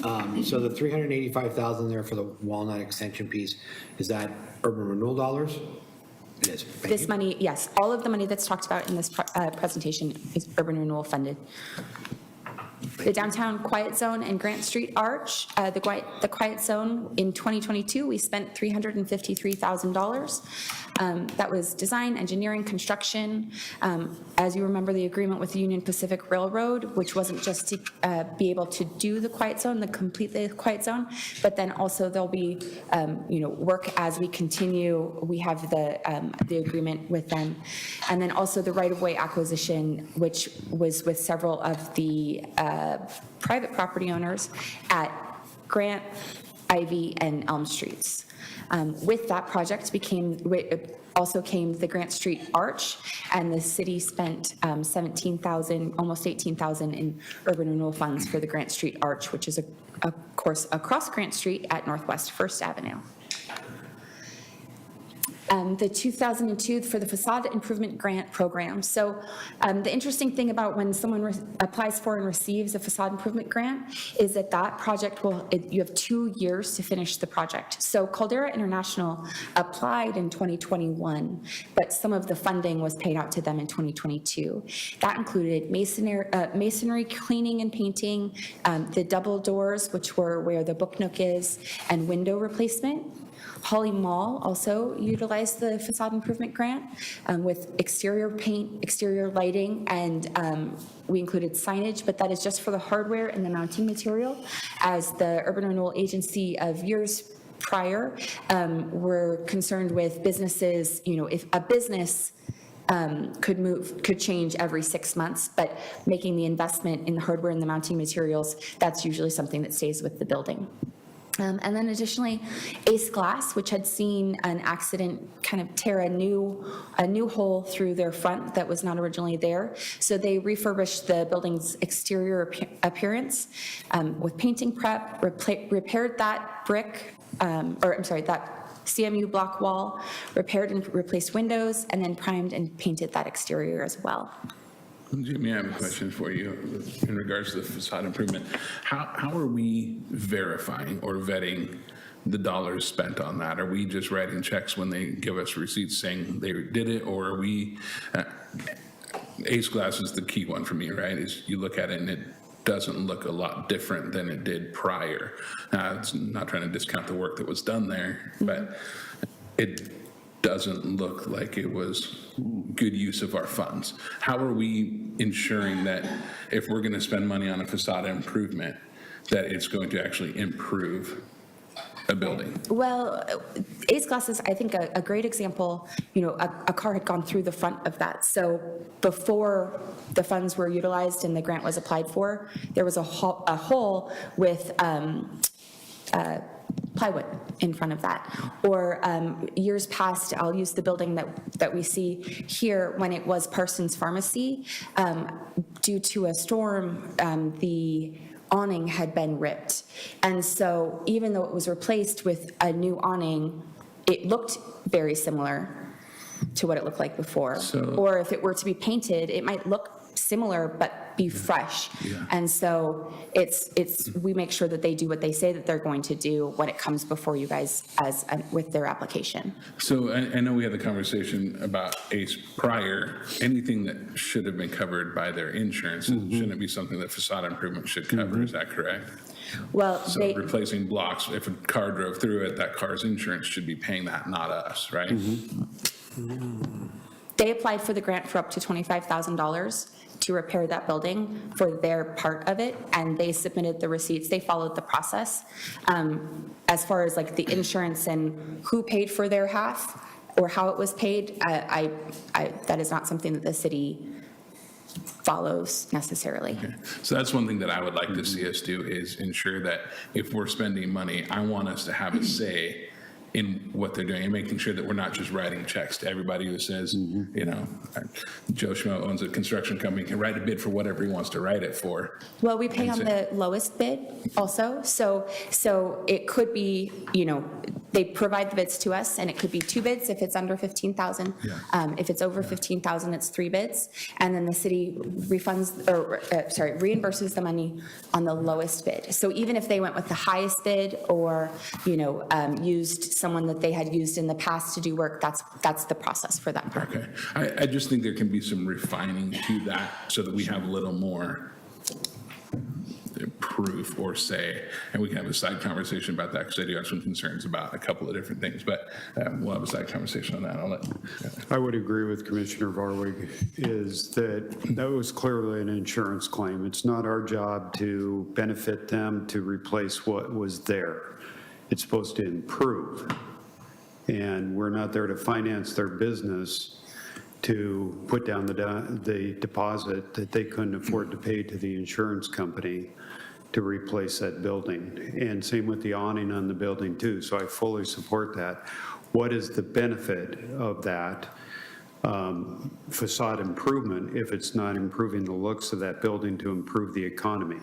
So the $385,000 there for the Walnut extension piece, is that urban renewal dollars? It is.
This money, yes, all of the money that's talked about in this presentation is urban renewal funded. The downtown quiet zone and Grant Street Arch, the quiet zone in 2022, we spent $353,000. That was design, engineering, construction. As you remember, the agreement with the Union Pacific Railroad, which wasn't just to be able to do the quiet zone, complete the quiet zone, but then also there'll be, work as we continue. We have the agreement with them, and then also the right-of-way acquisition, which was with several of the private property owners at Grant, Ivy, and Elm Streets. With that project also came the Grant Street Arch, and the city spent 17,000, almost 18,000 in urban renewal funds for the Grant Street Arch, which is of course across Grant Street at Northwest First Avenue. The 2002 for the facade improvement grant program. So the interesting thing about when someone applies for and receives a facade improvement grant is that that project you have 2 years to finish the project. So Caldera International applied in 2021, but some of the funding was paid out to them in 2022. That included masonry cleaning and painting, the double doors, which were where the book nook is, and window replacement. Holly Mall also utilized the facade improvement grant with exterior paint, exterior lighting, and we included signage, but that is just for the hardware and the mounting material, as the Urban Renewal Agency of years prior were concerned with businesses, if a business could change every 6 months, but making the investment in the hardware and the mounting materials, that's usually something that stays with the building. And then additionally, Ace Glass, which had seen an accident kind of tear a new hole through their front that was not originally there. So they refurbished the building's exterior appearance with painting prep, repaired that that CMU block wall, repaired and replaced windows, and then primed and painted that exterior as well.
Jimmy, I have a question for you in regards to the facade improvement. How are we verifying or vetting the dollars spent on that? Are we just writing checks when they give us receipts saying they did it, or are we, Ace Glass is the key one for me, right? Is you look at it and it doesn't look a lot different than it did prior. It's not trying to discount the work that was done there, but it doesn't look like it was good use of our funds. How are we ensuring that if we're going to spend money on a facade improvement, that it's going to actually improve a building?
Well, Ace Glass is, I think, a great example. A car had gone through the front of that. So before the funds were utilized and the grant was applied for, there was a hole with plywood in front of that. Or years past, I'll use the building that we see here, when it was Parsons Pharmacy, due to a storm, the awning had been ripped. And so even though it was replaced with a new awning, it looked very similar to what it looked like before. Or if it were to be painted, it might look similar but be fresh.
Yeah.
And so we make sure that they do what they say that they're going to do when it comes before you guys with their application.
So I know we had the conversation about Ace prior. Anything that should have been covered by their insurance, shouldn't it be something that facade improvement should cover? Is that correct?
Well,
So replacing blocks, if a car drove through it, that car's insurance should be paying that, not us, right?
They applied for the grant for up to $25,000 to repair that building for their part of it, and they submitted the receipts. They followed the process. As far as like the insurance and who paid for their half or how it was paid, that is not something that the city follows necessarily.
Okay. So that's one thing that I would like to see us do, is ensure that if we're spending money, I want us to have a say in what they're doing and making sure that we're not just writing checks to everybody who says, Joe Schmo owns a construction company, can write a bid for whatever he wants to write it for.
Well, we pay on the lowest bid also. So it could be, they provide the bids to us, and it could be 2 bids if it's under 15,000.
Yeah.
If it's over 15,000, it's 3 bids. And then the city reimburses the money on the lowest bid. So even if they went with the highest bid or, used someone that they had used in the past to do work, that's the process for that part.
Okay. I just think there can be some refining to that so that we have a little more proof or say, and we can have a side conversation about that, because I do have some concerns about a couple of different things, but we'll have a side conversation on that.
I would agree with Commissioner Varwig, is that was clearly an insurance claim. It's not our job to benefit them to replace what was there. It's supposed to improve. And we're not there to finance their business to put down the deposit that they couldn't afford to pay to the insurance company. to replace that building. And same with the awning on the building too, so I fully support that. What is the benefit of that facade improvement if it's not improving the looks of that building to improve the economy?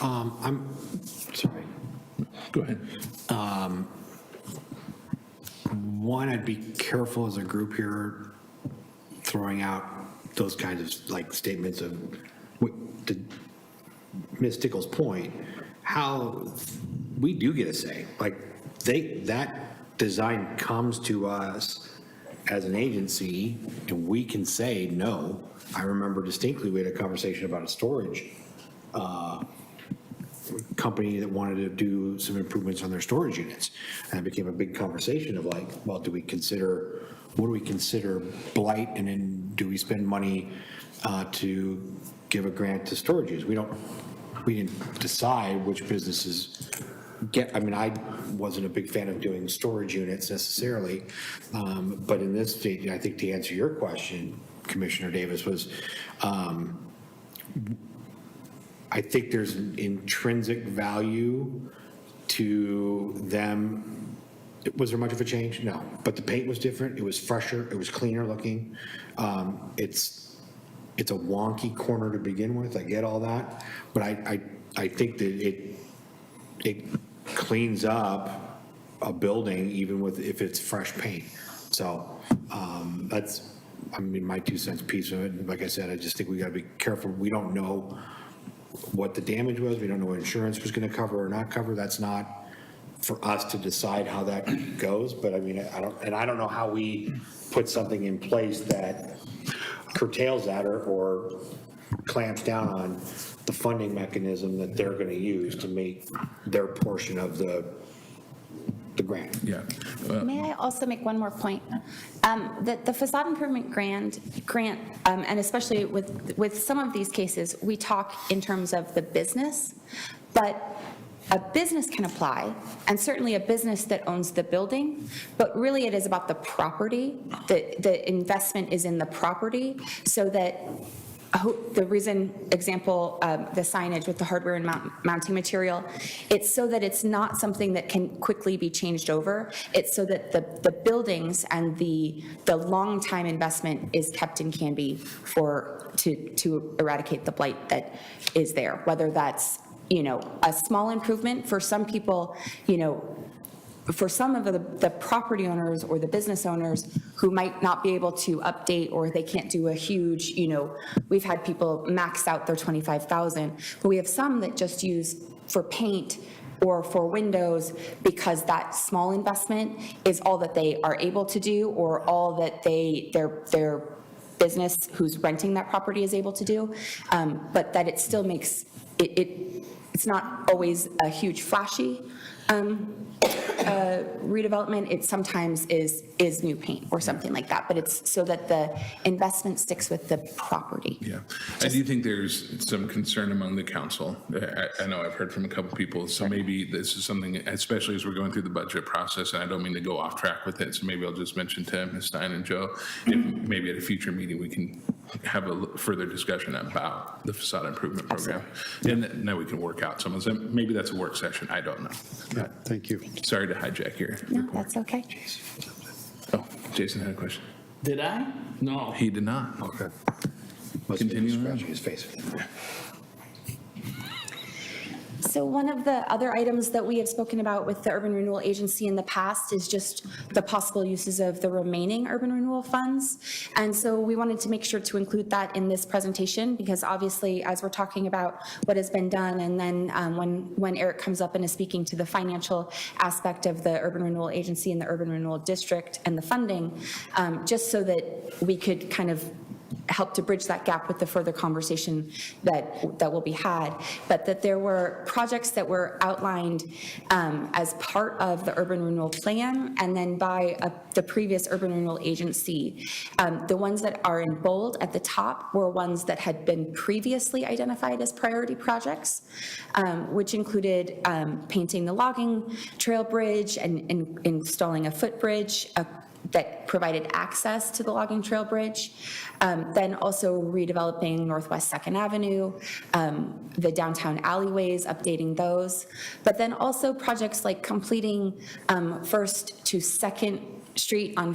I'm sorry.
Go ahead.
One, I'd be careful as a group here throwing out those kinds of like statements of, to Ms. Tickle's point, how we do get a say. Like that design comes to us as an agency and we can say no. I remember distinctly we had a conversation about a storage company that wanted to do some improvements on their storage units. And it became a big conversation of like, well, what do we consider blight, and then do we spend money to give a grant to storage use? We didn't decide which businesses get, I mean, I wasn't a big fan of doing storage units necessarily, but in this state, I think to answer your question, Commissioner Davis, was I think there's an intrinsic value to them. Was there much of a change? No, but the paint was different. It was fresher. It was cleaner looking. It's a wonky corner to begin with. I get all that, but I think that it cleans up a building even with if it's fresh paint. So that's, I mean, my 2 cents piece of it. And like I said, I just think we got to be careful. We don't know what the damage was. We don't know what insurance was going to cover or not cover. That's not for us to decide how that goes. But I mean, I don't know how we put something in place that curtails that or clamps down on the funding mechanism that they're going to use to make their portion of the grant.
Yeah.
May I also make one more point? The facade improvement grant, and especially with some of these cases, we talk in terms of the business, but a business can apply, and certainly a business that owns the building, but really it is about the property. The investment is in the property, so that the reason, example, the signage with the hardware and mounting material, it's so that it's not something that can quickly be changed over. It's so that the buildings and the long time investment is kept in Canby to eradicate the blight that is there, whether that's, you know, a small improvement for some people, you know, for some of the property owners or the business owners who might not be able to update, or they can't do a huge, you know, we've had people max out their 25,000, but we have some that just use for paint or for windows because that small investment is all that they are able to do, or all that their business who's renting that property is able to do, but that it still makes it's not always a huge flashy redevelopment. It sometimes is new paint or something like that, but it's so that the investment sticks with the property.
Yeah, I do think there's some concern among the council. I know I've heard from a couple people, so maybe this is something, especially as we're going through the budget process, and I don't mean to go off track with it, so maybe I'll just mention to Ms. Stein and Joe, if maybe at a future meeting we can have a further discussion about the facade improvement program. And then we can work out some of them. Maybe that's a work session, I don't know.
Yeah, thank you.
Sorry to hijack your
No,
report.
that's okay.
Oh, Jason had a question.
Did I? No.
He did not.
Okay.
Continue on.
Scratching his face.
So one of the other items that we have spoken about with the Urban Renewal Agency in the past is just the possible uses of the remaining urban renewal funds. And so we wanted to make sure to include that in this presentation, because obviously as we're talking about what has been done, and then when Eric comes up and is speaking to the financial aspect of the Urban Renewal Agency and the Urban Renewal District and the funding, just so that we could kind of help to bridge that gap with the further conversation that will be had, but that there were projects that were outlined as part of the urban renewal plan and then by the previous urban renewal agency. The ones that are in bold at the top were ones that had been previously identified as priority projects, which included painting the logging trail bridge and installing a footbridge, that provided access to the logging trail bridge. Then also redeveloping Northwest 2nd Avenue, the downtown alleyways, updating those. But then also projects like completing First to Second Street on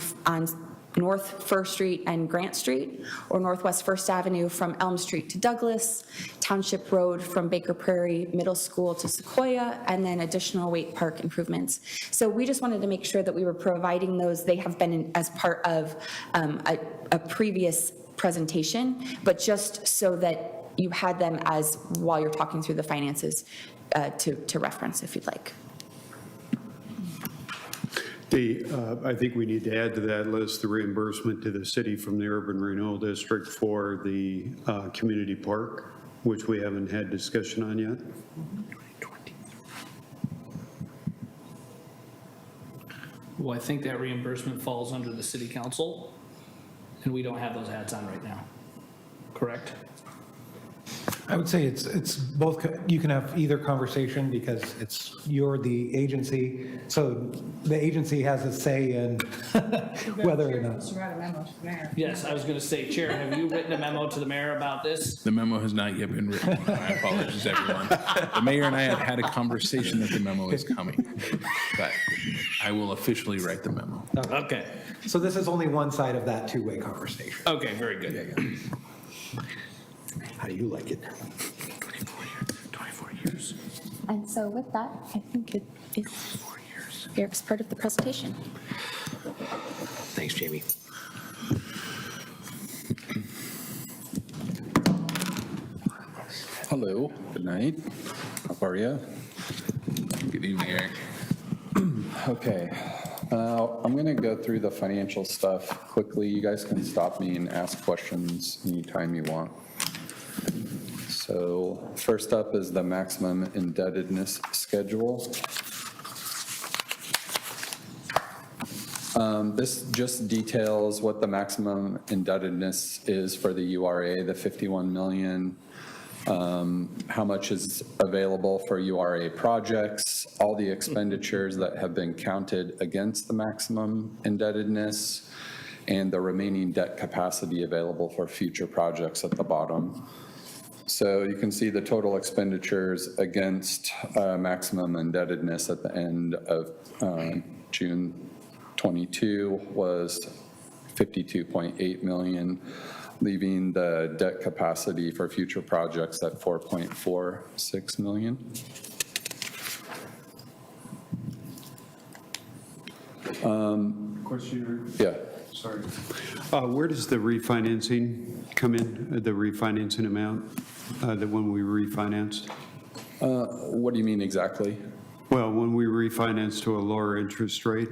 North First Street and Grant Street, or Northwest First Avenue from Elm Street to Douglas, Township Road from Baker Prairie Middle School to Sequoia, and then additional Waite Park improvements. So we just wanted to make sure that we were providing those. They have been as part of a previous presentation, but just so that you had them as, while you're talking through the finances, to reference if you'd like.
I think we need to add to that list the reimbursement to the city from the Urban Renewal District for the community park, which we haven't had discussion on yet.
Well, I think that reimbursement falls under the city council, and we don't have those hats on right now, correct?
I would say it's both, you can have either conversation because you're the agency, so the agency has a say in whether or not.
Yes, I was going to say, Chair, have you written a memo to the mayor about this?
The memo has not yet been written. My apologies, everyone. The mayor and I have had a conversation that the memo is coming, but I will officially write the memo.
Okay.
So this is only one side of that two-way conversation.
Okay, very good.
How do you like it?
24 years.
And so with that, I think it is Eric's part of the presentation.
Thanks, Jamie.
Hello, good night. How are you?
Good evening, Eric.
Okay, I'm going to go through the financial stuff quickly. You guys can stop me and ask questions anytime you want. So first up is the maximum indebtedness schedule. This just details what the maximum indebtedness is for the URA, the 51 million, how much is available for URA projects, all the expenditures that have been counted against the maximum indebtedness, and the remaining debt capacity available for future projects at the bottom. So you can see the total expenditures against maximum indebtedness at the end of June 22 was 52.8 million, leaving the debt capacity for future projects at 4.46 million.
Question?
Yeah.
Sorry. Where does the refinancing come in, the refinancing amount, that when we refinanced?
What do you mean exactly?
Well, when we refinanced to a lower interest rate,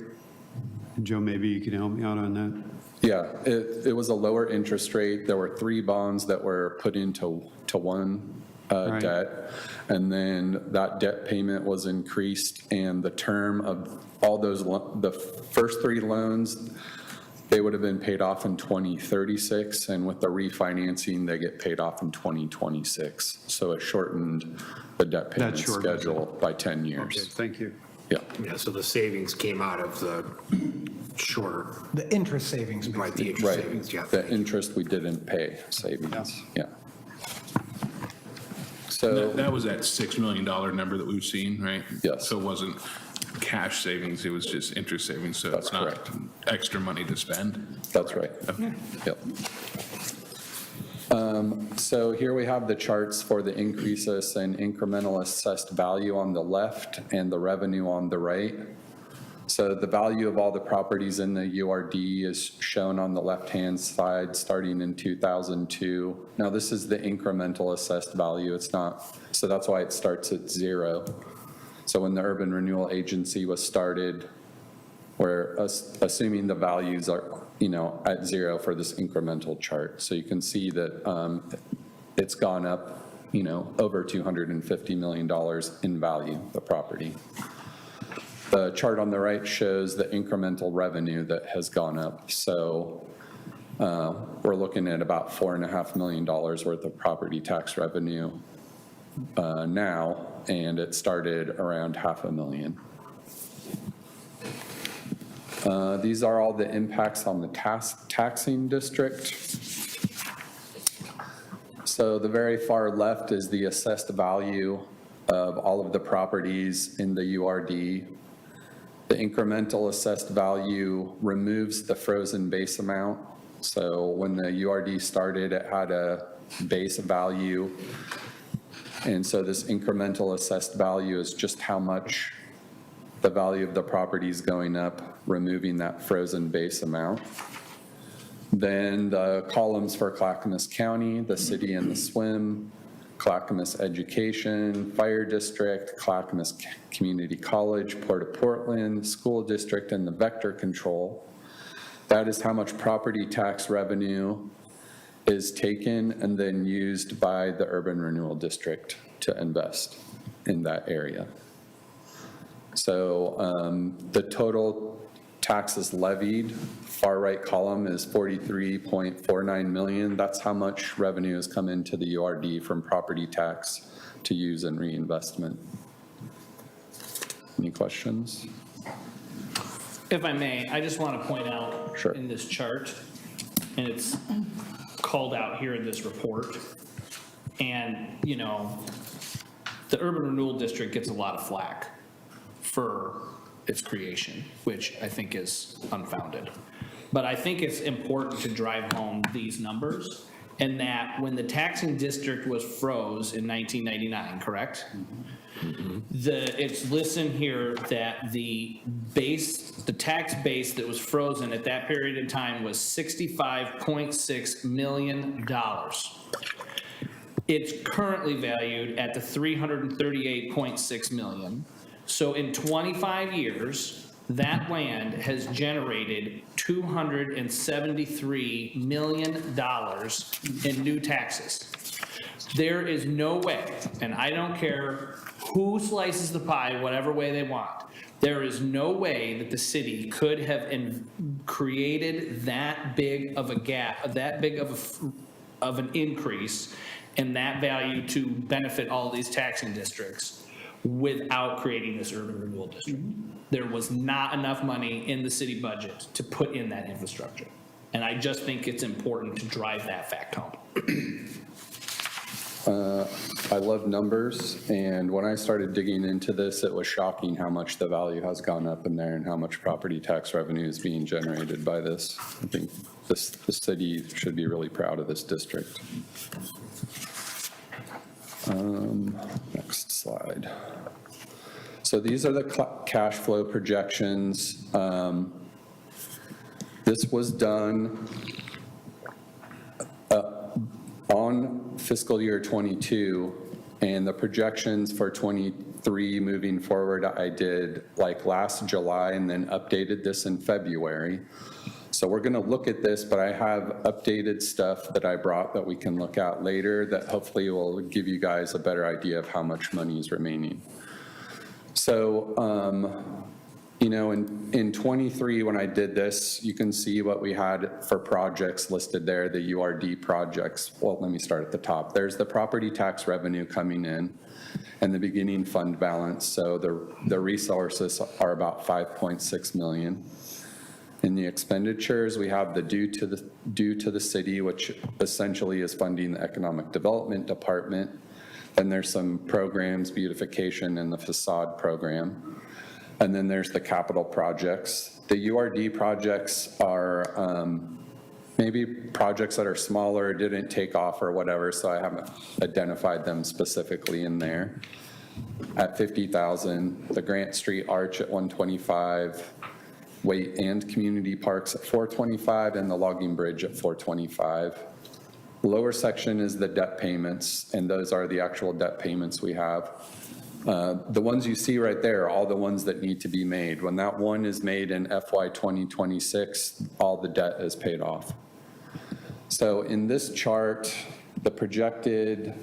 Joe, maybe you can help me out on that.
Yeah, it was a lower interest rate. There were 3 bonds that were put into one
Right.
debt, and then that debt payment was increased, and the term of all those, the first 3 loans, they would have been paid off in 2036, and with the refinancing, they get paid off in 2026. So it shortened the debt payment schedule by 10 years.
Okay, thank you.
Yeah.
Yeah, so the savings came out of the shorter.
The interest savings.
Right, the interest savings, yeah.
The interest we didn't pay savings, yeah. So
That was that $6 million number that we've seen, right?
Yes.
So it wasn't cash savings, it was just interest savings, so
That's
it's not
correct.
extra money to spend?
That's right.
Okay.
Yep. So here we have the charts for the increases in incremental assessed value on the left and the revenue on the right. So the value of all the properties in the URD is shown on the left-hand side starting in 2002. Now this is the incremental assessed value. It's not, so that's why it starts at 0. So when the Urban Renewal Agency was started, we're assuming the values are, at 0 for this incremental chart. So you can see that it's gone up, over $250 million in value, the property. The chart on the right shows the incremental revenue that has gone up. So we're looking at about $4.5 million worth of property tax revenue now, and it started around $500,000. These are all the impacts on the taxing district. So the very far left is the assessed value of all of the properties in the URD. The incremental assessed value removes the frozen base amount. So when the URD started, it had a base value. And so this incremental assessed value is just how much the value of the property is going up, removing that frozen base amount. Then the columns for Clackamas County, the city and the SWIM, Clackamas Education, Fire District, Clackamas Community College, Port of Portland, School District, and the vector control. That is how much property tax revenue is taken and then used by the urban renewal district to invest in that area. So the total taxes levied, far right column, is 43.49 million. That's how much revenue has come into the URD from property tax to use in reinvestment. Any questions?
If I may, I just want to point out
Sure.
in this chart, and it's called out here in this report, and, you know, the urban renewal district gets a lot of flack for its creation, which I think is unfounded. But I think it's important to drive home these numbers, and that when the taxing district was froze in 1999, correct? It's listed here that the tax base that was frozen at that period in time was $65.6 million. It's currently valued at the $338.6 million. So in 25 years, that land has generated $273 million in new taxes. There is no way, and I don't care who slices the pie whatever way they want, there is no way that the city could have created that big of a gap, that big of an increase in that value to benefit all these taxing districts without creating this urban renewal district. There was not enough money in the city budget to put in that infrastructure. And I just think it's important to drive that fact home.
I love numbers, and when I started digging into this, it was shocking how much the value has gone up in there and how much property tax revenue is being generated by this. I think the city should be really proud of this district. Next slide. So these are the cash flow projections. This was done on fiscal year 22, and the projections for 23 moving forward, I did like last July and then updated this in February. So we're going to look at this, but I have updated stuff that I brought that we can look at later that hopefully will give you guys a better idea of how much money is remaining. So, you know, in 23, when I did this, you can see what we had for projects listed there, the URD projects. Well, let me start at the top. There's the property tax revenue coming in and the beginning fund balance. So the resources are about 5.6 million. In the expenditures, we have the due to the city, which essentially is funding the economic development department. Then there's some programs, beautification and the facade program. And then there's the capital projects. The URD projects are maybe projects that are smaller, didn't take off or whatever, so I haven't identified them specifically in there. At 50,000, the Grant Street Arch at 125, Waite and Community Parks at 425, and the Logging Bridge at 425. Lower section is the debt payments, and those are the actual debt payments we have. The ones you see right there are all the ones that need to be made. When that one is made in FY 2026, all the debt is paid off. So in this chart, the projected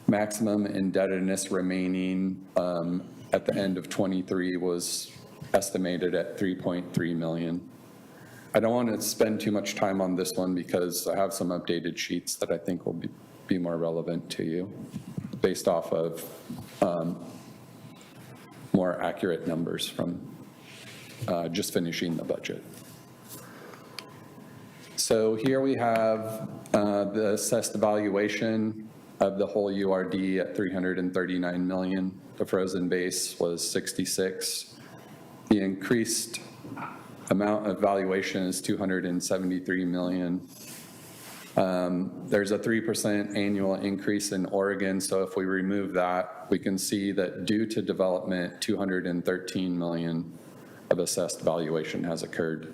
maximum indebtedness remaining at the end of 23 was estimated at 3.3 million. I don't want to spend too much time on this one because I have some updated sheets that I think will be more relevant to you based off of more accurate numbers from just finishing the budget. So here we have the assessed valuation of the whole URD at 339 million. The frozen base was 66. The increased amount of valuation is 273 million. There's a 3% annual increase in Oregon, so if we remove that, we can see that due to development, 213 million of assessed valuation has occurred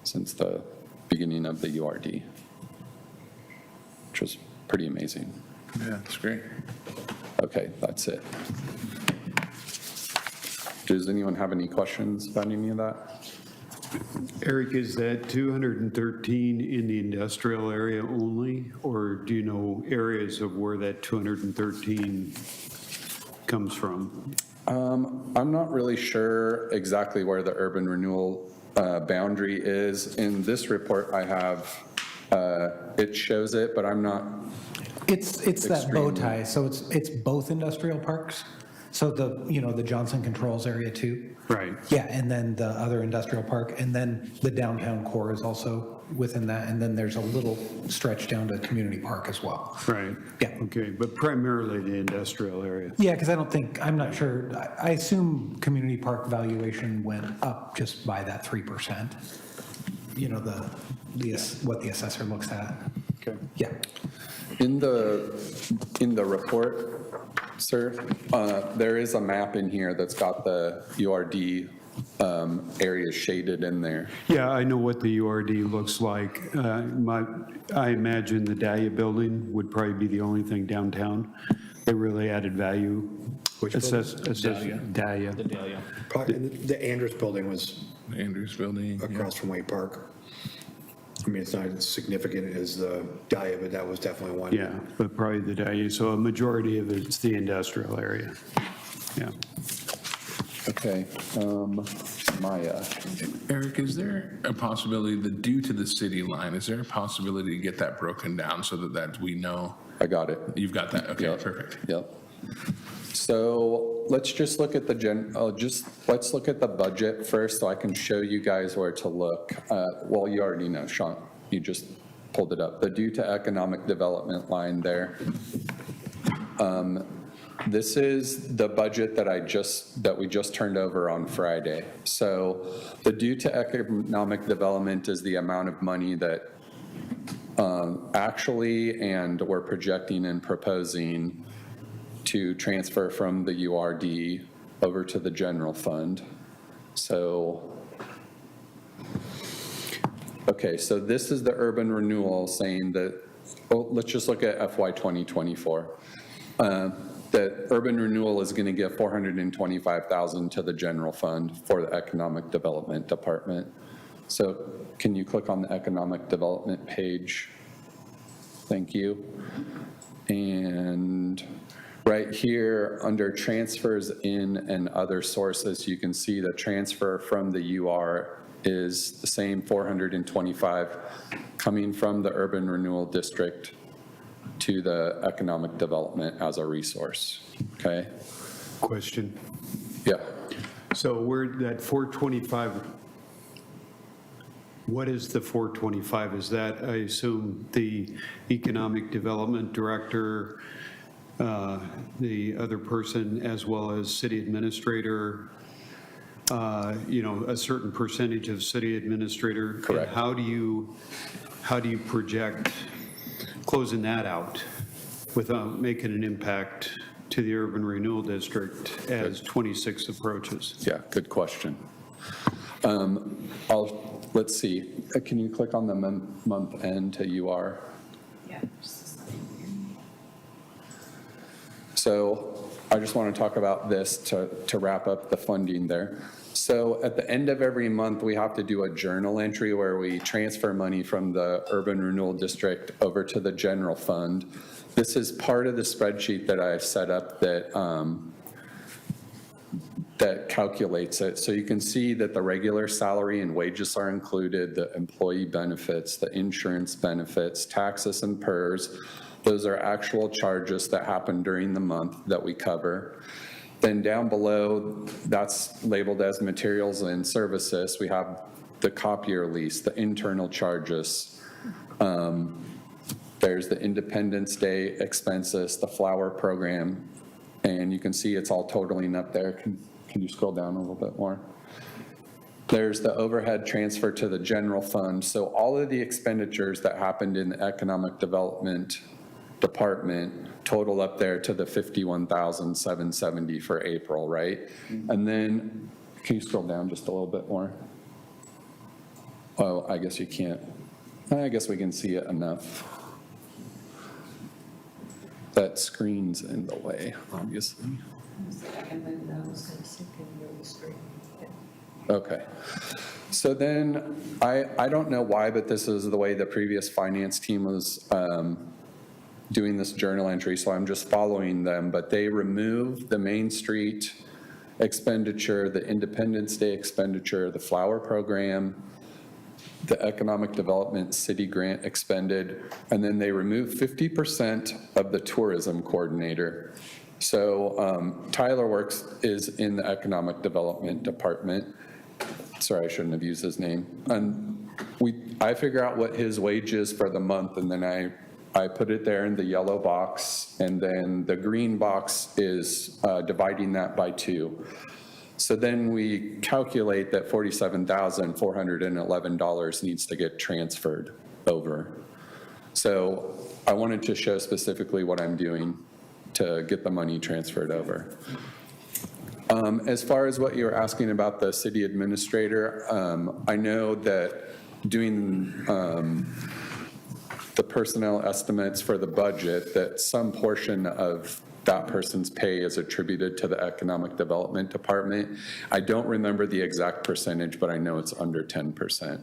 since the beginning of the URD, which was pretty amazing.
Yeah, that's great.
Okay, that's it. Does anyone have any questions about any of that?
Eric, is that 213 in the industrial area only, or do you know areas of where that 213 comes from?
I'm not really sure exactly where the urban renewal boundary is. In this report I have, it shows it, but I'm not.
It's that bow tie, so it's both industrial parks. So the Johnson Controls area too.
Right.
Yeah, and then the other industrial park, and then the downtown core is also within that, and then there's a little stretch down to Community Park as well.
Right.
Yeah.
Okay, but primarily the industrial area.
Yeah, because I'm not sure, I assume Community Park valuation went up just by that 3%. What the assessor looks at.
Okay.
Yeah.
In the report, sir, there is a map in here that's got the URD areas shaded in there.
Yeah, I know what the URD looks like. I imagine the Dahlia building would probably be the only thing downtown. They really added value.
Which building?
Dahlia.
The Dahlia.
The Andrews building was
The Andrews Building.
across from Wade Park. I mean, it's not as significant as the Dahlia, but that was definitely one.
Yeah, but probably the Dahlia. So a majority of it's the area. Yeah.
Okay, Maya.
Eric, is there a possibility that due to the city line, is there a possibility to get that broken down so that we know?
I got it.
You've got that? Okay,
Yep.
perfect.
Yep. So let's just look at let's look at the budget first so I can show you guys where to look. Well, you already know, Sean, you just pulled it up. The due to economic development line there. This is the budget that we just turned over on Friday. So the due to economic development is the amount of money that actually and we're projecting and proposing to transfer from the URD over to the general fund. So, okay, so this is the urban renewal saying that, well, let's just look at FY 2024. That urban renewal is gonna give $425,000 to the general fund for the economic development department. So can you click on the economic development page? Thank you. And right here, under transfers in and other sources, you can see the transfer from the UR is the same 425 coming from the urban renewal district to the economic development as a resource, okay?
Question.
Yeah.
So where that 425, what is the 425? Is that, I assume, the economic development director, the other person, as well as city administrator, a certain percentage of city administrator?
Correct.
And how do you project closing that out without making an impact to the urban renewal district as 26 approaches?
Yeah, good question. Let's see, can you click on the month end to UR?
Yeah.
So I just want to talk about this to wrap up the funding there. So at the end of every month, we have to do a journal entry where we transfer money from the urban renewal district over to the general fund. This is part of the spreadsheet that I set up that calculates it. So you can see that the regular salary and wages are included, the employee benefits, the insurance benefits, taxes and PERS. Those are actual charges that happen during the month that we cover. Then down below, that's labeled as materials and services. We have the copier lease, the internal charges. There's the Independence Day expenses, the flower program, and you can see it's all totaling up there. Can you scroll down a little bit more? There's the overhead transfer to the general fund. So all of the expenditures that happened in the economic development department total up there to the $51,770 for April, right? And then, can you scroll down just a little bit more? Oh, I guess you can't. I guess we can see it enough. That screen's in the way, obviously. Okay. So then, I don't know why, but this is the way the previous finance team was doing this journal entry, so I'm just following them. But they removed the Main Street expenditure, the Independence Day expenditure, the flower program, the economic development city grant expended, and then they removed 50% of the tourism coordinator. So Tyler Works is in the economic development department. Sorry, I shouldn't have used his name. And I figure out what his wage is for the month, and then I put it there in the yellow box, and then the green box is dividing that by 2. So then we calculate that $47,411 needs to get transferred over. So I wanted to show specifically what I'm doing to get the money transferred over. As far as what you're asking about the city administrator, I know that doing the personnel estimates for the budget, that some portion of that person's pay is attributed to the economic development department. I don't remember the exact percentage, but I know it's under 10%.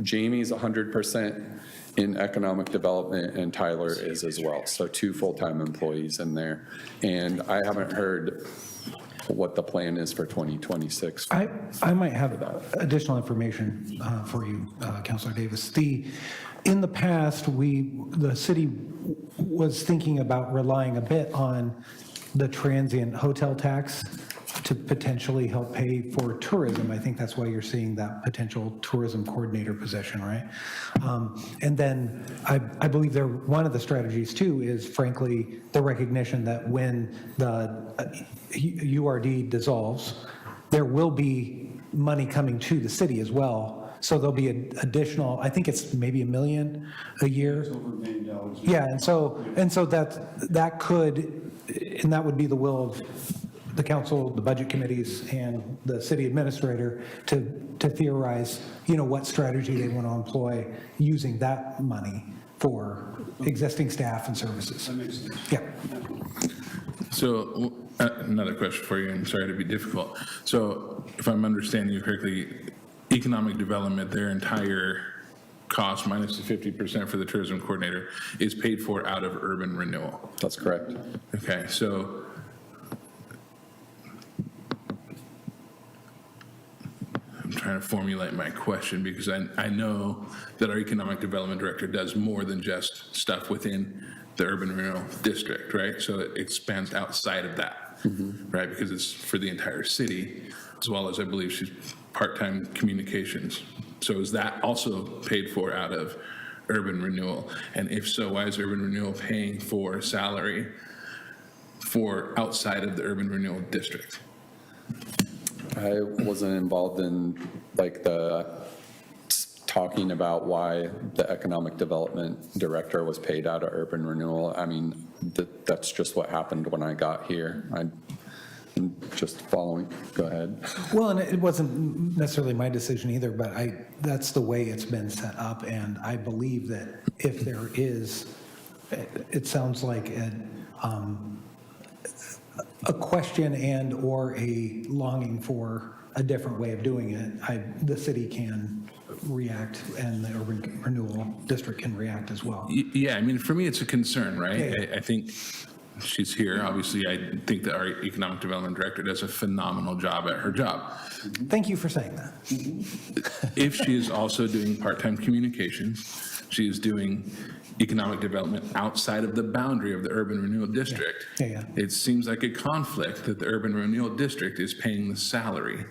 Jamie's 100% in economic development, and Tyler is as well. So 2 full-time employees in there. And I haven't heard what the plan is for 2026.
I might have additional information for you, Councilor Davis. In the past, the city was thinking about relying a bit on the transient hotel tax to potentially help pay for tourism. I think that's why you're seeing that potential tourism coordinator position, right? And then I believe one of the strategies too is frankly the recognition that when the URD dissolves, there will be money coming to the city as well. So there'll be an additional, I think it's maybe $1 million a year.
It's over $1 million.
Yeah, and so that could, and that would be the will of the council, the budget committees, and the city administrator to theorize, what strategy they want to employ using that money for existing staff and services.
That makes sense.
Yeah.
So another question for you, and sorry to be difficult. So if I'm understanding you correctly, economic development, their entire cost minus the 50% for the tourism coordinator is paid for out of urban renewal.
That's correct.
Okay, so I'm trying to formulate my question because I know that our economic development director does more than just stuff within the urban renewal district, right? So it expands outside of that, right? Because it's for the entire city, as well as I believe she's part-time communications. So is that also paid for out of urban renewal? And if so, why is urban renewal paying for salary for outside of the urban renewal district?
I wasn't involved in the talking about why the economic development director was paid out of urban renewal. I mean, that's just what happened when I got here. I'm just following. Go ahead.
Well, and it wasn't necessarily my decision either, but that's the way it's been set up. And I believe that if there is, it sounds like a question and or a longing for a different way of doing it, the city can react and the urban renewal district can react as well.
Yeah, I mean, for me, it's a concern, right?
Yeah.
I think she's here. Obviously, I think that our economic development director does a phenomenal job at her job.
Thank you for saying that.
If she is also doing part-time communications, she is doing economic development outside of the boundary of the urban renewal district.
Yeah.
It seems like a conflict that the urban renewal district is paying the salary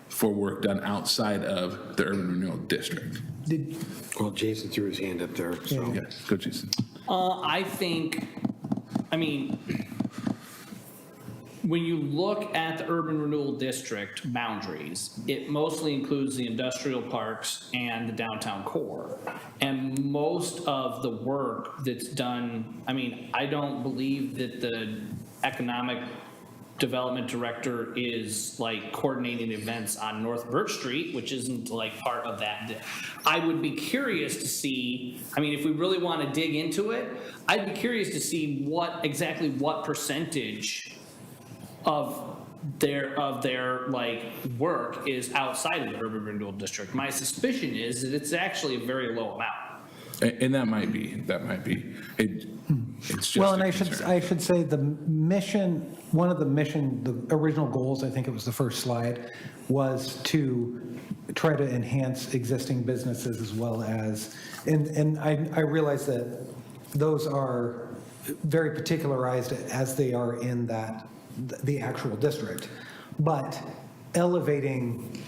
for work done outside of the urban renewal district.
Well, Jason threw his hand up there, so.
Yes, go Jason.
I think, I mean, when you look at the urban renewal district boundaries, it mostly includes the industrial parks and the downtown core. And most of the work that's done, I mean, I don't believe that the economic development director is like coordinating events on North Birch Street, which isn't like part of that. I would be curious to see, I mean, if we really want to dig into it, I'd be curious to see exactly what percentage of their like work is outside of the urban renewal district. My suspicion is that it's actually a very low amount.
And that might be. It's just
Well, and
a
I
concern.
should say the mission, one of the original goals, I think it was the first slide, was to try to enhance existing businesses as well as, and I realize that those are very particularized as they are in the actual district, but elevating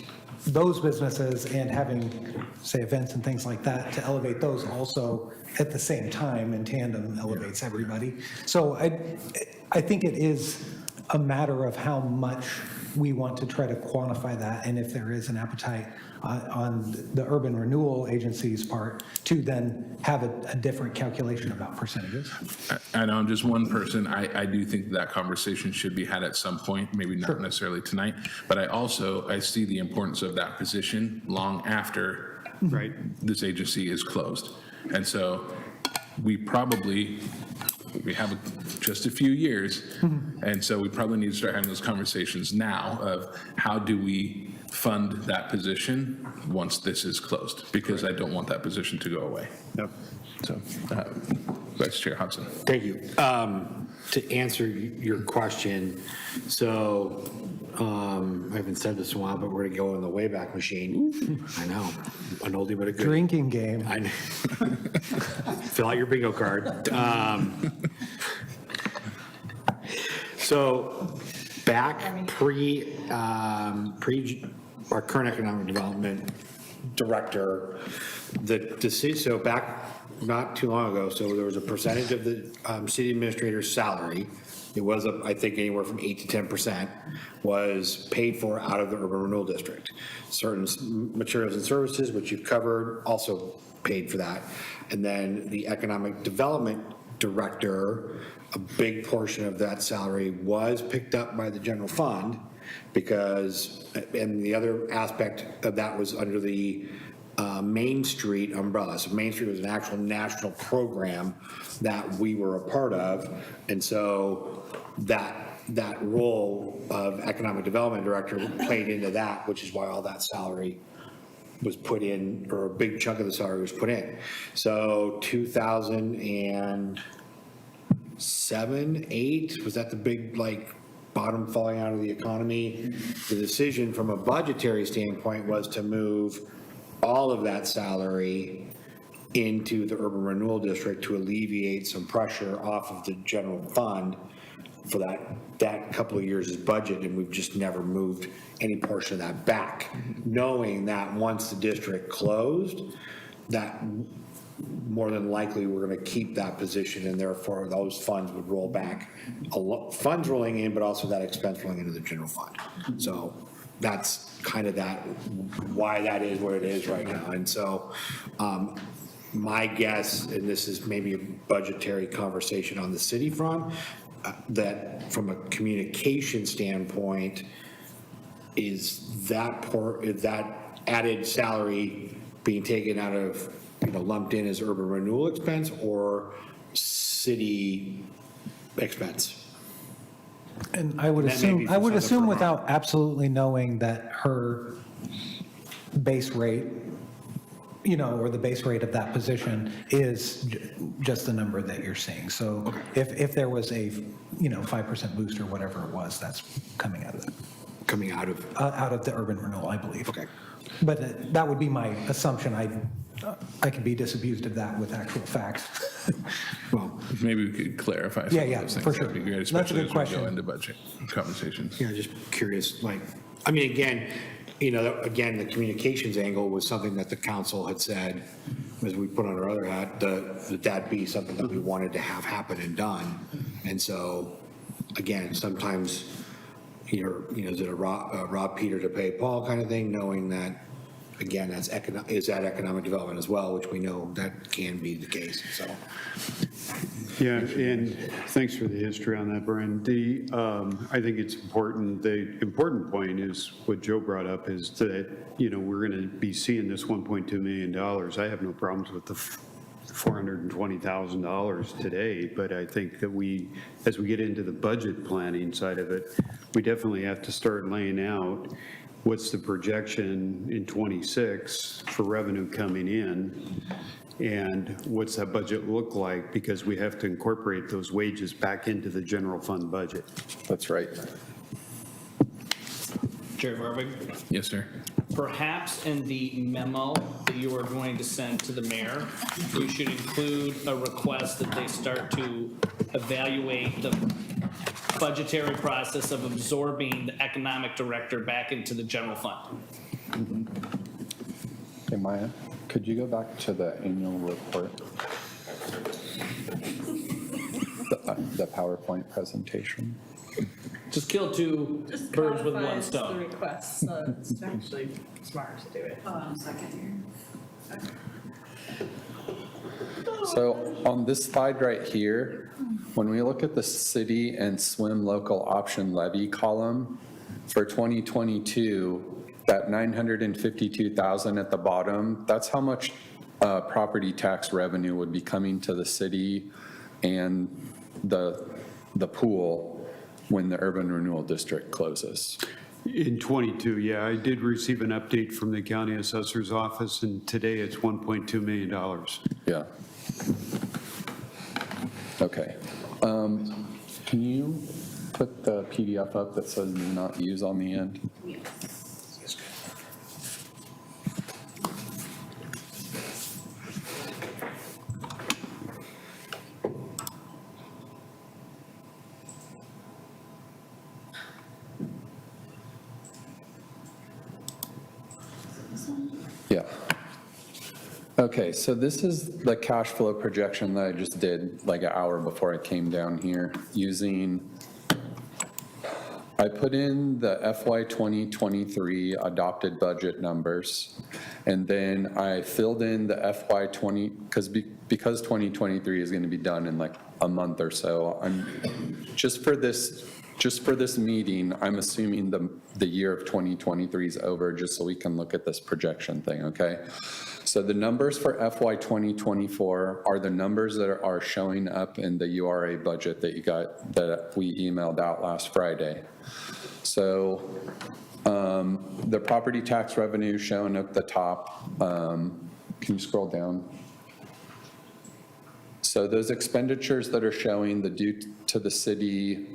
those businesses and having, say, events and things like that, to elevate those also at the same time in tandem elevates everybody. So I think it is a matter of how much we want to try to quantify that, and if there is an appetite on the urban renewal agency's part to then have a different calculation about percentages.
I know I'm just one person. I do think that conversation should be had at some point, maybe not necessarily tonight, but I see the importance of that position long after this agency is closed. And so we have just a few years, and so we probably need to start having those conversations now of how do we fund that position once this is closed, because I don't want that position to go away.
Yep.
So, Vice Chair Hudson.
Thank you. To answer your question, so I haven't said this in a while, but we're going to go in the Wayback Machine. I know, an oldie but a goodie.
Drinking game.
I know. Fill out your bingo card. So back pre our current economic development director, the decision, so back not too long ago, so there was a percentage of the city administrator's salary. It was, I think, anywhere from 8 to 10% was paid for out of the urban renewal district. Certain materials and services, which you've covered, also paid for that. And then the economic development director, a big portion of that salary was picked up by the general fund because, and the other aspect of that was under the Main Street umbrella. So Main Street was an actual national program that we were a part of. And so that role of economic development director played into that, which is why all that salary was put in, or a big chunk of the salary was put in. So 2007, 8, was that the big bottom falling out of the economy? The decision from a budgetary standpoint was to move all of that salary into the urban renewal district to alleviate some pressure off of the general fund for that couple of years' budget, and we've just never moved any portion of that back, knowing that once the district closed, that more than likely we're going to keep that position, and therefore those funds would roll back. Funds rolling in, but also that expense rolling into the general fund. So that's kind of why that is what it is right now. And so my guess, and this is maybe a budgetary conversation on the city front, that from a communication standpoint, is that added salary being taken out of, lumped in as urban renewal expense or city expense?
And I would assume without absolutely knowing that her base rate or the base rate of that position is just the number that you're seeing. So if there was a, 5% boost or whatever it was, that's coming out of that.
Coming out of?
Out of the urban renewal, I believe.
Okay.
But that would be my assumption. I could be disabused of that with actual facts.
Well,
maybe we could clarify some of
Yeah,
those things.
for sure.
That'd be great,
That's a good
especially as we go
question.
into budget conversations.
Yeah, just curious, again, again, the communications angle was something that the council had said, as we put on our other hat, that be something that we wanted to have happen and done. And so, again, sometimes is it a rob Peter to pay Paul kind of thing, knowing that, again, is that economic development as well, which we know that can be the case, so.
Yeah, and thanks for the history on that, Brian. I think it's important, the important point is what Joe brought up is that, we're going to be seeing this $1.2 million. I have no problems with the $420,000 today, but I think that as we get into the budget planning side of it, we definitely have to start laying out what's the projection in '26 for revenue coming in, and what's that budget look like, because we have to incorporate those wages back into the general fund budget.
That's right.
Chair Varvig?
Yes, sir.
Perhaps in the memo that you are going to send to the mayor, we should include a request that they start to evaluate the budgetary process of absorbing the economic director back into the general fund.
Hey, Maya, could you go back to the annual report? The PowerPoint presentation?
Just kill two birds with one
codifies the
stone.
request, so it's actually smart to do it.
Hold on a second here.
So on this slide right here, when we look at the city and swim local option levy column for 2022, that 952,000 at the bottom, that's how much property tax revenue would be coming to the city and the pool when the urban renewal district closes.
In '22, yeah, I did receive an update from the county assessor's office, and today it's $1.2 million.
Yeah. Okay. Can you put the PDF up that says do not use on the end? Yeah. Okay, so this is the cash flow projection that I just did like an hour before I came down here using, I put in the FY 2023 adopted budget numbers, and then I filled in the FY 20, because 2023 is going to be done in like a month or so. I'm just for this meeting, I'm assuming the year of 2023 is over, just so we can look at this projection thing, okay? So the numbers for FY 2024 are the numbers that are showing up in the URA budget that we emailed out last Friday. So the property tax revenue shown at the top, can you scroll down? So those expenditures that are showing the due to the city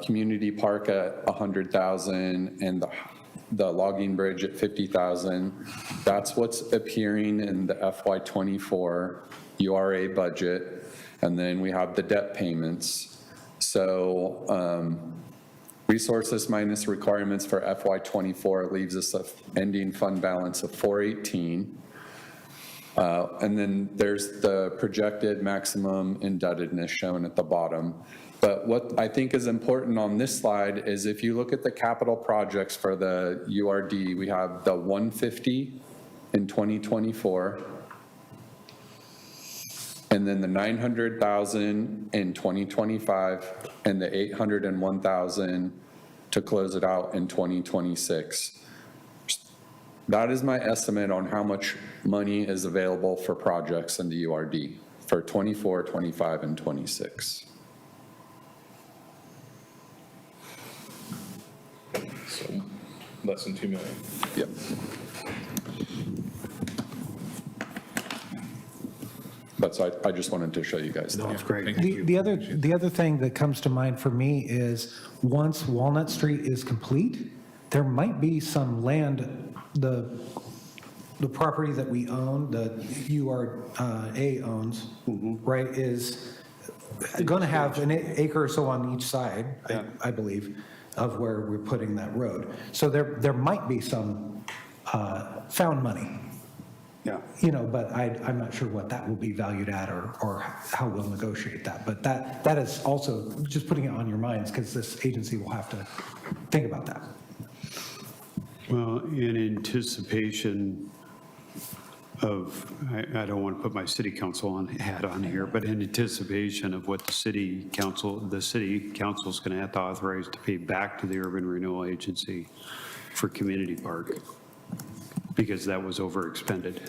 community park at 100,000 and the logging bridge at 50,000. That's what's appearing in the FY 24 URA budget. And then we have the debt payments. So resources minus requirements for FY 24 leaves us an ending fund balance of 418. And then there's the projected maximum indebtedness shown at the bottom. But what I think is important on this slide is if you look at the capital projects for the URD, we have the 150 in 2024, and then the 900,000 in 2025, and the 801,000 to close it out in 2026. That is my estimate on how much money is available for projects in the URD for 24, 25, and 26.
So less than 2 million.
Yep. I just wanted to show you guys that.
That's great.
The other thing that comes to mind for me is, once Walnut Street is complete, there might be some land, the property that we own, the URA owns, right, is going to have an acre or so on each side, I believe, of where we're putting that road. So there might be some found money.
Yeah.
But I'm not sure what that will be valued at or how we'll negotiate that. But that is also just putting it on your minds, because this agency will have to think about that.
Well, in anticipation of, I don't want to put my city council hat on here, but in anticipation of what the city council's going to have to authorize to pay back to the Urban Renewal Agency for Community Park, because that was overexpended.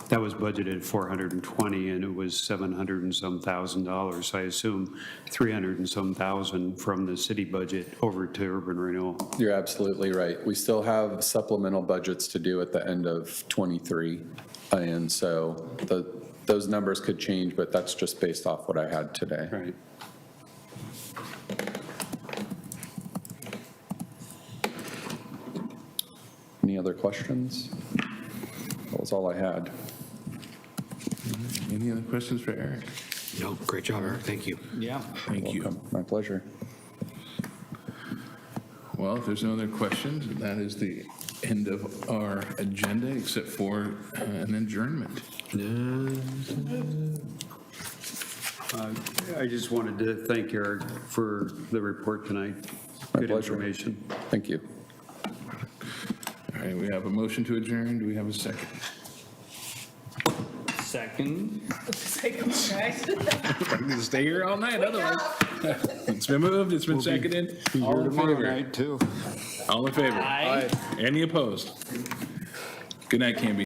That was budgeted 420 and it was 700 and some $1,000. So I assume 300 and some thousand from the city budget over to urban renewal.
You're absolutely right. We still have supplemental budgets to do at the end of '23. And so those numbers could change, but that's just based off what I had today.
Right.
Any other questions? That was all I had.
Any other questions for Eric?
No, great job, Eric. Thank you.
Yeah.
Thank you.
Welcome. My pleasure.
Well, if there's no other questions, that is the end of our agenda, except for an adjournment.
I just wanted to thank Eric for the report tonight.
My
Good
pleasure.
information.
Thank you.
All right, we have a motion to adjourn. Do we have a second?
Second.
I can stay here all night otherwise. It's been moved, it's been seconded. All in favor?
Too.
All in favor?
Aye.
Any opposed? Good night, Canby.